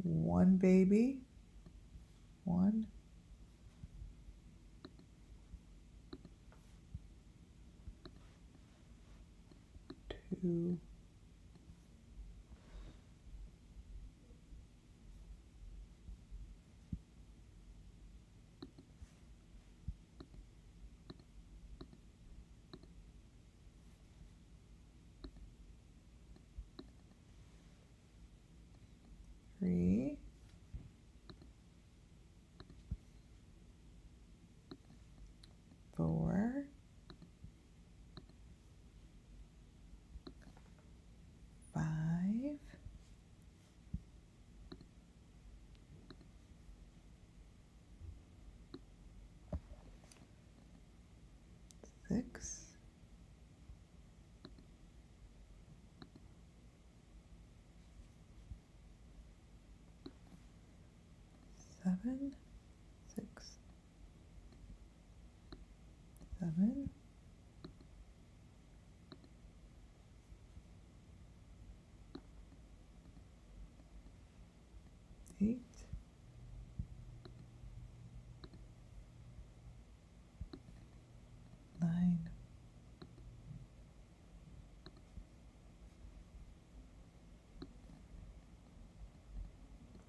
One baby. One. Two. Three. Four. Five. Six. Seven. Six. Seven. Eight. Nine.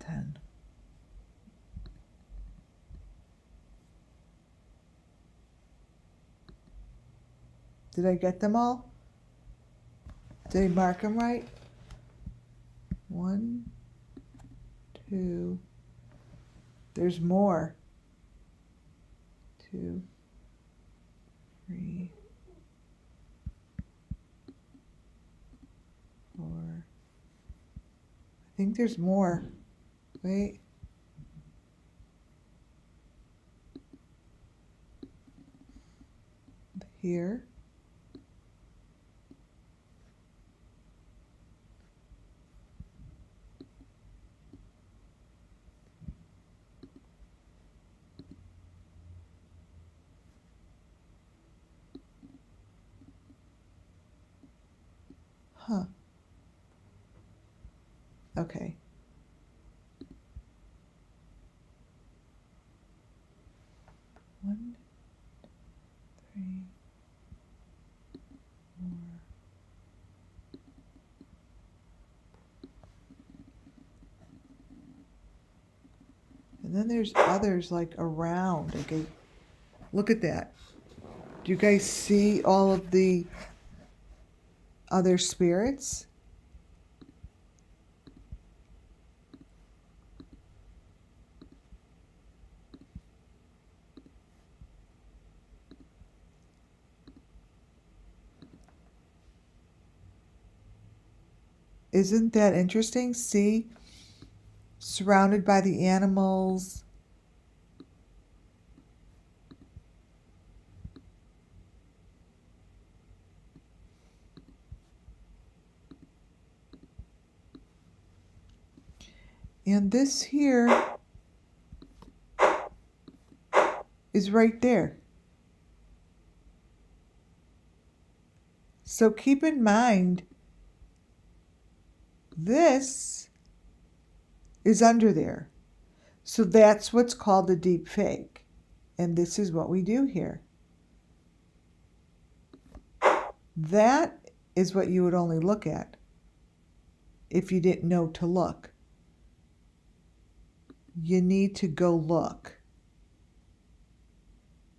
10. Did I get them all? Did I mark them right? 1, 2. There's more. 2, 3, 4. I think there's more. Wait. Here. Huh. Okay. One, 3, 4. And then there's others like around. Okay. Look at that. Do you guys see all of the other spirits? Isn't that interesting? See? Surrounded by the animals. And this here is right there. So keep in mind, this is under there. So that's what's called a deep fake. And this is what we do here. That is what you would only look at if you didn't know to look. You need to go look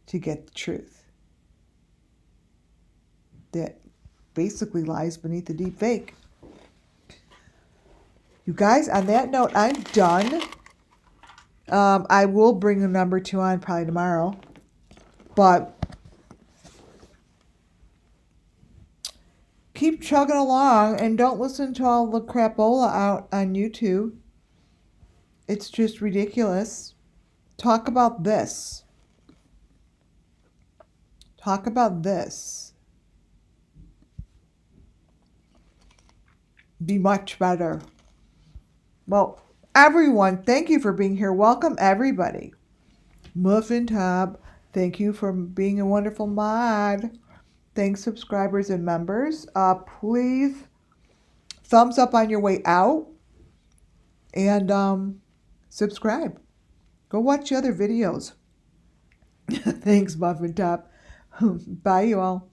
to get the truth that basically lies beneath the deep fake. You guys, on that note, I'm done. I will bring a number 2 on probably tomorrow. But keep chugging along and don't listen to all the crapola out on YouTube. It's just ridiculous. Talk about this. Talk about this. Be much better. Well, everyone, thank you for being here. Welcome, everybody. Muffin Top, thank you for being a wonderful mod. Thanks, subscribers and members. Please, thumbs up on your way out. And subscribe. Go watch the other videos. Thanks, Muffin Top. Bye, you all.